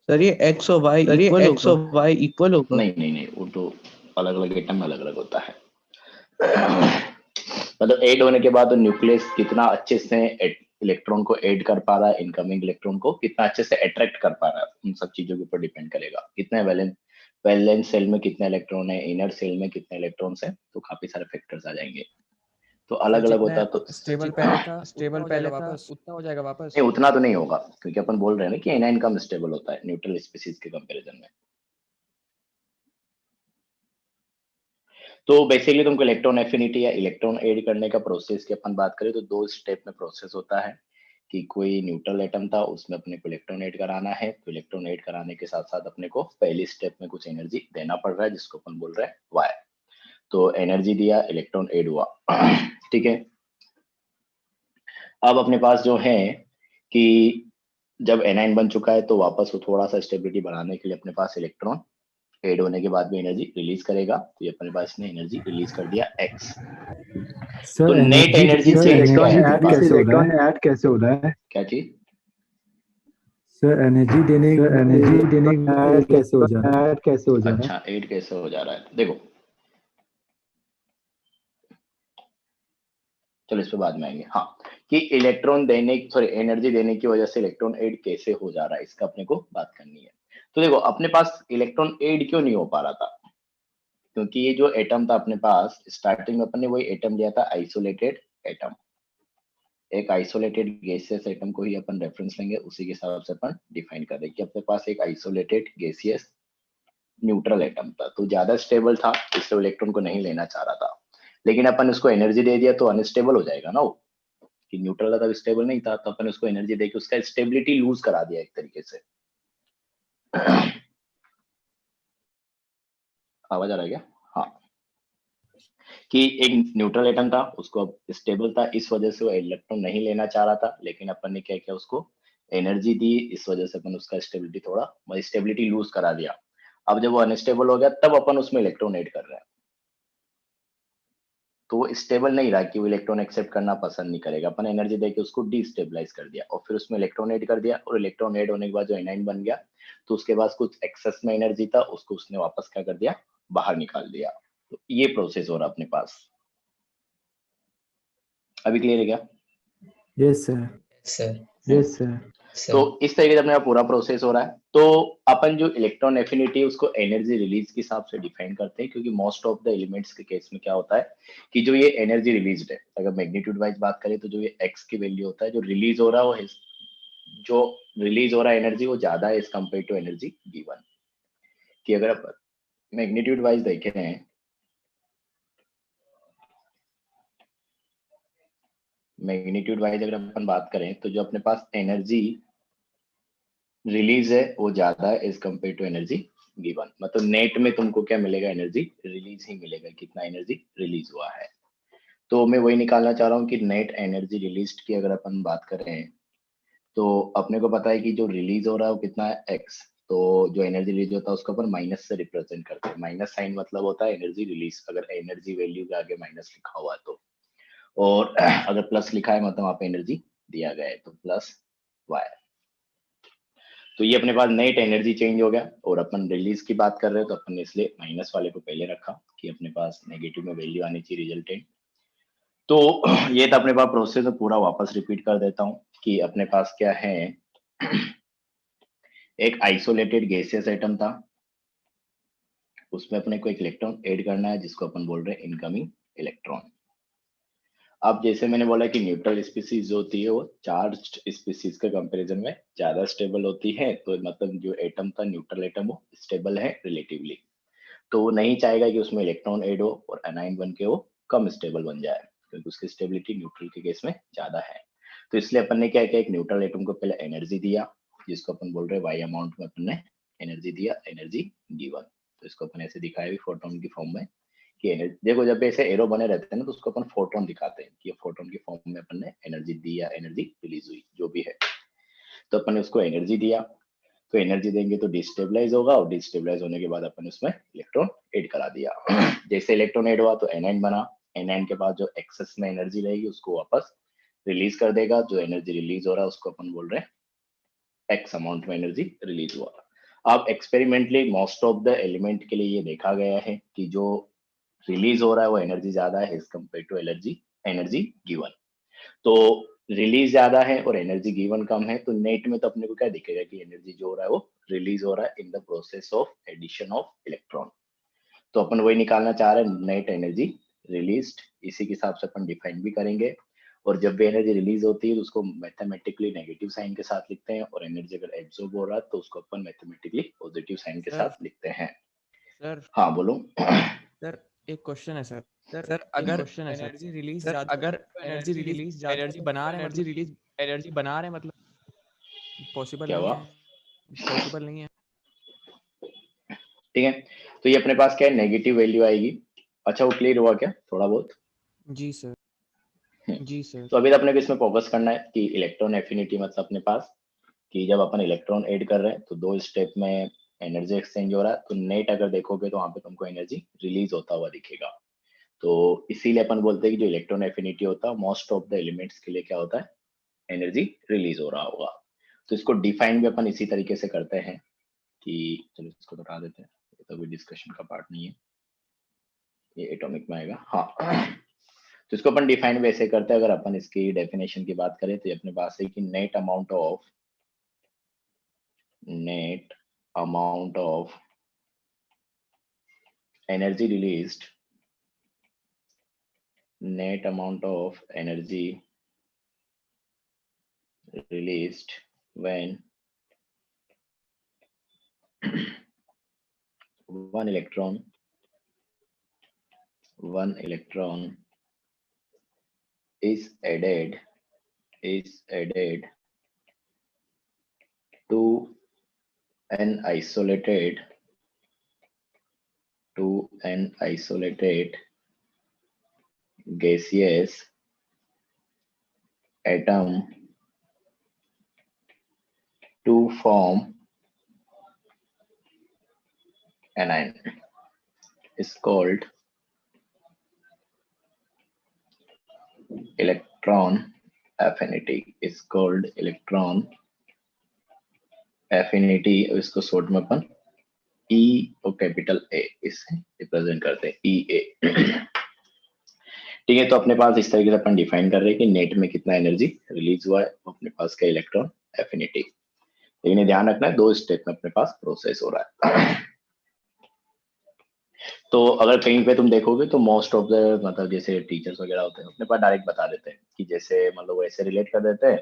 Sir ये x और y इक्वल होगा? नहीं, वो तो अलग अलग एटम में अलग अलग होता है। मतलब ऐड होने के बाद न्यूक्लियस कितना अच्छे से इलेक्ट्रॉन को ऐड कर पा रहा है, इनकमिंग इलेक्ट्रॉन को कितना अच्छे से अट्रैक्ट कर पा रहा है, उन सब चीजों के ऊपर डिपेंड करेगा। कितने वैलेंस सेल में कितने इलेक्ट्रॉन है, इनर सेल में कितने इलेक्ट्रॉन्स है, तो काफी सारे फैक्टर्स आ जाएंगे। तो अलग अलग होता है। तो स्टेबल पहले था उतना हो जाएगा वापस? नहीं, उतना तो नहीं होगा, क्योंकि अपन बोल रहे हैं ना कि एनाइन कम स्टेबल होता है न्यूट्रल स्पीसीज के कंपैरिजन में। तो बेसिकली तुमको इलेक्ट्रॉन एफिनिटी या इलेक्ट्रॉन ऐड करने का प्रोसेस की अपन बात करें तो 2 स्टेप में प्रोसेस होता है। कि कोई न्यूट्रल एटम था, उसमें अपने को इलेक्ट्रॉन ऐड कराना है, तो इलेक्ट्रॉन ऐड कराने के साथ साथ अपने को पहली स्टेप में कुछ एनर्जी देना पड़ रहा है, जिसको अपन बोल रहे हैं वाई। तो एनर्जी दिया, इलेक्ट्रॉन ऐड हुआ। ठीक है, अब अपने पास जो है कि जब एनाइन बन चुका है तो वापस वो थोड़ा सा स्टेबिलिटी बढ़ाने के लिए अपने पास इलेक्ट्रॉन ऐड होने के बाद भी एनर्जी रिलीज करेगा, तो ये अपने पास ने एनर्जी रिलीज कर दिया x। तो नेट एनर्जी चेंज क्या है अपने पास? इलेक्ट्रॉन ऐड कैसे हो रहा है? क्या चीज? सर एनर्जी देने ऐड कैसे हो जा रहा है? अच्छा, ऐड कैसे हो जा रहा है? देखो, चलो इस पे बाद में आएंगे। हाँ, कि इलेक्ट्रॉन देने, सॉरी एनर्जी देने की वजह से इलेक्ट्रॉन ऐड कैसे हो जा रहा है, इसका अपने को बात करनी है। तो देखो, अपने पास इलेक्ट्रॉन ऐड क्यों नहीं हो पा रहा था? क्योंकि ये जो एटम था अपने पास, स्टार्टिंग में अपन ने वही एटम लिया था, आइसोलेटेड एटम। एक आइसोलेटेड गैसियस एटम को ही अपन रेफरेंस लेंगे, उसी के हिसाब से अपन डिफाइन कर रहे कि अपने पास एक आइसोलेटेड गैसियस न्यूट्रल एटम था, तो ज्यादा स्टेबल था, इसलिए इलेक्ट्रॉन को नहीं लेना चाह रहा था। लेकिन अपन उसको एनर्जी दे दिया तो अनस्टेबल हो जाएगा ना वो, कि न्यूट्रल था, स्टेबल नहीं था, तो अपन उसको एनर्जी देके उसका स्टेबिलिटी लूज करा दिया एक तरीके से। आवाज आ रहा है क्या? हाँ, कि एक न्यूट्रल एटम था, उसको अब स्टेबल था, इस वजह से वो इलेक्ट्रॉन नहीं लेना चाह रहा था, लेकिन अपन ने क्या किया, उसको एनर्जी दी, इस वजह से अपन उसका स्टेबिलिटी थोड़ा स्टेबिलिटी लूज करा दिया। अब जब वो अनस्टेबल हो गया, तब अपन उसमें इलेक्ट्रॉन ऐड कर रहे हैं, तो वो स्टेबल नहीं रहा कि वो इलेक्ट्रॉन एक्सेप्ट करना पसंद नहीं करेगा। अपन एनर्जी देके उसको डिस्टेबलाइज कर दिया और फिर उसमें इलेक्ट्रॉन ऐड कर दिया, और इलेक्ट्रॉन ऐड होने के बाद जो एनाइन बन गया, तो उसके पास कुछ एक्सेस में एनर्जी था, उसको उसने वापस क्या कर दिया, बाहर निकाल दिया। तो ये प्रोसेस हो रहा अपने पास। अभी क्लियर है क्या? Yes sir. Sir yes sir. तो इस तरीके से अपने पूरा प्रोसेस हो रहा है। तो अपन जो इलेक्ट्रॉन एफिनिटी है उसको एनर्जी रिलीज के हिसाब से डिफाइन करते हैं, क्योंकि मोस्ट ऑफ द एलिमेंट्स के केस में क्या होता है कि जो ये एनर्जी रिलीज है, अगर मैग्नीट्यूड वाइज बात करें तो जो ये एक्स की वैल्यू होता है, जो रिलीज हो रहा है वो जो रिलीज हो रहा है एनर्जी वो ज्यादा है as compare to energy given. कि अगर आप मैग्नीट्यूड वाइज देखें, मैग्नीट्यूड वाइज अगर अपन बात करें तो जो अपने पास एनर्जी रिलीज है वो ज्यादा है as compare to energy given. मतलब नेट में तुमको क्या मिलेगा, एनर्जी रिलीज ही मिलेगा, कितना एनर्जी रिलीज हुआ है। तो मैं वही निकालना चाह रहा हूँ कि नेट एनर्जी रिलीज की अगर अपन बात करें तो अपने को पता है कि जो रिलीज हो रहा है वो कितना है, एक्स। तो जो एनर्जी रिलीज होता है उसको अपन माइनस से रिप्रेजेंट करते हैं। माइनस साइन मतलब होता है एनर्जी रिलीज, अगर एनर्जी वैल्यू के आगे माइनस लिखा हुआ है तो, और अगर प्लस लिखा है मतलब वहां पे एनर्जी दिया गया है, तो प्लस वाई। तो ये अपने पास नेट एनर्जी चेंज हो गया, और अपन रिलीज की बात कर रहे हैं तो अपन ने इसलिए माइनस वाले को पहले रखा कि अपने पास नेगेटिव में वैल्यू आनी चाहिए रिजल्टेंट। तो ये तो अपने पास प्रोसेस है पूरा, वापस रिपीट कर देता हूँ कि अपने पास क्या है, एक आइसोलेटेड गैसियस एटम था, उसमें अपने को एक इलेक्ट्रॉन ऐड करना है, जिसको अपन बोल रहे हैं इनकमिंग इलेक्ट्रॉन। अब जैसे मैंने बोला कि न्यूट्रल स्पीसीज जो होती है वो चार्ज्ड स्पीसीज के कंपैरिजन में ज्यादा स्टेबल होती है, तो मतलब जो एटम था न्यूट्रल एटम वो स्टेबल है रिलेटिवली, तो वो नहीं चाहेगा कि उसमें इलेक्ट्रॉन ऐड हो और एनाइन बन के वो कम स्टेबल बन जाए, क्योंकि उसकी स्टेबिलिटी न्यूट्रल के केस में ज्यादा है। तो इसलिए अपन ने क्या किया, एक न्यूट्रल एटम को पहले एनर्जी दिया, जिसको अपन बोल रहे हैं वाई अमाउंट में अपन ने एनर्जी दिया, एनर्जी गिवन। तो इसको अपन ऐसे दिखाया भी फोटोन की फॉर्म में कि एनर्जी, देखो जब ऐसे एरो बने रहते हैं ना तो उसको अपन फोटोन दिखाते हैं कि फोटोन की फॉर्म में अपन ने एनर्जी दी या एनर्जी रिलीज हुई, जो भी है। तो अपन ने उसको एनर्जी दिया, तो एनर्जी देंगे तो डिस्टेबलाइज होगा, और डिस्टेबलाइज होने के बाद अपन उसमें इलेक्ट्रॉन ऐड करा दिया। जैसे इलेक्ट्रॉन ऐड हुआ तो एनाइन बना, एनाइन के बाद जो एक्सेस में एनर्जी रहेगी उसको वापस रिलीज कर देगा, जो एनर्जी रिलीज हो रहा है उसको अपन बोल रहे हैं एक्स अमाउंट में एनर्जी रिलीज हुआ। अब experimentally most of the element के लिए ये देखा गया है कि जो रिलीज हो रहा है वो एनर्जी ज्यादा है as compare to energy given. तो रिलीज ज्यादा है और एनर्जी गिवन कम है, तो नेट में तो अपने को क्या दिखेगा कि एनर्जी जो हो रहा है वो रिलीज हो रहा है in the process of addition of electron. तो अपन वही निकालना चाह रहे हैं, नेट एनर्जी रिलीज्ड, इसी के हिसाब से अपन डिफाइन भी करेंगे। और जब भी एनर्जी रिलीज होती है तो उसको मैथमेटिकली नेगेटिव साइन के साथ लिखते हैं, और एनर्जी अगर एब्जॉर्ब हो रहा है तो उसको अपन मैथमेटिकली पॉजिटिव साइन के साथ लिखते हैं। सर हाँ बोलो। सर एक क्वेश्चन है सर। सर अगर एनर्जी रिलीज एनर्जी बना रहे मतलब पॉसिबल क्या नहीं हुआ? है, पॉसिबल नहीं है। ठीक है, तो ये अपने पास क्या है, नेगेटिव वैल्यू आएगी। अच्छा, वो क्लियर हुआ क्या थोड़ा बहुत? जी सर, जी सर। तो अभी तो अपने को इसमें फोकस करना है कि इलेक्ट्रॉन एफिनिटी मतलब अपने पास कि जब अपन इलेक्ट्रॉन ऐड कर रहे हैं तो 2 स्टेप में एनर्जी एक्सचेंज हो रहा है, तो नेट अगर देखोगे तो वहां पे तुमको एनर्जी रिलीज होता हुआ दिखेगा। तो इसीलिए अपन बोलते हैं कि जो इलेक्ट्रॉन एफिनिटी होता है मोस्ट ऑफ द एलिमेंट्स के लिए क्या होता है, एनर्जी रिलीज हो रहा होगा। तो इसको डिफाइन भी अपन इसी तरीके से करते हैं कि चलो इसको हटा देते हैं, ये तो कोई डिस्कशन का पार्ट नहीं है, ये एटॉमिक में आएगा। हाँ, तो इसको अपन डिफाइन वैसे करते हैं। अगर अपन इसकी डेफिनेशन की बात करें तो ये अपने पास है कि net amount of energy released, net amount of energy released when one electron is added to an isolated gaseous atom to form anion is called electron affinity, इसको शॉर्ट में अपन E और कैपिटल A इससे represent करते हैं, EA। ठीक है, तो अपने पास इस तरीके से अपन डिफाइन कर रहे हैं कि नेट में कितना एनर्जी रिलीज हुआ है, अपने पास का इलेक्ट्रॉन एफिनिटी। लेकिन ध्यान रखना है 2 स्टेप में अपने पास प्रोसेस हो रहा है। तो अगर कहीं पे तुम देखोगे तो मोस्ट ऑफ द मतलब जैसे टीचर्स वगैरह होते हैं अपने पास डायरेक्ट बता देते हैं कि जैसे मतलब वो ऐसे रिलेट कर देते हैं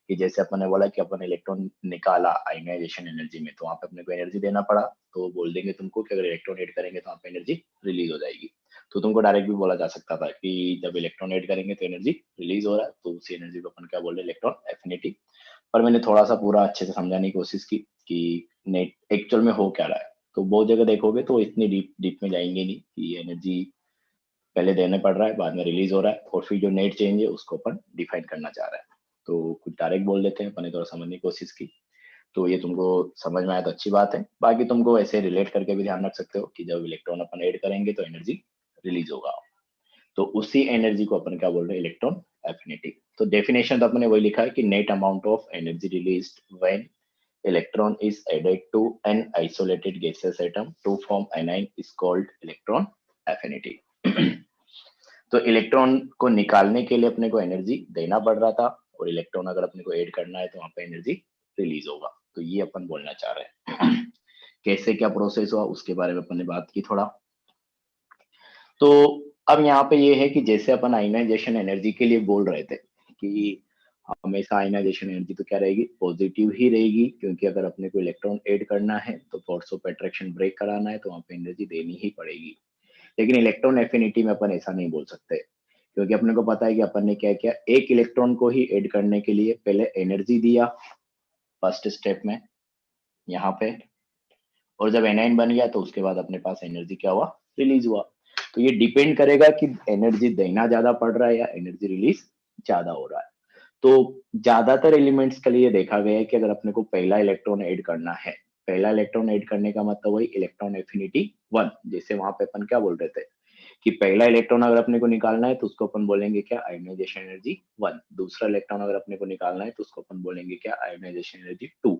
कि जैसे अपन ने बोला कि अपन इलेक्ट्रॉन निकाला आयनाइजेशन एनर्जी में, तो वहां पे अपने को एनर्जी देना पड़ा, तो बोल देंगे तुमको कि अगर इलेक्ट्रॉन ऐड करेंगे तो वहां पे एनर्जी रिलीज हो जाएगी। तो तुमको डायरेक्ट भी बोला जा सकता था कि जब इलेक्ट्रॉन ऐड करेंगे तो एनर्जी रिलीज हो रहा है, तो उसी एनर्जी को अपन क्या बोल रहे हैं, इलेक्ट्रॉन एफिनिटी। पर मैंने थोड़ा सा पूरा अच्छे से समझाने की कोशिश की कि नेट एक्चुअल में हो क्या रहा है। तो बहुत जगह देखोगे तो इतनी डीप में जाएंगे नहीं कि एनर्जी पहले देने पड़ रहा है बाद में रिलीज हो रहा है, और फिर जो नेट चेंज है उसको अपन डिफाइन करना चाह रहे हैं। तो कुछ डायरेक्ट बोल देते हैं, अपन ने थोड़ा समझने की कोशिश की, तो ये तुमको समझ में आया तो अच्छी बात है। बाकी तुमको ऐसे रिलेट करके भी ध्यान रख सकते हो कि जब इलेक्ट्रॉन अपन ऐड करेंगे तो एनर्जी रिलीज होगा, तो उसी एनर्जी को अपन क्या बोल रहे हैं, इलेक्ट्रॉन एफिनिटी। तो डेफिनेशन तो अपने वही लिखा है कि net amount of energy released when electron is added to an isolated gaseous atom to form anion is called electron affinity। तो इलेक्ट्रॉन को निकालने के लिए अपने को एनर्जी देना पड़ रहा था, और इलेक्ट्रॉन अगर अपने को ऐड करना है तो वहां पे एनर्जी रिलीज होगा। तो ये अपन बोलना चाह रहे हैं। कैसे क्या प्रोसेस हुआ उसके बारे में अपन ने बात की थोड़ा। तो अब यहाँ पे ये है कि जैसे अपन आयनाइजेशन एनर्जी के लिए बोल रहे थे कि हमेशा आयनाइजेशन एनर्जी तो क्या रहेगी, पॉजिटिव ही रहेगी, क्योंकि अगर अपने को इलेक्ट्रॉन ऐड करना है तो फोर्स ऑफ अट्रैक्शन ब्रेक कराना है तो वहां पे एनर्जी देनी ही पड़ेगी। लेकिन इलेक्ट्रॉन एफिनिटी में अपन ऐसा नहीं बोल सकते, क्योंकि अपने को पता है कि अपन ने क्या किया, एक इलेक्ट्रॉन को ही ऐड करने के लिए पहले एनर्जी दिया फर्स्ट स्टेप में यहाँ पे, और जब एनाइन बन गया तो उसके बाद अपने पास एनर्जी क्या हुआ, रिलीज हुआ। तो ये डिपेंड करेगा कि एनर्जी देना ज्यादा पड़ रहा है या एनर्जी रिलीज ज्यादा हो रहा है। तो ज्यादातर एलिमेंट्स के लिए देखा गया है कि अगर अपने को पहला इलेक्ट्रॉन ऐड करना है, पहला इलेक्ट्रॉन ऐड करने का मतलब वही इलेक्ट्रॉन एफिनिटी 1, जैसे वहां पे अपन क्या बोल रहे थे कि पहला इलेक्ट्रॉन अगर अपने को निकालना है तो उसको अपन बोलेंगे क्या, आयोनाइजेशन एनर्जी 1। दूसरा इलेक्ट्रॉन अगर अपने को निकालना है तो उसको अपन बोलेंगे क्या, आयोनाइजेशन एनर्जी 2।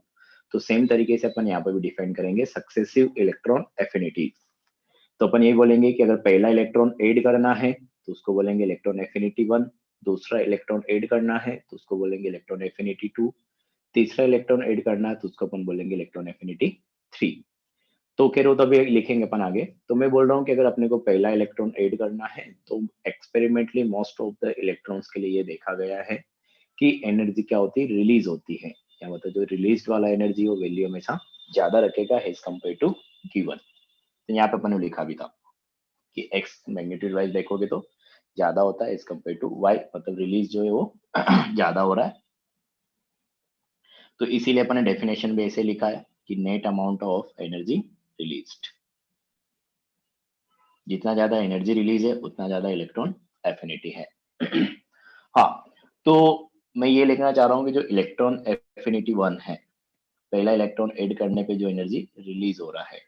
तो सेम तरीके से अपन यहाँ पे भी डिफाइन करेंगे सक्सेसिव इलेक्ट्रॉन एफिनिटी। तो अपन ये बोलेंगे कि अगर पहला इलेक्ट्रॉन ऐड करना है तो उसको बोलेंगे इलेक्ट्रॉन एफिनिटी 1, दूसरा इलेक्ट्रॉन ऐड करना है तो उसको बोलेंगे इलेक्ट्रॉन एफिनिटी 2, तीसरा इलेक्ट्रॉन ऐड करना है तो उसको अपन बोलेंगे इलेक्ट्रॉन एफिनिटी 3। तो कह रहे हो तभी लिखेंगे अपन आगे। तो मैं बोल रहा हूँ कि अगर अपने को पहला इलेक्ट्रॉन ऐड करना है तो experimentally most of the electrons के लिए ये देखा गया है कि एनर्जी क्या होती है, रिलीज होती है। क्या मतलब जो रिलीज वाला एनर्जी वो वैल्यू हमेशा ज्यादा रखेगा एज कम्पेयर टू गिवन। तो यहाँ पे अपन ने लिखा भी था। कि एक्स मैग्नीट्यूड वाइज देखोगे तो ज्यादा होता है एज कम्पेयर टू वाई, मतलब रिलीज जो है वो ज्यादा हो रहा है। तो इसीलिए अपने डेफिनेशन में ऐसे लिखा है कि net amount of energy released, जितना ज्यादा एनर्जी रिलीज है उतना ज्यादा इलेक्ट्रॉन एफिनिटी है। हाँ, तो मैं ये लिखना चाह रहा हूँ कि जो इलेक्ट्रॉन एफिनिटी 1 है, पहला इलेक्ट्रॉन ऐड करने पे जो एनर्जी रिलीज हो रहा है,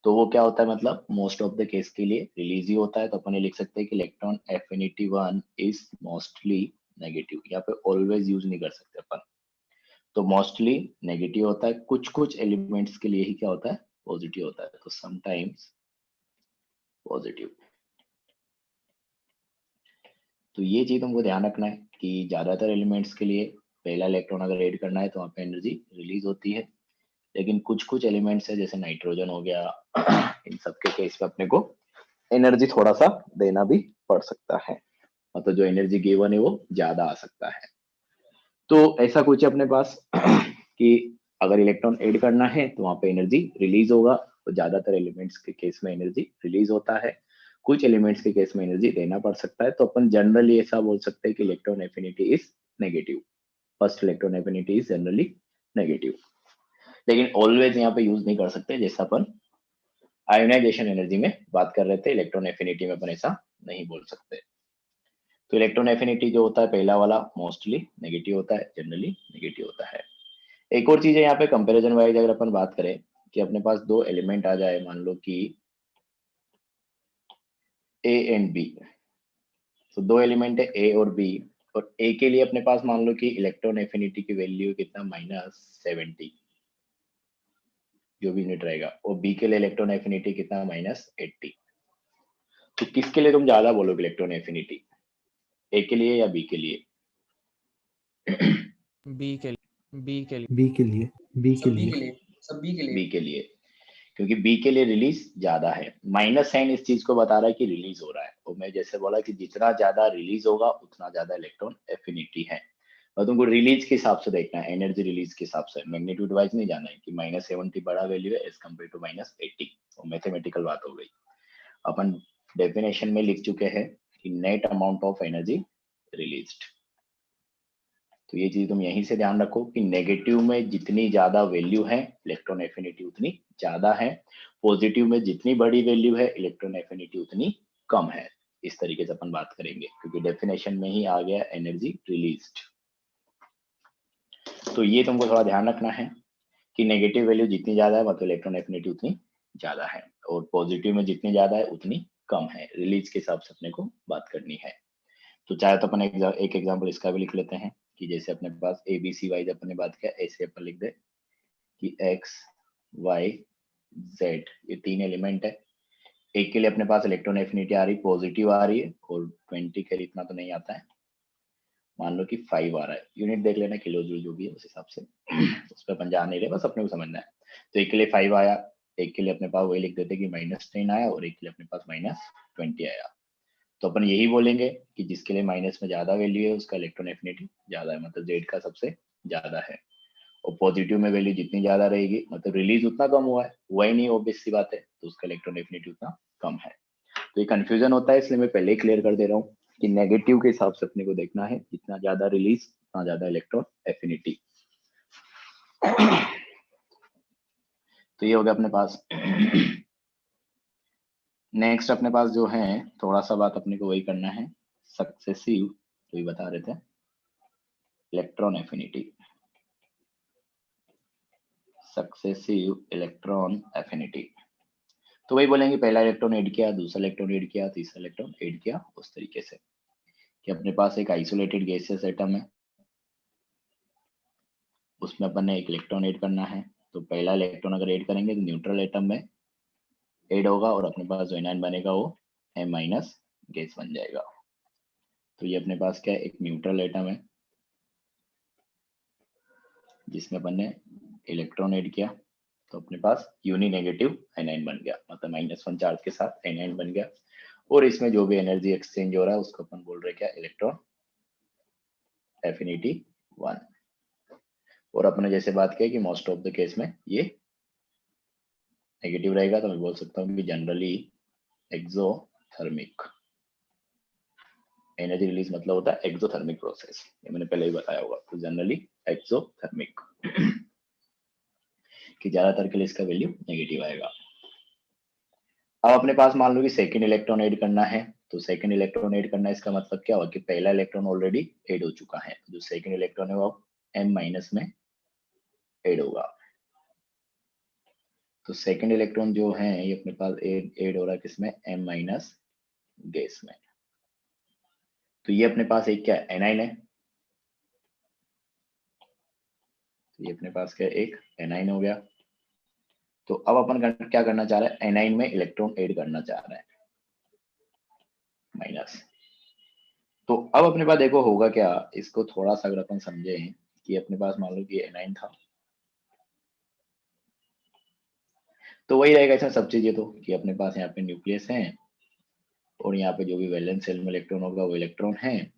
तो वो क्या होता है, मतलब मोस्ट ऑफ द केस के लिए रिलीज ही होता है। तो अपन ये लिख सकते हैं कि electron affinity 1 is mostly negative. यहाँ पे ऑलवेज यूज नहीं कर सकते अपन, तो मोस्टली नेगेटिव होता है। कुछ कुछ एलिमेंट्स के लिए ही क्या होता है, पॉजिटिव होता है। तो समटाइम्स पॉजिटिव। तो ये चीज तुमको ध्यान रखना है कि ज्यादातर एलिमेंट्स के लिए पहला इलेक्ट्रॉन अगर ऐड करना है तो वहाँ पे एनर्जी रिलीज होती है, लेकिन कुछ कुछ एलिमेंट्स है जैसे नाइट्रोजन हो गया, इन सब के केस में अपने को एनर्जी थोड़ा सा देना भी पड़ सकता है, मतलब जो एनर्जी गिवन है वो ज्यादा आ सकता है। तो ऐसा कुछ है अपने पास कि अगर इलेक्ट्रॉन ऐड करना है तो वहाँ पे एनर्जी रिलीज होगा, तो ज्यादातर एलिमेंट्स के केस में एनर्जी रिलीज होता है, कुछ एलिमेंट्स के केस में एनर्जी देना पड़ सकता है। तो अपन जनरली ऐसा बोल सकते हैं कि electron affinity is negative, first electron affinity is generally negative. लेकिन ऑलवेज यहाँ पे यूज नहीं कर सकते, जैसा अपन आयोनाइजेशन एनर्जी में बात कर रहे थे, इलेक्ट्रॉन एफिनिटी में अपन ऐसा नहीं बोल सकते। तो इलेक्ट्रॉन एफिनिटी जो होता है पहला वाला मोस्टली नेगेटिव होता है, जनरली नेगेटिव होता है। एक और चीज है यहाँ पे कंपैरिजन वाइज, अगर अपन बात करें कि अपने पास दो एलिमेंट आ जाए, मान लो कि ए एंड बी, तो दो एलिमेंट है ए और बी, और ए के लिए अपने पास मान लो कि इलेक्ट्रॉन एफिनिटी की वैल्यू कितना -70 जो भी यूनिट रहेगा, और बी के लिए इलेक्ट्रॉन एफिनिटी कितना -80। तो किसके लिए तुम ज्यादा बोलोगे इलेक्ट्रॉन एफिनिटी, ए के लिए या बी के लिए? बी के लिए, बी के लिए, बी के लिए, बी के सब बी लिए, के लिए, सब बी के लिए। बी के लिए, क्योंकि बी के लिए रिलीज ज्यादा है। माइनस साइन इस चीज को बता रहा है कि रिलीज हो रहा है, और मैं जैसे बोला कि जितना ज्यादा रिलीज होगा उतना ज्यादा इलेक्ट्रॉन एफिनिटी है। और तुमको रिलीज के हिसाब से देखना है, एनर्जी रिलीज के हिसाब से, मैग्नीट्यूड वाइज नहीं जाना है कि -70 बड़ा वैल्यू है एज कम्पेयर टू -80, वो मैथमेटिकल बात हो गई। अपन डेफिनेशन में लिख चुके हैं कि net amount of energy released. तो ये चीज तुम यहीं से ध्यान रखो कि नेगेटिव में जितनी ज्यादा वैल्यू है इलेक्ट्रॉन एफिनिटी उतनी ज्यादा है, पॉजिटिव में जितनी बड़ी वैल्यू है इलेक्ट्रॉन एफिनिटी उतनी कम है। इस तरीके से अपन बात करेंगे, क्योंकि डेफिनेशन में ही आ गया एनर्जी रिलीज्ड। तो ये तुमको थोड़ा ध्यान रखना है कि नेगेटिव वैल्यू जितनी ज्यादा है मतलब इलेक्ट्रॉन एफिनिटी उतनी ज्यादा है, और पॉजिटिव में जितनी ज्यादा है उतनी कम है। रिलीज के हिसाब से अपने को बात करनी है। तो चाहे तो अपन एक एग्जांपल इसका भी लिख लेते हैं कि जैसे अपने पास ए बी सी वाइज अपने बात किया, ऐसे अपन लिख दे कि एक्स वाई जेड ये तीन एलिमेंट है। एक के लिए अपने पास इलेक्ट्रॉन एफिनिटी आ रही पॉजिटिव आ रही है, और 20 के लिए इतना तो नहीं आता है, मान लो कि 5 आ रहा है। यूनिट देख लेना किलो जूल जो भी है उस हिसाब से उस पर अपन जा नहीं रहे, बस अपने को समझना है। तो एक के लिए 5 आया, एक के लिए अपने पास वही लिख देते कि -10 आया, और एक के लिए अपने पास -20 आया। तो अपन यही बोलेंगे कि जिसके लिए माइनस में ज्यादा वैल्यू है उसका इलेक्ट्रॉन एफिनिटी ज्यादा है, मतलब जेड का सबसे ज्यादा है। और पॉजिटिव में वैल्यू जितनी ज्यादा रहेगी मतलब रिलीज उतना कम हुआ है, वही नहीं ऑब्वियस सी बात है, तो उसका इलेक्ट्रॉन एफिनिटी उतना कम है। तो ये कंफ्यूजन होता है, इसलिए मैं पहले ही क्लियर कर दे रहा हूँ कि नेगेटिव के हिसाब से अपने को देखना है, जितना ज्यादा रिलीज उतना ज्यादा इलेक्ट्रॉन एफिनिटी। तो ये हो गया अपने पास। नेक्स्ट अपने पास जो है थोड़ा सा बात अपने को वही करना है, सक्सेसिव, तो ये बता रहे थे electron affinity, successive electron affinity. तो वही बोलेंगे पहला इलेक्ट्रॉन ऐड किया, दूसरा इलेक्ट्रॉन ऐड किया, तीसरा इलेक्ट्रॉन ऐड किया, उस तरीके से कि अपने पास एक आइसोलेटेड गैसियस एटम है, उसमें अपन ने एक इलेक्ट्रॉन ऐड करना है। तो पहला इलेक्ट्रॉन अगर ऐड करेंगे तो न्यूट्रल एटम में ऐड होगा, और अपने पास जो एनायन बनेगा वो M- गैस बन जाएगा। तो ये अपने पास क्या है, एक न्यूट्रल एटम है जिसमें अपन ने इलेक्ट्रॉन ऐड किया, तो अपने पास यूनि नेगेटिव एनायन बन गया, मतलब -1 चार्ज के साथ एनायन बन गया। और इसमें जो भी एनर्जी एक्सचेंज हो रहा है उसको अपन बोल रहे हैं क्या, इलेक्ट्रॉन एफिनिटी 1। और अपने जैसे बात किया कि मोस्ट ऑफ द केस में ये नेगेटिव रहेगा, तो मैं बोल सकता हूँ कि जनरली एक्सोथर्मिक। एनर्जी रिलीज मतलब होता है एक्सोथर्मिक प्रोसेस, ये मैंने पहले ही बताया होगा। तो जनरली एक्सोथर्मिक कि ज्यादातर के लिए इसका वैल्यू नेगेटिव आएगा। अब अपने पास मान लो कि सेकंड इलेक्ट्रॉन ऐड करना है, तो सेकंड इलेक्ट्रॉन ऐड करना इसका मतलब क्या हुआ कि पहला इलेक्ट्रॉन ऑलरेडी ऐड हो चुका है, जो सेकंड इलेक्ट्रॉन है वो m माइनस में ऐड होगा। तो सेकंड इलेक्ट्रॉन जो है ये अपने पास ऐड हो रहा है किसमें, m माइनस गैस में। तो ये अपने पास एक क्या है, एनाइन है। तो ये अपने पास क्या है, एक एनाइन हो गया। तो अब अपन क्या करना चाह रहा है, एनाइन में इलेक्ट्रॉन ऐड करना चाह रहा है माइनस। तो अब अपने पास देखो होगा क्या, इसको थोड़ा सा अगर अपन समझे कि अपने पास मान लो कि एनाइन था, तो वही रहेगा इसमें सब चीजें, तो कि अपने पास यहाँ पे न्यूक्लियस है और यहाँ पे जो भी वैलेंस शेल में इलेक्ट्रॉन होगा वो इलेक्ट्रॉन है,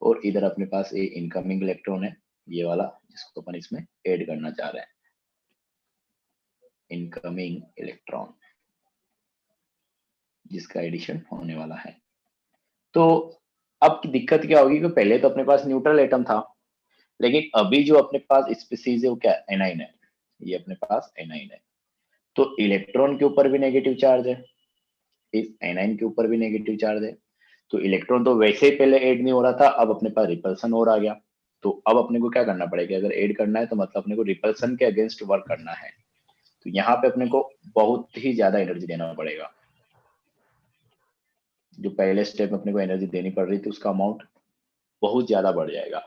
और इधर अपने पास ये इनकमिंग इलेक्ट्रॉन है ये वाला, जिसको अपन इसमें ऐड करना चाह रहे हैं, इनकमिंग इलेक्ट्रॉन जिसका एडिशन होने वाला है। तो अब की दिक्कत क्या होगी कि पहले तो अपने पास न्यूट्रल एटम था, लेकिन अभी जो अपने पास स्पीसीज है वो क्या, एनाइन है। ये अपने पास एनाइन है, तो इलेक्ट्रॉन के ऊपर भी नेगेटिव चार्ज है, इस एनाइन के ऊपर भी नेगेटिव चार्ज है। तो इलेक्ट्रॉन तो वैसे ही पहले ऐड नहीं हो रहा था, अब अपने पास रिपल्सन और आ गया। तो अब अपने को क्या करना पड़ेगा, अगर ऐड करना है तो मतलब अपने को रिपल्सन के अगेंस्ट वर्क करना है। तो यहाँ पे अपने को बहुत ही ज्यादा एनर्जी देना पड़ेगा। जो पहले स्टेप में अपने को एनर्जी देनी पड़ रही थी उसका अमाउंट बहुत ज्यादा बढ़ जाएगा।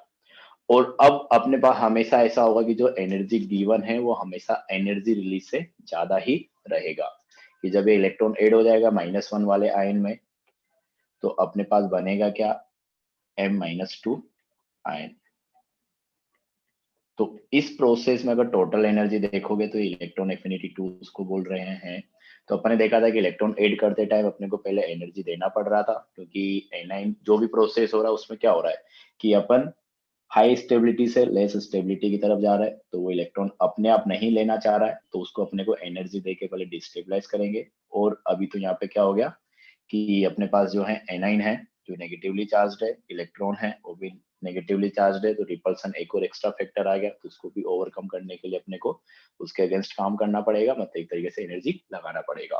और अब अपने पास हमेशा ऐसा होगा कि जो एनर्जी गिवन है वो हमेशा एनर्जी रिलीज से ज्यादा ही रहेगा। कि जब ये इलेक्ट्रॉन ऐड हो जाएगा -1 वाले आयन में, तो अपने पास बनेगा क्या, m-2 आयन। तो इस प्रोसेस में अगर टोटल एनर्जी देखोगे तो इलेक्ट्रॉन एफिनिटी 2 उसको बोल रहे हैं। तो अपन ने देखा था कि इलेक्ट्रॉन ऐड करते टाइम अपने को पहले एनर्जी देना पड़ रहा था, क्योंकि एनाइन जो भी प्रोसेस हो रहा है उसमें क्या हो रहा है कि अपन हाई स्टेबिलिटी से लेस स्टेबिलिटी की तरफ जा रहा है। तो वो इलेक्ट्रॉन अपने आप नहीं लेना चाह रहा है, तो उसको अपने को एनर्जी देके पहले डिस्टेबलाइज करेंगे। और अभी तो यहाँ पे क्या हो गया कि अपने पास जो है एनाइन है जो नेगेटिवली चार्ज्ड है, इलेक्ट्रॉन है वो भी नेगेटिवली चार्ज्ड है, तो रिपल्सन एक और एक्स्ट्रा फैक्टर आ गया। तो उसको भी ओवरकम करने के लिए अपने को उसके अगेंस्ट काम करना पड़ेगा, मतलब एक तरीके से एनर्जी लगाना पड़ेगा।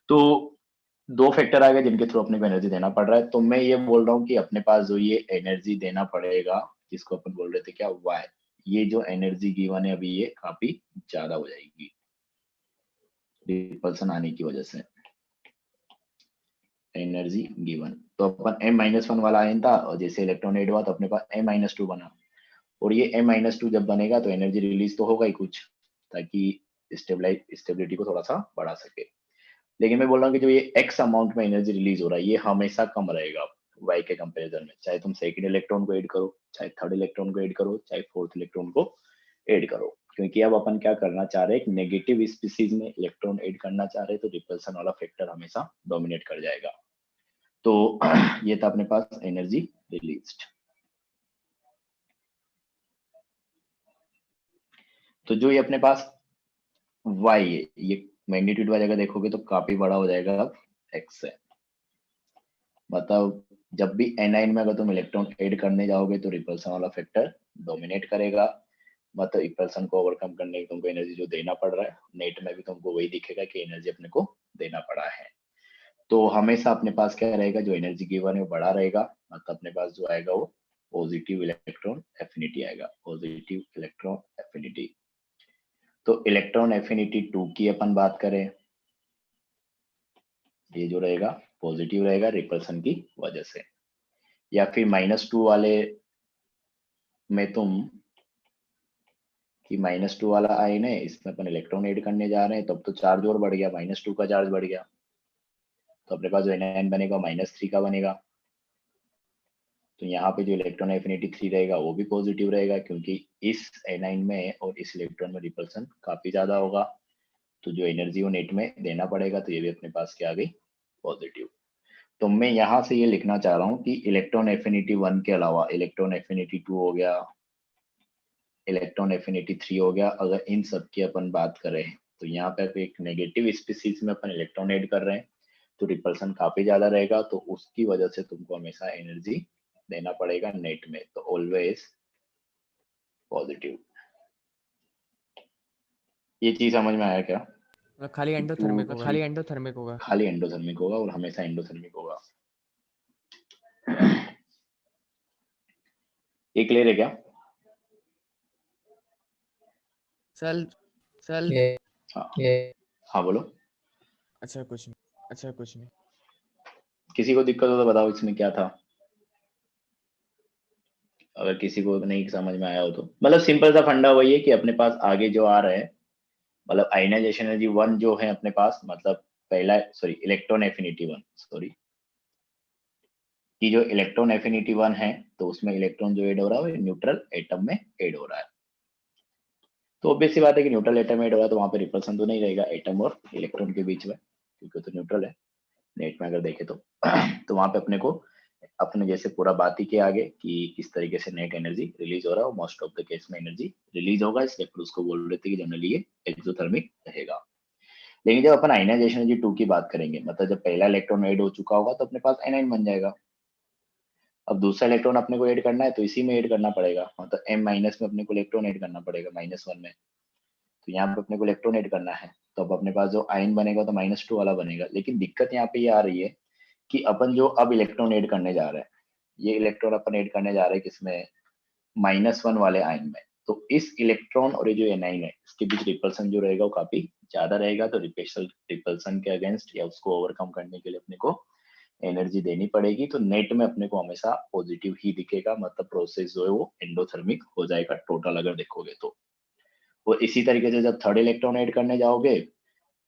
तो 2 फैक्टर आ गए जिनके थ्रू अपने को एनर्जी देना पड़ रहा है। तो मैं ये बोल रहा हूँ कि अपने पास जो ये एनर्जी देना पड़ेगा, जिसको अपन बोल रहे थे क्या, वाई, ये जो एनर्जी गिवन है अभी ये काफी ज्यादा हो जाएगी रिपल्सन आने की वजह से। एनर्जी गिवन तो अपन m-1 वाला आयन था, और जैसे इलेक्ट्रॉन ऐड हुआ तो अपने पास m-2 बना, और ये m-2 जब बनेगा तो एनर्जी रिलीज तो होगा ही कुछ, ताकि स्टेबिलिटी को थोड़ा सा बढ़ा सके। लेकिन मैं बोल रहा हूँ कि जो ये x अमाउंट में एनर्जी रिलीज हो रहा है ये हमेशा कम रहेगा y के कंपैरिजन में। चाहे तुम सेकंड इलेक्ट्रॉन को ऐड करो, चाहे थर्ड इलेक्ट्रॉन को ऐड करो, चाहे फोर्थ इलेक्ट्रॉन को ऐड करो, क्योंकि अब अपन क्या करना चाह रहे हैं, एक नेगेटिव स्पीसीज में इलेक्ट्रॉन ऐड करना चाह रहे हैं, तो रिपल्सन वाला फैक्टर हमेशा डोमिनेट कर जाएगा। तो ये था अपने पास एनर्जी रिलीज्ड। तो जो ये अपने पास y है, ये मैग्नीट्यूड वाली जगह देखोगे तो काफी बड़ा हो जाएगा अब x से। मतलब जब भी एनाइन में अगर तुम इलेक्ट्रॉन ऐड करने जाओगे तो रिपल्सन वाला फैक्टर डोमिनेट करेगा। मतलब रिपल्सन को ओवरकम करने की तुमको एनर्जी जो देना पड़ रहा है, नेट में भी तुमको वही दिखेगा कि एनर्जी अपने को देना पड़ा है। तो हमेशा अपने पास क्या रहेगा, जो एनर्जी गिवन है वो बड़ा रहेगा, मतलब अपने पास जो आएगा वो पॉजिटिव इलेक्ट्रॉन एफिनिटी आएगा, पॉजिटिव इलेक्ट्रॉन एफिनिटी। तो इलेक्ट्रॉन एफिनिटी 2 की अपन बात करें, ये जो रहेगा पॉजिटिव रहेगा रिपल्सन की वजह से। या फिर -2 वाले में तुम कि -2 वाला आयन है, इसमें अपन इलेक्ट्रॉन ऐड करने जा रहे हैं, तब तो चार्ज और बढ़ गया, -2 का चार्ज बढ़ गया, तो अपने पास जो एनाइन बनेगा -3 का बनेगा। तो यहाँ पे जो इलेक्ट्रॉन एफिनिटी 3 रहेगा वो भी पॉजिटिव रहेगा, क्योंकि इस एनाइन में और इस इलेक्ट्रॉन में रिपल्सन काफी ज्यादा होगा। तो जो एनर्जी वो नेट में देना पड़ेगा, तो ये भी अपने पास क्या आ गई, पॉजिटिव। तो मैं यहाँ से ये लिखना चाह रहा हूँ कि इलेक्ट्रॉन एफिनिटी 1 के अलावा इलेक्ट्रॉन एफिनिटी 2 हो गया, इलेक्ट्रॉन एफिनिटी 3 हो गया, अगर इन सब की अपन बात करें तो यहाँ पे एक नेगेटिव स्पीसीज में अपन इलेक्ट्रॉन ऐड कर रहे हैं, तो रिपल्सन काफी ज्यादा रहेगा, तो उसकी वजह से तुमको हमेशा एनर्जी देना पड़ेगा नेट में, तो ऑलवेज पॉजिटिव। ये चीज समझ में आया क्या? मतलब खाली एंडोथर्मिक होगा, खाली एंडोथर्मिक होगा। खाली एंडोथर्मिक होगा और हमेशा एंडोथर्मिक होगा। ये क्लियर है क्या? सेल ये हाँ बोलो। अच्छा कुछ नहीं। किसी को दिक्कत हो तो बताओ इसमें क्या था, अगर किसी को नहीं समझ में आया हो तो। मतलब सिंपल सा फंडा वही है कि अपने पास आगे जो आ रहा है, मतलब आयनाइजेशन एनर्जी 1 जो है अपने पास, मतलब पहला इलेक्ट्रॉन एफिनिटी 1 कि जो इलेक्ट्रॉन एफिनिटी 1 है, तो उसमें इलेक्ट्रॉन जो ऐड हो रहा है वो न्यूट्रल एटम में ऐड हो रहा है। तो ऑब्वियस सी बात है कि न्यूट्रल एटम ऐड हो रहा है तो वहां पे रिपल्सन तो नहीं रहेगा एटम और इलेक्ट्रॉन के बीच में, क्योंकि तो न्यूट्रल है नेट में अगर देखे तो। तो वहां पे अपने को अपने जैसे पूरा बात ही के आगे कि किस तरीके से नेट एनर्जी रिलीज हो रहा है, मोस्ट ऑफ द केस में एनर्जी रिलीज होगा, इसलिए फिर उसको बोल रहे थे कि जनरली ये एक्सोथर्मिक रहेगा। लेकिन जब अपन आयनाइजेशन एनर्जी 2 की बात करेंगे, मतलब जब पहला इलेक्ट्रॉन ऐड हो चुका होगा तो अपने पास एनाइन बन जाएगा। अब दूसरा इलेक्ट्रॉन अपने को ऐड करना है तो इसी में ऐड करना पड़ेगा, मतलब m माइनस में अपने को इलेक्ट्रॉन ऐड करना पड़ेगा -1 में, तो यहाँ पे अपने को इलेक्ट्रॉन ऐड करना है, तो अब अपने पास जो आयन बनेगा तो -2 वाला बनेगा। लेकिन दिक्कत यहाँ पे ये आ रही है कि अपन जो अब इलेक्ट्रॉन ऐड करने जा रहे हैं, ये इलेक्ट्रॉन अपन ऐड करने जा रहे हैं किसमें, -1 वाले आयन में। तो इस इलेक्ट्रॉन और ये जो एनाइन है इसके बीच रिपल्सन जो रहेगा वो काफी ज्यादा रहेगा, तो रिपल्सन के अगेंस्ट या उसको ओवरकम करने के लिए अपने को एनर्जी देनी पड़ेगी। तो नेट में अपने को हमेशा पॉजिटिव ही दिखेगा, मतलब प्रोसेस जो है वो एंडोथर्मिक हो जाएगा टोटल अगर देखोगे तो। और इसी तरीके से जब थर्ड इलेक्ट्रॉन ऐड करने जाओगे,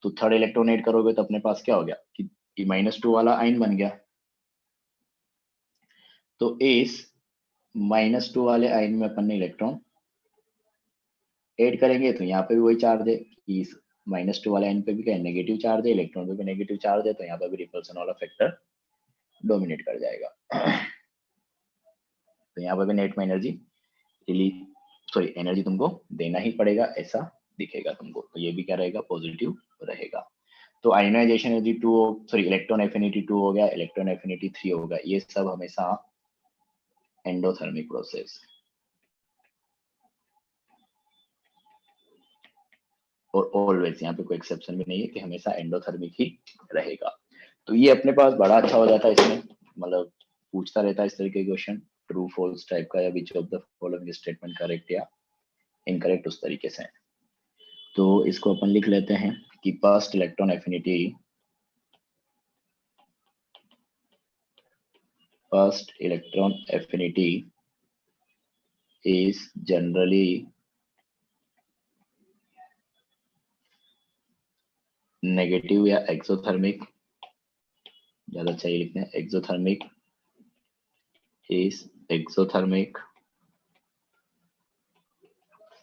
तो थर्ड इलेक्ट्रॉन ऐड करोगे तो अपने पास क्या हो गया कि -2 वाला आयन बन गया। तो इस -2 वाले आयन में अपन ने इलेक्ट्रॉन ऐड करेंगे, तो यहाँ पे भी वही चार्ज है कि इस -2 वाले आयन पे भी क्या नेगेटिव चार्ज है, इलेक्ट्रॉन पे भी नेगेटिव चार्ज है, तो यहाँ पे भी रिपल्सन वाला फैक्टर डोमिनेट कर जाएगा। तो यहाँ पे भी नेट में एनर्जी एनर्जी तुमको देना ही पड़ेगा, ऐसा दिखेगा तुमको। तो ये भी क्या रहेगा, पॉजिटिव रहेगा। तो आयनाइजेशन एनर्जी 2 इलेक्ट्रॉन एफिनिटी 2 हो गया, इलेक्ट्रॉन एफिनिटी 3 होगा, ये सब हमेशा एंडोथर्मिक प्रोसेस। और ऑलवेज यहाँ पे कोई एक्सेप्शन भी नहीं है कि हमेशा एंडोथर्मिक ही रहेगा। तो ये अपने पास बड़ा अच्छा हो जाता है इसमें, मतलब पूछता रहता है इस तरीके के क्वेश्चन, ट्रू फॉल्स टाइप का, या which of the following statement correct या इनकरेक्ट, उस तरीके से। तो इसको अपन लिख लेते हैं कि first electron affinity is generally negative या एक्सोथर्मिक, ज्यादा चाहिए लिखते हैं एक्सोथर्मिक, इज एक्सोथर्मिक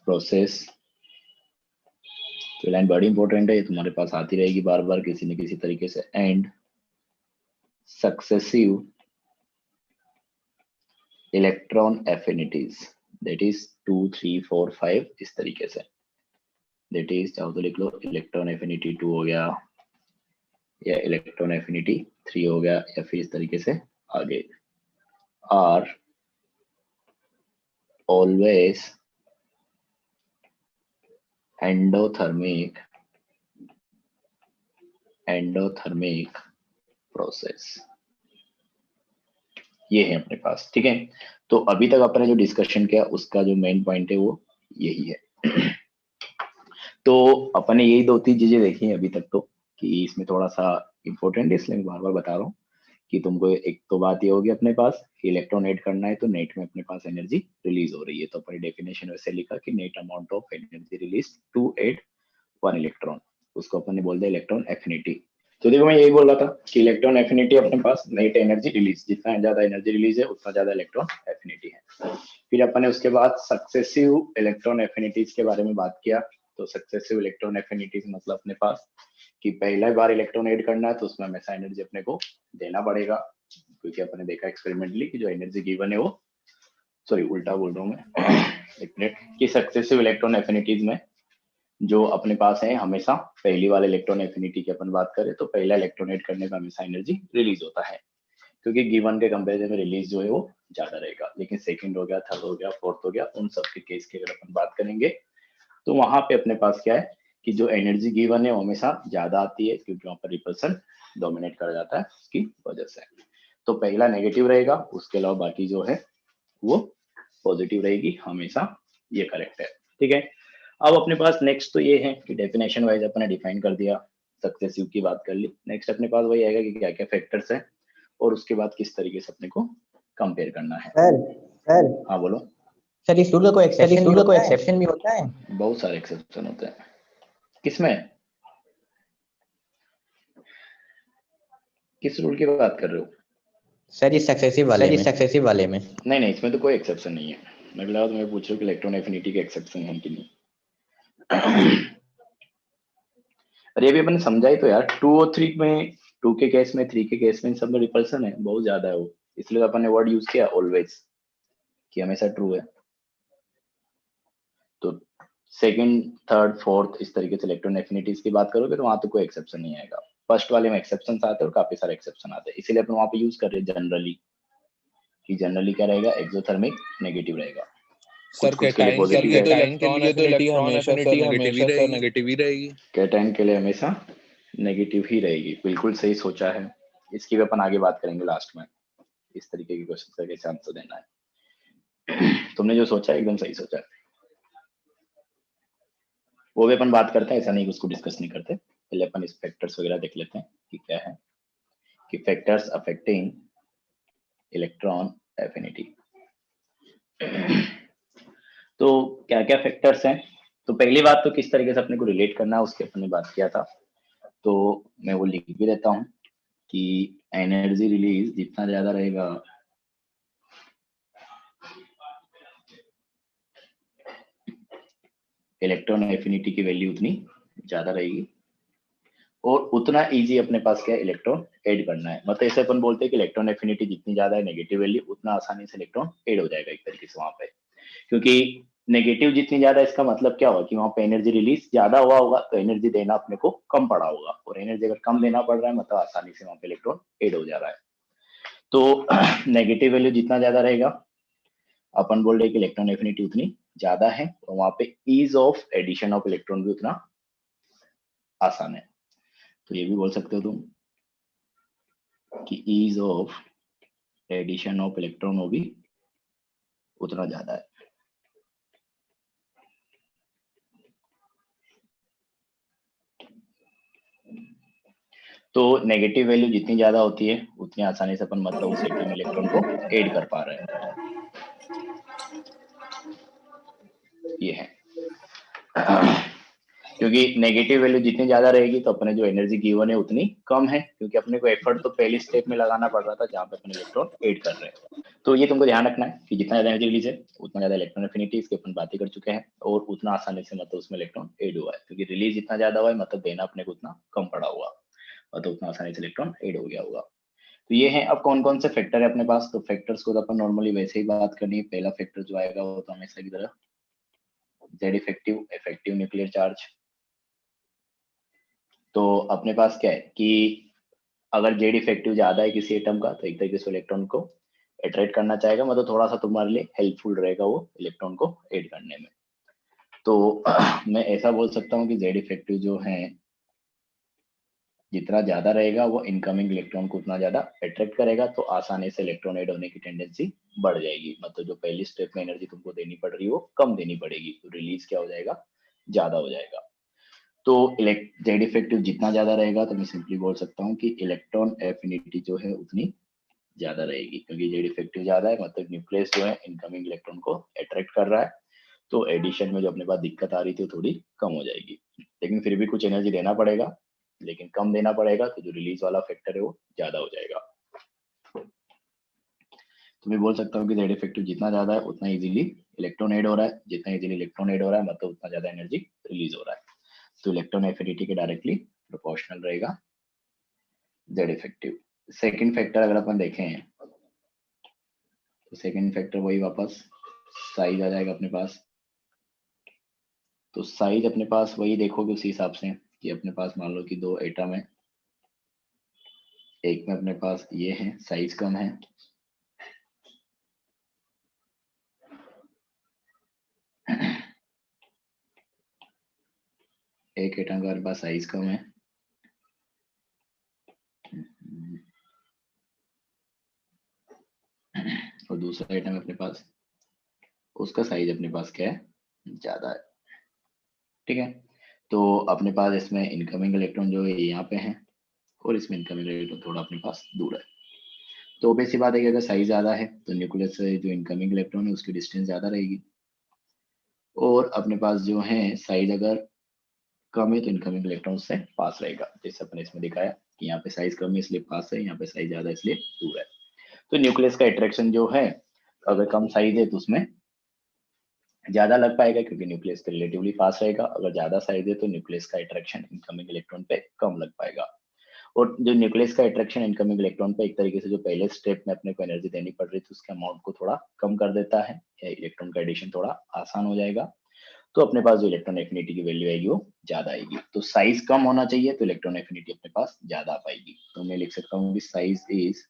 प्रोसेस। तो लाइन बड़ी इंपॉर्टेंट है, ये तुम्हारे पास आती रहेगी बार बार किसी न किसी तरीके से। And successive electron affinities, that is 2, 3, 4, 5 इस तरीके से, दैट इज चाहो तो लिख लो इलेक्ट्रॉन एफिनिटी 2 हो गया, या इलेक्ट्रॉन एफिनिटी 3 हो गया, या फिर इस तरीके से आगे, आर ऑलवेज एंडोथर्मिक प्रोसेस। ये है अपने पास, ठीक है। तो अभी तक अपने जो डिस्कशन किया उसका जो मेन पॉइंट है वो यही है। तो अपने यही 2-3 चीजें देखी हैं अभी तक, तो कि इसमें थोड़ा सा इंपॉर्टेंट है इसलिए मैं बार बार बता रहा हूँ कि तुमको एक तो बात ये होगी अपने पास कि इलेक्ट्रॉन ऐड करना है तो नेट में अपने पास एनर्जी रिलीज हो रही है, तो अपनी डेफिनेशन वैसे लिखा कि net amount of energy release to add 1 electron, उसको अपन ने बोल दिया इलेक्ट्रॉन एफिनिटी। तो देखो मैं यही बोल रहा था कि इलेक्ट्रॉन एफिनिटी अपने पास नेट एनर्जी रिलीज, जितना ज्यादा एनर्जी रिलीज है उतना ज्यादा इलेक्ट्रॉन एफिनिटी है। फिर अपन ने उसके बाद सक्सेसिव इलेक्ट्रॉन एफिनिटीज के बारे में बात किया। तो सक्सेसिव इलेक्ट्रॉन एफिनिटीज मतलब अपने पास कि पहला बार इलेक्ट्रॉन ऐड करना है तो उसमें हमेशा एनर्जी अपने को देना पड़ेगा, क्योंकि अपने देखा एक्सपेरिमेंटली कि जो एनर्जी गिवन है वो, उल्टा बोल रहा हूँ मैं, एक मिनट, कि सक्सेसिव इलेक्ट्रॉन एफिनिटीज में जो अपने पास है हमेशा पहली वाले इलेक्ट्रॉन एफिनिटी की अपन बात करें तो पहला इलेक्ट्रॉन ऐड करने का हमेशा एनर्जी रिलीज होता है, क्योंकि गिवन के कंपेरिजन में रिलीज जो है वो ज्यादा रहेगा। लेकिन सेकंड हो गया, थर्ड हो गया, फोर्थ हो गया, उन सब के केस की अगर अपन बात करेंगे तो वहां पे अपने पास क्या है कि जो एनर्जी गिवन है वो हमेशा ज्यादा आती है, क्योंकि वहां पर रिपल्सन डोमिनेट कर जाता है उसकी वजह से। तो पहला नेगेटिव रहेगा, उसके अलावा बाकी जो है वो पॉजिटिव रहेगी हमेशा, ये करेक्ट है। ठीक है, अब अपने पास नेक्स्ट तो ये है कि डेफिनेशन वाइज अपने डिफाइन कर दिया, सक्सेसिव की बात कर ली। नेक्स्ट अपने पास वही आएगा कि क्या क्या फैक्टर्स है और उसके बाद किस तरीके से अपने को कंपेयर करना है। सर हाँ बोलो। सर इस रूल का कोई एक्सेप्शन भी होता है? बहुत सारे एक्सेप्शन होते हैं। किसमें, किस रूल की बात कर रहे हो? सर ये सक्सेसिव वाले में नहीं नहीं, इसमें तो कोई एक्सेप्शन नहीं है। मैं लगा तुम्हें पूछ रहा हूँ कि इलेक्ट्रॉन एफिनिटी के एक्सेप्शन है कि नहीं। अरे ये भी अपन समझा ही तो यार, 2 और 3 में, 2 के केस में, 3 के केस में, सब में रिपल्सन है बहुत ज्यादा है वो, इसलिए अपन ने वर्ड यूज किया ऑलवेज कि हमेशा ट्रू है। तो सेकंड, थर्ड, फोर्थ इस तरीके से इलेक्ट्रॉन एफिनिटीज की बात करोगे तो वहां तो कोई एक्सेप्शन नहीं आएगा। फर्स्ट वाले में एक्सेप्शन आते हैं और काफी सारे एक्सेप्शन आते हैं, इसीलिए अपन वहां पे यूज कर रहे हैं जनरली, कि जनरली क्या रहेगा, एक्सोथर्मिक नेगेटिव रहेगा। सर कैटायन के लिए तो इलेक्ट्रॉन एफिनिटी हमेशा सर नेगेटिव ही रहेगी। कैटायन के लिए हमेशा नेगेटिव ही रहेगी, बिल्कुल सही सोचा है। इसकी भी अपन आगे बात करेंगे लास्ट में, इस तरीके के क्वेश्चन का कैसे आंसर देना है। तुमने जो सोचा है एकदम सही सोचा है, वो भी अपन बात करते हैं, ऐसा नहीं कि उसको डिस्कस नहीं करते। पहले अपन इस फैक्टर्स वगैरह देख लेते हैं कि क्या है, कि फैक्टर्स अफेक्टिंग इलेक्ट्रॉन एफिनिटी। तो क्या क्या फैक्टर्स हैं, तो पहली बात तो किस तरीके से अपने को रिलेट करना है उसके अपन ने बात किया था, तो मैं वो लिख भी देता हूँ कि एनर्जी रिलीज जितना ज्यादा रहेगा इलेक्ट्रॉन एफिनिटी की वैल्यू उतनी ज्यादा रहेगी, और उतना इजी अपने पास क्या है इलेक्ट्रॉन ऐड करना है। मतलब ऐसे अपन बोलते हैं कि इलेक्ट्रॉन एफिनिटी जितनी ज्यादा है नेगेटिव वैल्यू, उतना आसानी से इलेक्ट्रॉन ऐड हो जाएगा एक तरीके से वहां पे, क्योंकि नेगेटिव जितनी ज्यादा, इसका मतलब क्या होगा कि वहां पे एनर्जी रिलीज ज्यादा हुआ होगा तो एनर्जी देना अपने को कम पड़ा होगा, और एनर्जी अगर कम देना पड़ रहा है मतलब आसानी से वहां पे इलेक्ट्रॉन ऐड हो जा रहा है। तो नेगेटिव वैल्यू जितना ज्यादा रहेगा, अपन बोल रहे हैं कि इलेक्ट्रॉन एफिनिटी उतनी ज्यादा है, और वहां पे ease of addition of electron भी उतना आसान है। तो ये भी बोल सकते हो तुम कि ease of addition of electron वो भी उतना ज्यादा है। तो नेगेटिव वैल्यू जितनी ज्यादा होती है उतनी आसानी से अपन मतलब उस एटम इलेक्ट्रॉन को ऐड कर पा रहे हैं, ये है। क्योंकि नेगेटिव वैल्यू जितनी ज्यादा रहेगी तो अपने जो एनर्जी गिवन है उतनी कम है, क्योंकि अपने को एफर्ट तो पहली स्टेप में लगाना पड़ रहा था जहां पे अपने इलेक्ट्रॉन ऐड कर रहे हैं। तो ये तुमको ध्यान रखना है कि जितना ज्यादा एनर्जी रिलीज है उतना ज्यादा इलेक्ट्रॉन एफिनिटी, इसकी अपन बातें कर चुके हैं, और उतना आसानी से मतलब उसमें इलेक्ट्रॉन ऐड हुआ है, क्योंकि रिलीज जितना ज्यादा हुआ है मतलब देना अपने को उतना कम पड़ा हुआ, मतलब उतना आसानी से इलेक्ट्रॉन ऐड हो गया होगा। तो ये है। अब कौन कौन से फैक्टर है अपने पास, तो फैक्टर्स को तो अपन नॉर्मली वैसे ही बात करनी है। पहला फैक्टर जो आएगा वो तो हमेशा की तरह Z effective, effective nuclear charge. तो अपने पास क्या है कि अगर जेड इफेक्टिव ज्यादा है किसी एटम का तो एक तरीके से इलेक्ट्रॉन को अट्रैक्ट करना चाहेगा, मतलब थोड़ा सा तुम्हारे लिए हेल्पफुल रहेगा वो इलेक्ट्रॉन को ऐड करने में। तो मैं ऐसा बोल सकता हूँ कि जेड इफेक्टिव जो है जितना ज्यादा रहेगा वो इनकमिंग इलेक्ट्रॉन को उतना ज्यादा अट्रैक्ट करेगा, तो आसानी से इलेक्ट्रॉन ऐड होने की टेंडेंसी बढ़ जाएगी। मतलब जो पहली स्टेप में एनर्जी तुमको देनी पड़ रही है वो कम देनी पड़ेगी, तो रिलीज क्या हो जाएगा, ज्यादा हो जाएगा। तो जेड इफेक्टिव जितना ज्यादा रहेगा तो मैं सिंपली बोल सकता हूँ कि इलेक्ट्रॉन एफिनिटी जो है उतनी ज्यादा रहेगी, क्योंकि जेड इफेक्टिव ज्यादा है मतलब न्यूक्लियस जो है इनकमिंग इलेक्ट्रॉन को अट्रैक्ट कर रहा है, तो एडिशन में जो अपने पास दिक्कत आ रही थी वो थोड़ी कम हो जाएगी। लेकिन फिर भी कुछ एनर्जी देना पड़ेगा, लेकिन कम देना पड़ेगा, तो जो रिलीज वाला फैक्टर है वो ज्यादा हो जाएगा। तो मैं बोल सकता हूँ कि जेड इफेक्टिव जितना ज्यादा है उतना इजीली इलेक्ट्रॉन ऐड हो रहा है, जितना इजीली इलेक्ट्रॉन ऐड हो रहा है मतलब उतना ज्यादा एनर्जी रिलीज हो रहा है, तो इलेक्ट्रॉन एफिनिटी के डायरेक्टली प्रोपोर्शनल रहेगा जेड इफेक्टिव। सेकंड फैक्टर अगर अपन देखें तो सेकंड फैक्टर वही वापस साइज आ जाएगा अपने पास, तो साइज अपने पास वही देखोगे उसी हिसाब से कि अपने पास मान लो कि 2 एटम है, एक में अपने पास ये है, साइज कम है, एक एटम का अपने पास साइज कम है, और दूसरा एटम अपने पास उसका साइज अपने पास क्या है, ज्यादा है। ठीक है, तो अपने पास इसमें इनकमिंग इलेक्ट्रॉन जो है यहाँ पे है और इसमें इनकमिंग इलेक्ट्रॉन थोड़ा अपने पास दूर है। तो बेसी बात है कि अगर साइज ज्यादा है तो न्यूक्लियस से जो इनकमिंग इलेक्ट्रॉन है उसकी डिस्टेंस ज्यादा रहेगी, और अपने पास जो है साइज अगर कम है तो इनकमिंग इलेक्ट्रॉन से पास रहेगा। जैसे अपने इसमें दिखाया कि यहाँ पे साइज कम है इसलिए पास है, यहाँ पे साइज ज्यादा है इसलिए दूर है। तो न्यूक्लियस का अट्रैक्शन जो है अगर कम साइज है तो उसमें ज्यादा लग पाएगा क्योंकि न्यूक्लियस के रिलेटिवली पास रहेगा, अगर ज्यादा साइज है तो न्यूक्लियस का अट्रैक्शन इनकमिंग इलेक्ट्रॉन पे कम लग पाएगा। और जो न्यूक्लियस का अट्रैक्शन इनकमिंग इलेक्ट्रॉन पे एक तरीके से जो पहले स्टेप में अपने को एनर्जी देनी पड़ रही थी उसके अमाउंट को थोड़ा कम कर देता है, इलेक्ट्रॉन का एडिशन थोड़ा आसान हो जाएगा, तो अपने पास जो इलेक्ट्रॉन एफिनिटी की वैल्यू आएगी वो ज्यादा आएगी। तो साइज कम होना चाहिए तो इलेक्ट्रॉन एफिनिटी अपने पास ज्यादा आ पाएगी। तो मैं लिख सकता हूँ कि size is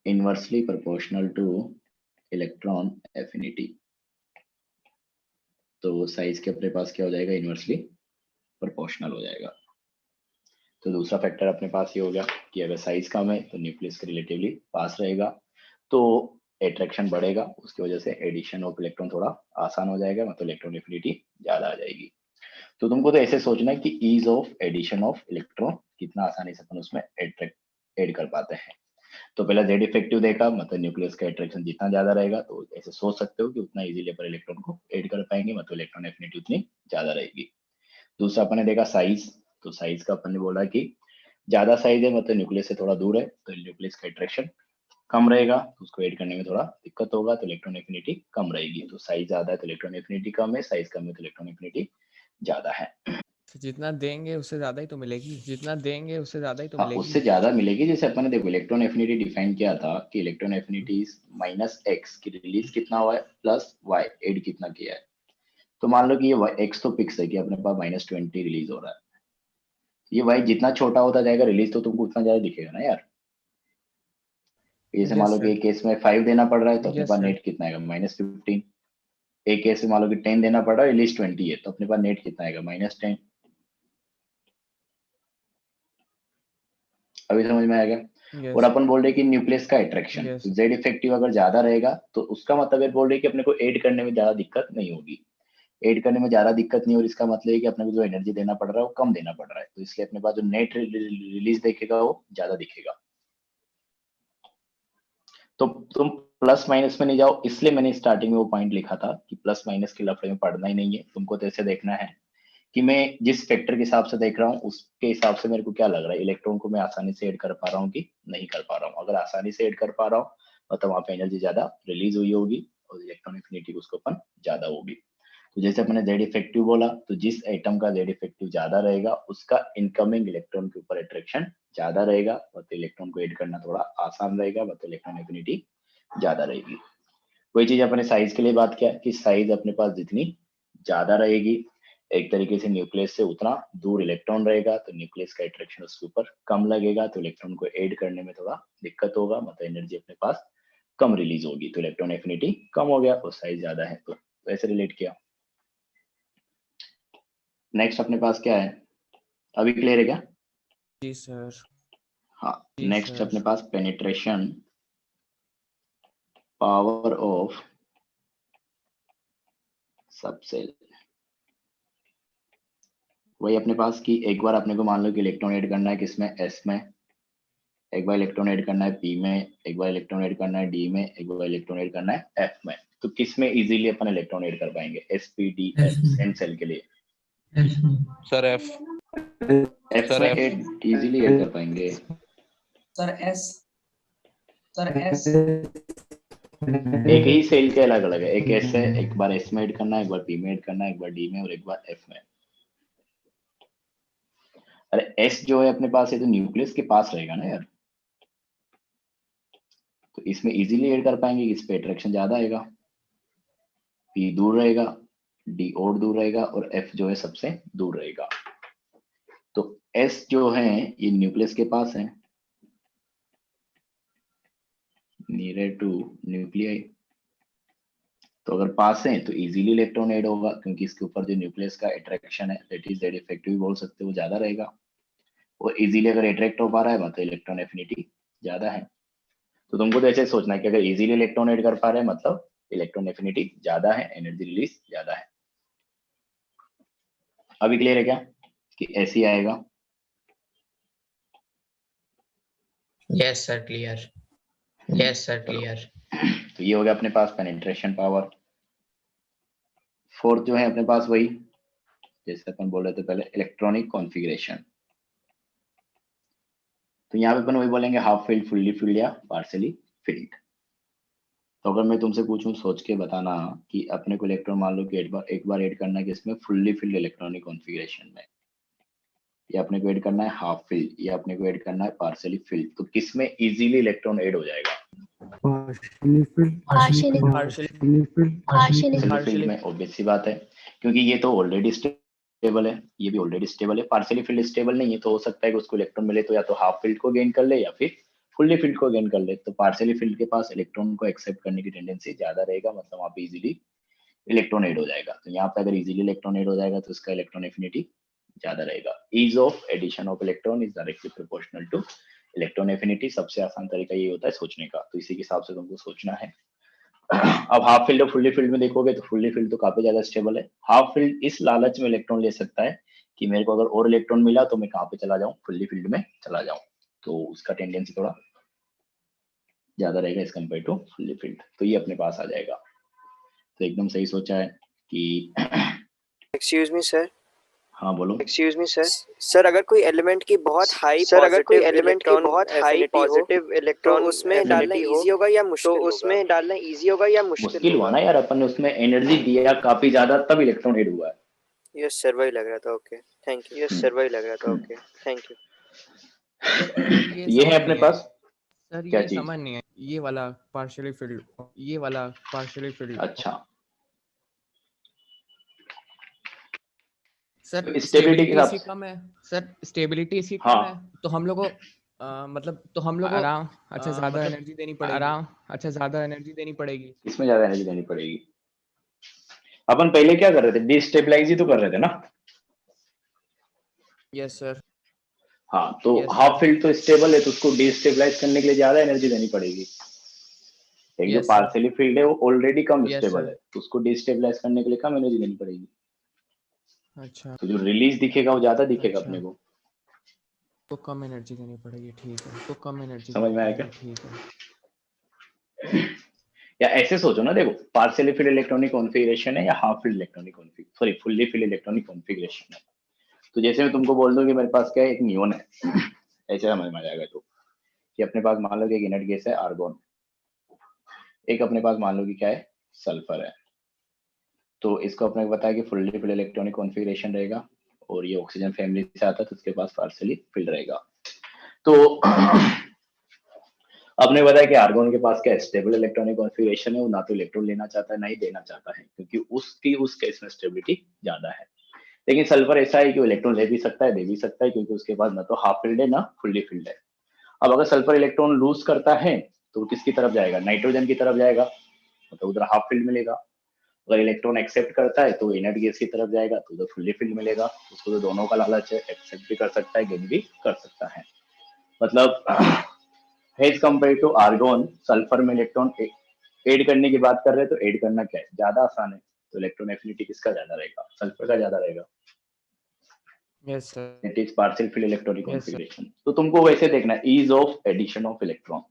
inversely proportional to electron affinity. तो साइज के अपने पास क्या हो जाएगा, इनवर्सली प्रोपोर्शनल हो जाएगा। तो दूसरा फैक्टर अपने पास ये हो गया कि अगर साइज कम है तो न्यूक्लियस के रिलेटिवली पास रहेगा तो अट्रैक्शन बढ़ेगा, उसकी वजह से एडिशन ऑफ इलेक्ट्रॉन थोड़ा आसान हो जाएगा, मतलब इलेक्ट्रॉन एफिनिटी ज्यादा आ जाएगी। तो तुमको तो ऐसे सोचना है कि ease of addition of electron कितना आसानी से अपन उसमें ऐड कर पाते हैं। तो पहला जेड इफेक्टिव देखा, मतलब न्यूक्लियस का अट्रैक्शन जितना ज्यादा रहेगा तो ऐसे सोच सकते हो कि उतना इजीली अपन इलेक्ट्रॉन को ऐड कर पाएंगे, मतलब इलेक्ट्रॉन एफिनिटी उतनी ज्यादा रहेगी। दूसरा अपन ने देखा साइज, तो साइज का अपन ने बोला कि ज्यादा साइज है मतलब न्यूक्लियस से थोड़ा दूर है तो न्यूक्लियस का अट्रैक्शन कम रहेगा, तो उसको ऐड करने में थोड़ा दिक्कत होगा, तो इलेक्ट्रॉन एफिनिटी कम रहेगी। तो साइज ज्यादा है तो इलेक्ट्रॉन एफिनिटी कम है, साइज कम है तो इलेक्ट्रॉन एफिनिटी ज्यादा है। तो जितना देंगे उससे ज्यादा ही तो मिलेगी, जितना देंगे उससे ज्यादा ही तो हाँ, मिलेगी। उससे ज्यादा मिलेगी। जैसे अपन ने देखो इलेक्ट्रॉन एफिनिटी डिफाइन किया था कि इलेक्ट्रॉन एफिनिटी -x की रिलीज कितना हुआ है प्लस y ऐड कितना किया है। तो मान लो कि ये x तो फिक्स है कि अपने पास -20 रिलीज हो रहा है, ये y जितना छोटा होता जाएगा रिलीज तो तुमको उतना ज्यादा दिखेगा ना यार। जैसे मान यस लो कि सर, एक केस में 5 देना पड़ रहा है तो अपने यस पास सर, नेट कितना आएगा, -15। एक केस में मान लो कि 10 देना पड़ रहा है, रिलीज 20 है तो अपने पास नेट कितना आएगा, -10। अभी समझ में आएगा। और यस अपन बोल रहे कि न्यूक्लियस का अट्रैक्शन, यस तो जेड इफेक्टिव अगर ज्यादा रहेगा तो उसका मतलब ये बोल रहे कि अपने को ऐड करने में ज्यादा दिक्कत नहीं होगी। ऐड करने में ज्यादा दिक्कत नहीं, और इसका मतलब है कि अपने को जो एनर्जी देना पड़ रहा है वो कम देना पड़ रहा है, तो इसलिए अपने पास जो नेट रिलीज देखेगा वो ज्यादा दिखेगा। तो तुम प्लस माइनस में नहीं जाओ, इसलिए मैंने स्टार्टिंग में वो पॉइंट लिखा था कि प्लस माइनस के लफड़े में पढ़ना ही नहीं है तुमको। तो ऐसे देखना है कि मैं जिस फैक्टर के हिसाब से देख रहा हूँ उसके हिसाब से मेरे को क्या लग रहा है, इलेक्ट्रॉन को मैं आसानी से ऐड कर पा रहा हूँ कि नहीं कर पा रहा हूँ। अगर आसानी से ऐड कर पा रहा हूँ मतलब वहां पे एनर्जी ज्यादा रिलीज हुई होगी और इलेक्ट्रॉन एफिनिटी उसको अपन ज्यादा होगी। तो जैसे अपने जेड इफेक्टिव बोला, तो जिस एटम का जेड इफेक्टिव ज्यादा रहेगा उसका इनकमिंग इलेक्ट्रॉन के ऊपर अट्रैक्शन ज्यादा रहेगा, मतलब इलेक्ट्रॉन को ऐड करना थोड़ा आसान रहेगा, मतलब इलेक्ट्रॉन एफिनिटी ज्यादा रहेगी। वही चीज अपने साइज के लिए बात किया कि साइज अपने पास जितनी ज्यादा रहेगी एक तरीके से न्यूक्लियस से उतना दूर इलेक्ट्रॉन रहेगा, तो न्यूक्लियस का अट्रैक्शन उसके ऊपर कम लगेगा, तो इलेक्ट्रॉन को ऐड करने में थोड़ा दिक्कत होगा, मतलब एनर्जी अपने पास कम रिलीज होगी, तो इलेक्ट्रॉन एफिनिटी कम हो गया और साइज ज्यादा है तो ऐसे रिलेट किया। नेक्स्ट अपने पास क्या है, अभी क्लियर है क्या? जी सर, हाँ, जी नेक्स्ट सर। अपने पास पेनिट्रेशन पावर ऑफ सबसेल। वही अपने पास कि एक बार अपने को मान लो कि इलेक्ट्रॉन ऐड करना है किसमें, एस में, एक बार इलेक्ट्रॉन ऐड करना है पी में, एक बार इलेक्ट्रॉन ऐड करना है डी में, एक बार इलेक्ट्रॉन ऐड करना है एफ में। तो किस में इजीली अपन इलेक्ट्रॉन ऐड कर पाएंगे, S P D F, n shell के लिए सर एफ, एफ में ऐड इजीली ऐड कर पाएंगे। सर एस, सर एस एक ही सेल के अलग अलग है, एक एस है, एक बार एस में ऐड करना है, एक बार पी में ऐड करना है, एक बार डी में और एक बार एफ में। अरे एस जो है अपने पास है तो न्यूक्लियस के पास रहेगा ना यार, तो इसमें इजीली ऐड कर पाएंगे, इस पे अट्रैक्शन ज्यादा आएगा। पी दूर रहेगा, डी और दूर रहेगा और एफ जो है सबसे दूर रहेगा। तो एस जो है ये न्यूक्लियस के पास है, नियर टू न्यूक्लियाई। तो अगर पास है तो इजीली इलेक्ट्रॉन ऐड होगा, क्योंकि इसके ऊपर जो न्यूक्लियस का अट्रैक्शन है दैट इज दैट इफेक्टिव बोल सकते हो ज्यादा रहेगा। और इजीली अगर अट्रैक्ट हो पा रहा है मतलब इलेक्ट्रॉन एफिनिटी ज्यादा है। तो तुमको तो ऐसे सोचना है कि अगर इजीली इलेक्ट्रॉन ऐड कर पा रहे हैं मतलब इलेक्ट्रॉन एफिनिटी ज्यादा है, एनर्जी रिलीज ज्यादा है। अभी क्लियर है क्या कि ऐसे ही आएगा? Yes sir clear, yes sir clear. तो ये हो गया अपने पास पेनिट्रेशन पावर। फोर्थ जो है अपने पास वही जैसे अपन बोल रहे थे पहले, इलेक्ट्रॉनिक कॉन्फ़िगरेशन। तो यहाँ पे अपन वही बोलेंगे हाफ फील्ड, फुल्ली फील्ड या पार्शियली फील्ड। तो अगर मैं तुमसे पूछूं सोच के बताना कि अपने को इलेक्ट्रॉन मान लो कि एक बार ऐड करना है कि इसमें फुल्ली फील्ड इलेक्ट्रॉनिक कॉन्फ़िगरेशन में, या अपने को ऐड करना है हाफ फील्ड, या अपने को ऐड करना है पार्शियली फील्ड, तो किस में इजीली इलेक्ट्रॉन ऐड हो जाएगा? पार्शियली फील्ड में। ऑब्वियस सी बात है, क्योंकि ये तो ऑलरेडी स्टेबल है, ये भी ऑलरेडी स्टेबल है। पार्शियली फील्ड स्टेबल नहीं है, तो हो सकता है कि उसको इलेक्ट्रॉन मिले तो या तो हाफ फील्ड को गेन कर ले या फिर फुल्ली फील्ड को गेन कर ले। तो पार्शियली फील्ड के पास इलेक्ट्रॉन को एक्सेप्ट करने की टेंडेंसी ज्यादा रहेगा, मतलब वहाँ पे इजीली इलेक्ट्रॉन ऐड हो जाएगा। तो यहाँ पे अगर इजीली इलेक्ट्रॉन ऐड हो जाएगा तो इसका इलेक्ट्रॉन एफिनिटी ज्यादा रहेगा। Ease of addition of electron is directly proportional to electron affinity. सबसे आसान तरीका ये होता है सोचने का, तो इसी के हिसाब से तुमको सोचना है। अब हाफ फील्ड और फुल्ली फील्ड में देखोगे तो फुल्ली फील्ड तो काफी ज्यादा स्टेबल है। हाफ फील्ड इस लालच में इलेक्ट्रॉन ले सकता है कि मेरे को अगर और इलेक्ट्रॉन मिला तो मैं कहाँ पे चला जाऊं, फुल्ली फील्ड में चला जाऊं, तो उसका टेंडेंसी थोड़ा ज्यादा रहेगा as compare to fully filled. तो ये अपने पास आ जाएगा। तो एकदम सही सोचा है कि एक्सक्यूज मी सर। हाँ बोलो। Excuse me sir. सर अगर कोई एलिमेंट की बहुत हाई पॉजिटिव इलेक्ट्रॉन उसमें डालना इजी होगा या मुश्किल होगा? उसमें डालना इजी होगा या मुश्किल हुआ ना यार, अपन ने उसमें एनर्जी दिया काफी ज्यादा तब इलेक्ट्रॉन ऐड हुआ है। यस सर वही लग रहा था। Okay thank you. Yes sir वही लग रहा था। Okay thank you. ये है अपने पास सर क्या ये चीज? समझ नहीं है, ये वाला पार्शियली फील्ड, ये वाला पार्शियली फील्ड। अच्छा सर स्टेबिलिटी के इसकी कम है सर, स्टेबिलिटी इसकी कम है, तो हम लोग को मतलब तो हम लोग आराम अच्छा ज्यादा एनर्जी देनी पड़ेगी। आराम अच्छा ज्यादा एनर्जी देनी पड़ेगी। इसमें ज्यादा एनर्जी देनी पड़ेगी। अपन पहले क्या कर रहे थे, डिस्टेबलाइज ही तो कर रहे थे ना। Yes sir. हाँ तो हाफ फील्ड तो स्टेबल है, तो उसको डिस्टेबलाइज करने के लिए ज्यादा एनर्जी देनी पड़ेगी। एक जो पार्शियली फील्ड है वो ऑलरेडी कम स्टेबल है, तो उसको डिस्टेबलाइज करने के लिए कम एनर्जी देनी पड़ेगी। अच्छा तो जो रिलीज दिखेगा वो ज्यादा दिखेगा अपने को, तो कम एनर्जी देनी पड़ेगी। ठीक है, तो कम एनर्जी समझ में आया क्या? ठीक है। या ऐसे सोचो ना, देखो पार्शियली फील्ड इलेक्ट्रॉनिक कॉन्फ़िगरेशन है या half field electronic sorry fully field electronic configuration है। तो जैसे मैं तुमको बोल दूं कि मेरे पास क्या है, एक नियोन है ऐसे समझ में आ जाएगा। तो कि अपने पास मान लो कि एक इनर्ट गैस है आर्गोन, एक अपने पास मान लो कि क्या है सल्फर है। तो इसको अपने को पता है कि फुल्ली फील्ड इलेक्ट्रॉनिक कॉन्फ़िगरेशन रहेगा और ये ऑक्सीजन फैमिली से आता है तो उसके पास पार्शियली फील्ड रहेगा। तो आपने बताया कि आर्गोन के पास क्या स्टेबल इलेक्ट्रॉनिक कॉन्फ़िगरेशन है, वो ना तो इलेक्ट्रॉन लेना चाहता है ना ही देना चाहता है, क्योंकि उसकी उस केस में स्टेबिलिटी ज्यादा है। लेकिन सल्फर ऐसा है कि वो इलेक्ट्रॉन ले भी सकता है दे भी सकता है, क्योंकि उसके पास ना तो हाफ फील्ड है ना फुल्ली फील्ड है। अब अगर सल्फर इलेक्ट्रॉन लूज करता है तो किसकी तरफ जाएगा, नाइट्रोजन की तरफ जाएगा, मतलब उधर हाफ फील्ड मिलेगा। अगर इलेक्ट्रॉन एक्सेप्ट करता है तो इनर्ट गैस की तरफ जाएगा तो उधर फुल्ली फील्ड मिलेगा। उसको तो दोनों का लालच है, एक्सेप्ट भी कर सकता है गेन भी कर सकता है। मतलब as compare to argon, sulphur में इलेक्ट्रॉन ऐड करने की बात कर रहे हैं तो ऐड करना क्या है ज्यादा आसान है। तो इलेक्ट्रॉन एफिनिटी किसका ज्यादा रहेगा, सल्फर का ज्यादा रहेगा। Yes sir. It is partial filled electronic configuration. तो तुमको वैसे देखना है ease of addition of electron,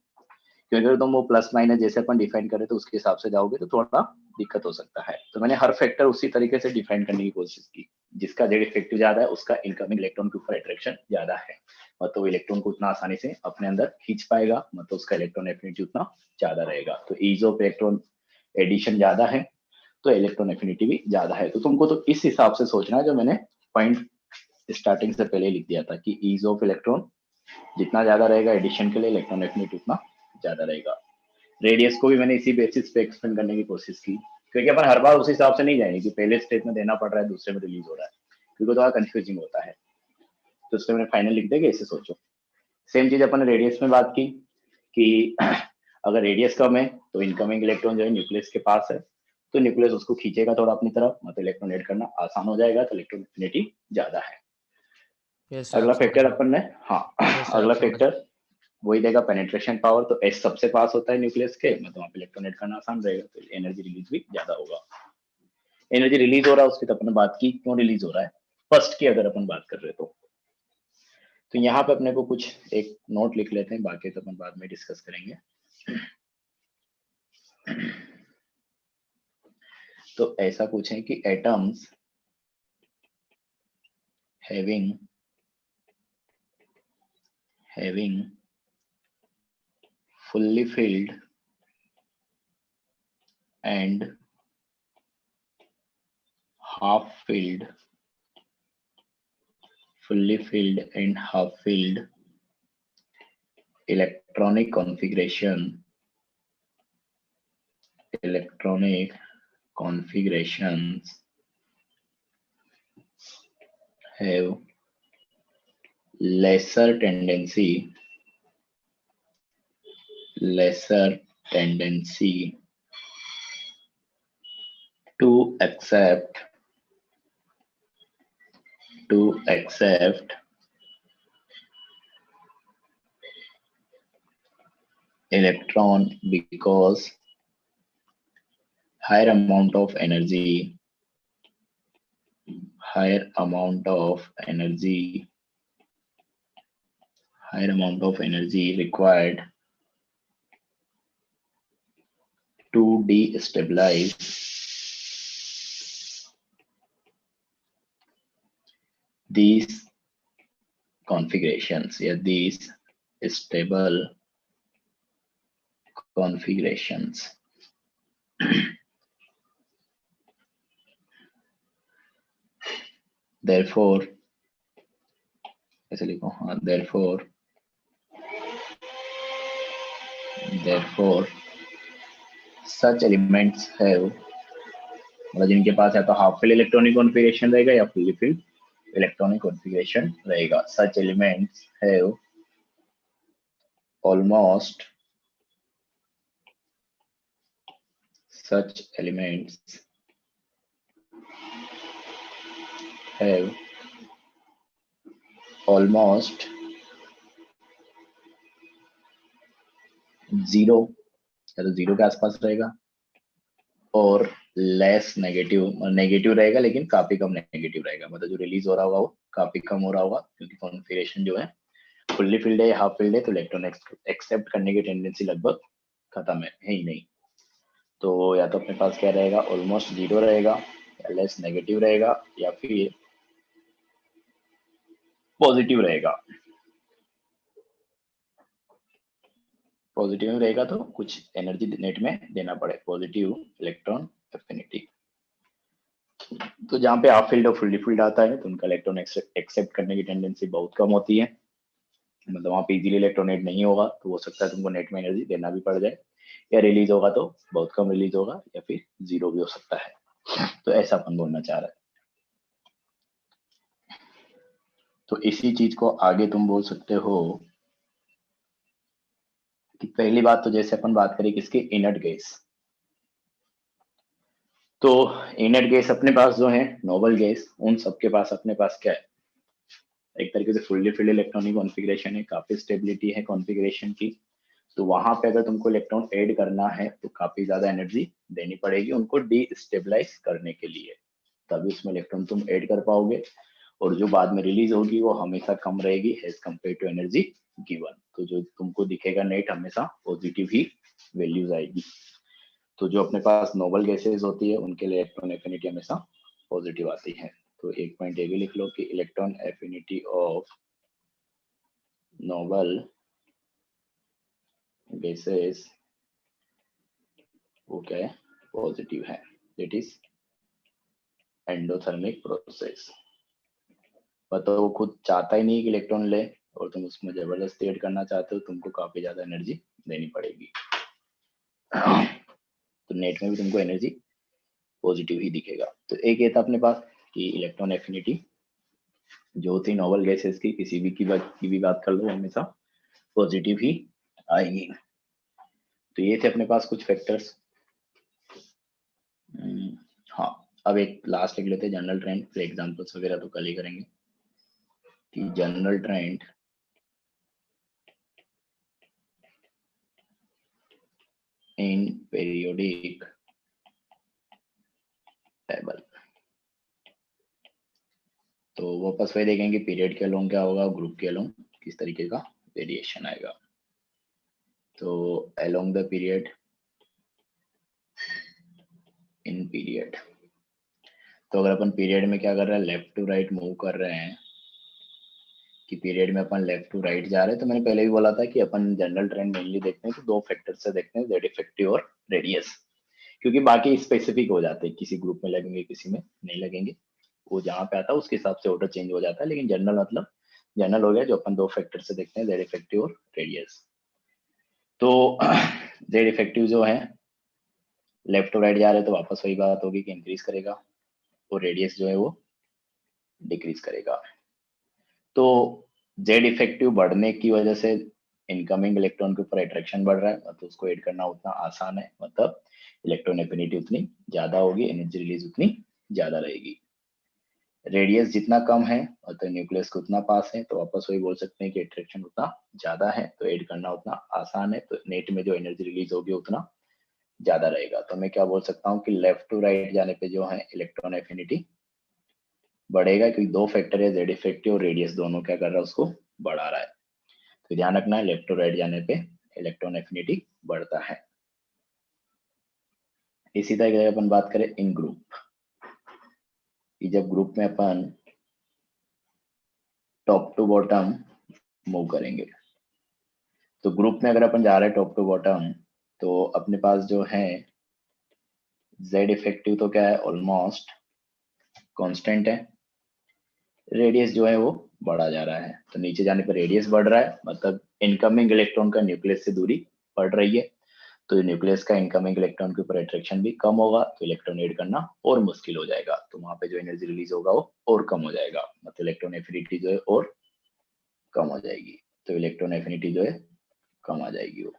क्योंकि अगर तुम वो प्लस माइनस जैसे अपन डिफाइन करें तो उसके हिसाब से जाओगे तो थोड़ा दिक्कत हो सकता है। तो मैंने हर फैक्टर उसी तरीके से डिफाइन करने की कोशिश की, जिसका जेड इफेक्टिव ज्यादा है उसका इनकमिंग इलेक्ट्रॉन के ऊपर अट्रैक्शन ज्यादा है, मतलब इलेक्ट्रॉन को उतना आसानी से अपने अंदर खींच पाएगा, मतलब उसका इलेक्ट्रॉन एफिनिटी उतना ज्यादा रहेगा। तो ईज ऑफ इलेक्ट्रॉन एडिशन ज्यादा है तो इलेक्ट्रॉन एफिनिटी भी ज्यादा है। तो तुमको तो इस हिसाब से सोचना है, जो मैंने पॉइंट स्टार्टिंग से पहले लिख दिया था कि ईज ऑफ इलेक्ट्रॉन जितना ज्यादा रहेगा एडिशन के लिए इलेक्ट्रॉन एफिनिटी उतना ज्यादा रहेगा। रेडियस को भी मैंने इसी बेसिस पे एक्सप्लेन करने की कोशिश की क्योंकि अपन हर बार उस हिसाब से नहीं जाएंगे कि पहले स्टेज में देना पड़ रहा है दूसरे में रिलीज हो रहा है, क्योंकि थोड़ा कंफ्यूजिंग होता है। तो उससे मैंने फाइनल लिख देंगे, ऐसे सोचो। सेम चीज अपन ने रेडियस में बात की कि अगर रेडियस कम है तो इनकमिंग इलेक्ट्रॉन जो है न्यूक्लियस के पास है, तो न्यूक्लियस उसको खींचेगा थोड़ा अपनी तरफ, मतलब इलेक्ट्रॉन ऐड करना आसान हो जाएगा, तो इलेक्ट्रॉन एफिनिटी ज्यादा है। Yes, अगला sir, फैक्टर समझ अपन ने, हाँ Yes, sir, अगला समझ फैक्टर वही देगा पेनिट्रेशन पावर, तो एस सबसे पास होता है न्यूक्लियस के, मतलब वहाँ पे इलेक्ट्रॉन ऐड करना आसान रहेगा, तो एनर्जी रिलीज भी ज्यादा होगा। एनर्जी रिलीज हो रहा है उसकी तो अपन ने बात की, क्यों रिलीज हो रहा है फर्स्ट की अगर अपन बात कर रहे तो यहाँ पे अपने को कुछ एक नोट लिख लेते हैं, बाकी तो अपन बाद में डिस्कस करेंगे। तो ऐसा कुछ है कि atoms having fully filled and half filled electronic configurations have lesser tendency to accept electron because higher amount of energy required to destabilize these configurations, these stable configurations. Therefore, ऐसे लिखो, हाँ, therefore such elements have, मतलब जिनके पास या तो half fill electronic configuration रहेगा या fully fill electronic configuration रहेगा। such elements have almost zero या तो जीरो के आसपास रहेगा और लेस नेगेटिव रहेगा, लेकिन काफी कम नेगेटिव रहेगा, मतलब जो रिलीज हो रहा होगा वो काफी कम हो रहा होगा, क्योंकि कॉन्फ़िगरेशन जो है फुल्ली फिल्ड है या हाफ फिल्ड है, तो इलेक्ट्रॉन एक्सेप्ट करने की टेंडेंसी लगभग खत्म है ही नहीं। तो या तो अपने पास क्या रहेगा, ऑलमोस्ट जीरो रहेगा या लेस नेगेटिव रहेगा या फिर पॉजिटिव रहेगा। पॉजिटिव में रहेगा तो कुछ एनर्जी नेट में देना पड़े, पॉजिटिव इलेक्ट्रॉन एफिनिटी। तो जहाँ पे हाफ फील्ड और फुल्ली फील्ड आता है तो उनका इलेक्ट्रॉन एक्सेप्ट करने की टेंडेंसी बहुत कम होती है, मतलब वहाँ पे इजीली इलेक्ट्रोनेट नहीं होगा, तो हो सकता है तुमको नेट में एनर्जी देना भी पड़ जाए, या रिलीज होगा तो बहुत कम रिलीज होगा या फिर जीरो भी हो सकता है। तो ऐसा अपन बोलना चाह रहा है। तो इसी चीज को आगे तुम बोल सकते हो कि पहली बात तो जैसे अपन बात करें किसकी, इनर्ट गैस। तो इनर्ट गैस अपने पास जो है नोबल गैस, उन सबके पास अपने पास क्या है, एक तरीके से फुल्ली फिल्ड इलेक्ट्रॉनिक कॉन्फ़िगरेशन है, काफी स्टेबिलिटी है कॉन्फ़िगरेशन की। तो वहां पे अगर तुमको इलेक्ट्रॉन ऐड करना है तो काफी ज्यादा एनर्जी देनी पड़ेगी उनको डीस्टेबलाइज करने के लिए, तभी उसमें इलेक्ट्रॉन तुम ऐड कर पाओगे, और जो बाद में रिलीज होगी वो हमेशा कम रहेगी as compare to energy given. तो जो तुमको दिखेगा नेट हमेशा पॉजिटिव ही वैल्यूज आएगी। तो जो अपने पास नोबल गैसेज होती है उनके लिए इलेक्ट्रॉन एफिनिटी हमेशा पॉजिटिव आती है। तो एक पॉइंट ये भी लिख लो कि electron affinity of noble gases वो क्या है, पॉजिटिव है। That is endothermic process. मतलब वो खुद चाहता ही नहीं कि इलेक्ट्रॉन ले, और तुम उसमें जबरदस्ती ऐड करना चाहते हो, तुमको काफी ज्यादा एनर्जी देनी पड़ेगी। तो नेट में भी तुमको एनर्जी पॉजिटिव ही दिखेगा। तो एक ये था अपने पास कि इलेक्ट्रॉन एफिनिटी जो थी नोबल गैसेस की किसी भी की भी बात कर लो हमेशा पॉजिटिव ही आएगी। तो ये थे अपने पास कुछ फैक्टर्स। हाँ, अब एक लास्ट लिख लेते हैं जनरल ट्रेंड, फिर एग्जांपल्स वगैरह तो कल ही करेंगे कि general trend in periodic table. तो वापस वही देखेंगे पीरियड के अलोंग क्या होगा, ग्रुप के अलोंग किस तरीके का वेरिएशन आएगा। तो along the period in period, तो अगर अपन पीरियड में क्या कर रहे हैं, लेफ्ट टू राइट मूव कर रहे हैं कि पीरियड में अपन लेफ्ट टू राइट जा रहे हैं, तो मैंने पहले भी बोला था कि अपन जनरल ट्रेंड मेनली देखते हैं तो दो फैक्टर से देखते हैं, जेड इफेक्टिव और रेडियस, क्योंकि बाकी स्पेसिफिक हो जाते हैं, किसी ग्रुप में लगेंगे किसी में नहीं लगेंगे, वो जहाँ पे आता है उसके हिसाब से ऑर्डर चेंज हो जाता है। लेकिन जनरल मतलब जनरल हो गया जो अपन दो फैक्टर से देखते हैं, जेड इफेक्टिव और रेडियस। तो जेड इफेक्टिव जो है लेफ्ट टू राइट जा रहे हैं तो वापस वही बात होगी कि इंक्रीज करेगा, और रेडियस जो है वो डिक्रीज करेगा। तो जेड इफेक्टिव बढ़ने की वजह से इनकमिंग इलेक्ट्रॉन के ऊपर अट्रैक्शन बढ़ रहा है, मतलब उसको ऐड करना उतना आसान है, मतलब इलेक्ट्रॉन एफिनिटी उतनी ज्यादा होगी, एनर्जी रिलीज उतनी ज्यादा रहेगी। रेडियस जितना कम है मतलब न्यूक्लियस को उतना पास है, तो वापस वही बोल सकते हैं कि अट्रैक्शन उतना ज्यादा है तो ऐड करना उतना आसान है, तो नेट में जो एनर्जी रिलीज होगी उतना ज्यादा रहेगा। तो मैं क्या बोल सकता हूँ कि लेफ्ट टू राइट जाने पे जो है इलेक्ट्रॉन एफिनिटी बढ़ेगा, क्योंकि दो फैक्टर है, जेड इफेक्टिव और रेडियस दोनों क्या कर रहा है, उसको बढ़ा रहा है। तो ध्यान रखना है लेफ्ट टू राइट जाने पे इलेक्ट्रॉन एफिनिटी बढ़ता है। इसी तरह अगर अपन बात करें इन ग्रुप, कि जब ग्रुप में अपन टॉप टू बॉटम मूव करेंगे, तो ग्रुप में अगर अपन जा रहे हैं टॉप टू बॉटम, तो अपने पास जो है जेड इफेक्टिव तो क्या है, ऑलमोस्ट कांस्टेंट है, रेडियस जो है वो बढ़ा जा रहा है। तो नीचे जाने पर रेडियस बढ़ रहा है, मतलब इनकमिंग इलेक्ट्रॉन का न्यूक्लियस से दूरी बढ़ रही है, तो न्यूक्लियस का इनकमिंग इलेक्ट्रॉन के ऊपर अट्रैक्शन भी कम होगा, तो इलेक्ट्रॉन ऐड करना और मुश्किल हो जाएगा, तो वहां पे जो एनर्जी रिलीज होगा वो और कम हो जाएगा, मतलब इलेक्ट्रॉन एफिनिटी जो है और कम हो जाएगी। तो इलेक्ट्रॉन एफिनिटी जो है कम आ जाएगी वो।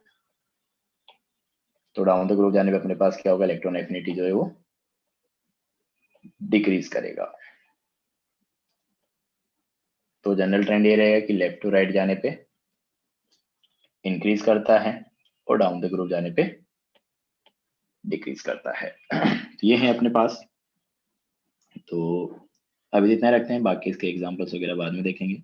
तो डाउन द ग्रुप जाने पे अपने पास क्या होगा, इलेक्ट्रॉन एफिनिटी जो है वो डिक्रीज करेगा। तो जनरल ट्रेंड ये रहेगा कि लेफ्ट टू राइट जाने पे इंक्रीज करता है और डाउन द ग्रुप जाने पे डिक्रीज करता है। तो ये है अपने पास। तो अभी इतना रखते हैं, बाकी इसके एग्जांपल्स वगैरह बाद में देखेंगे।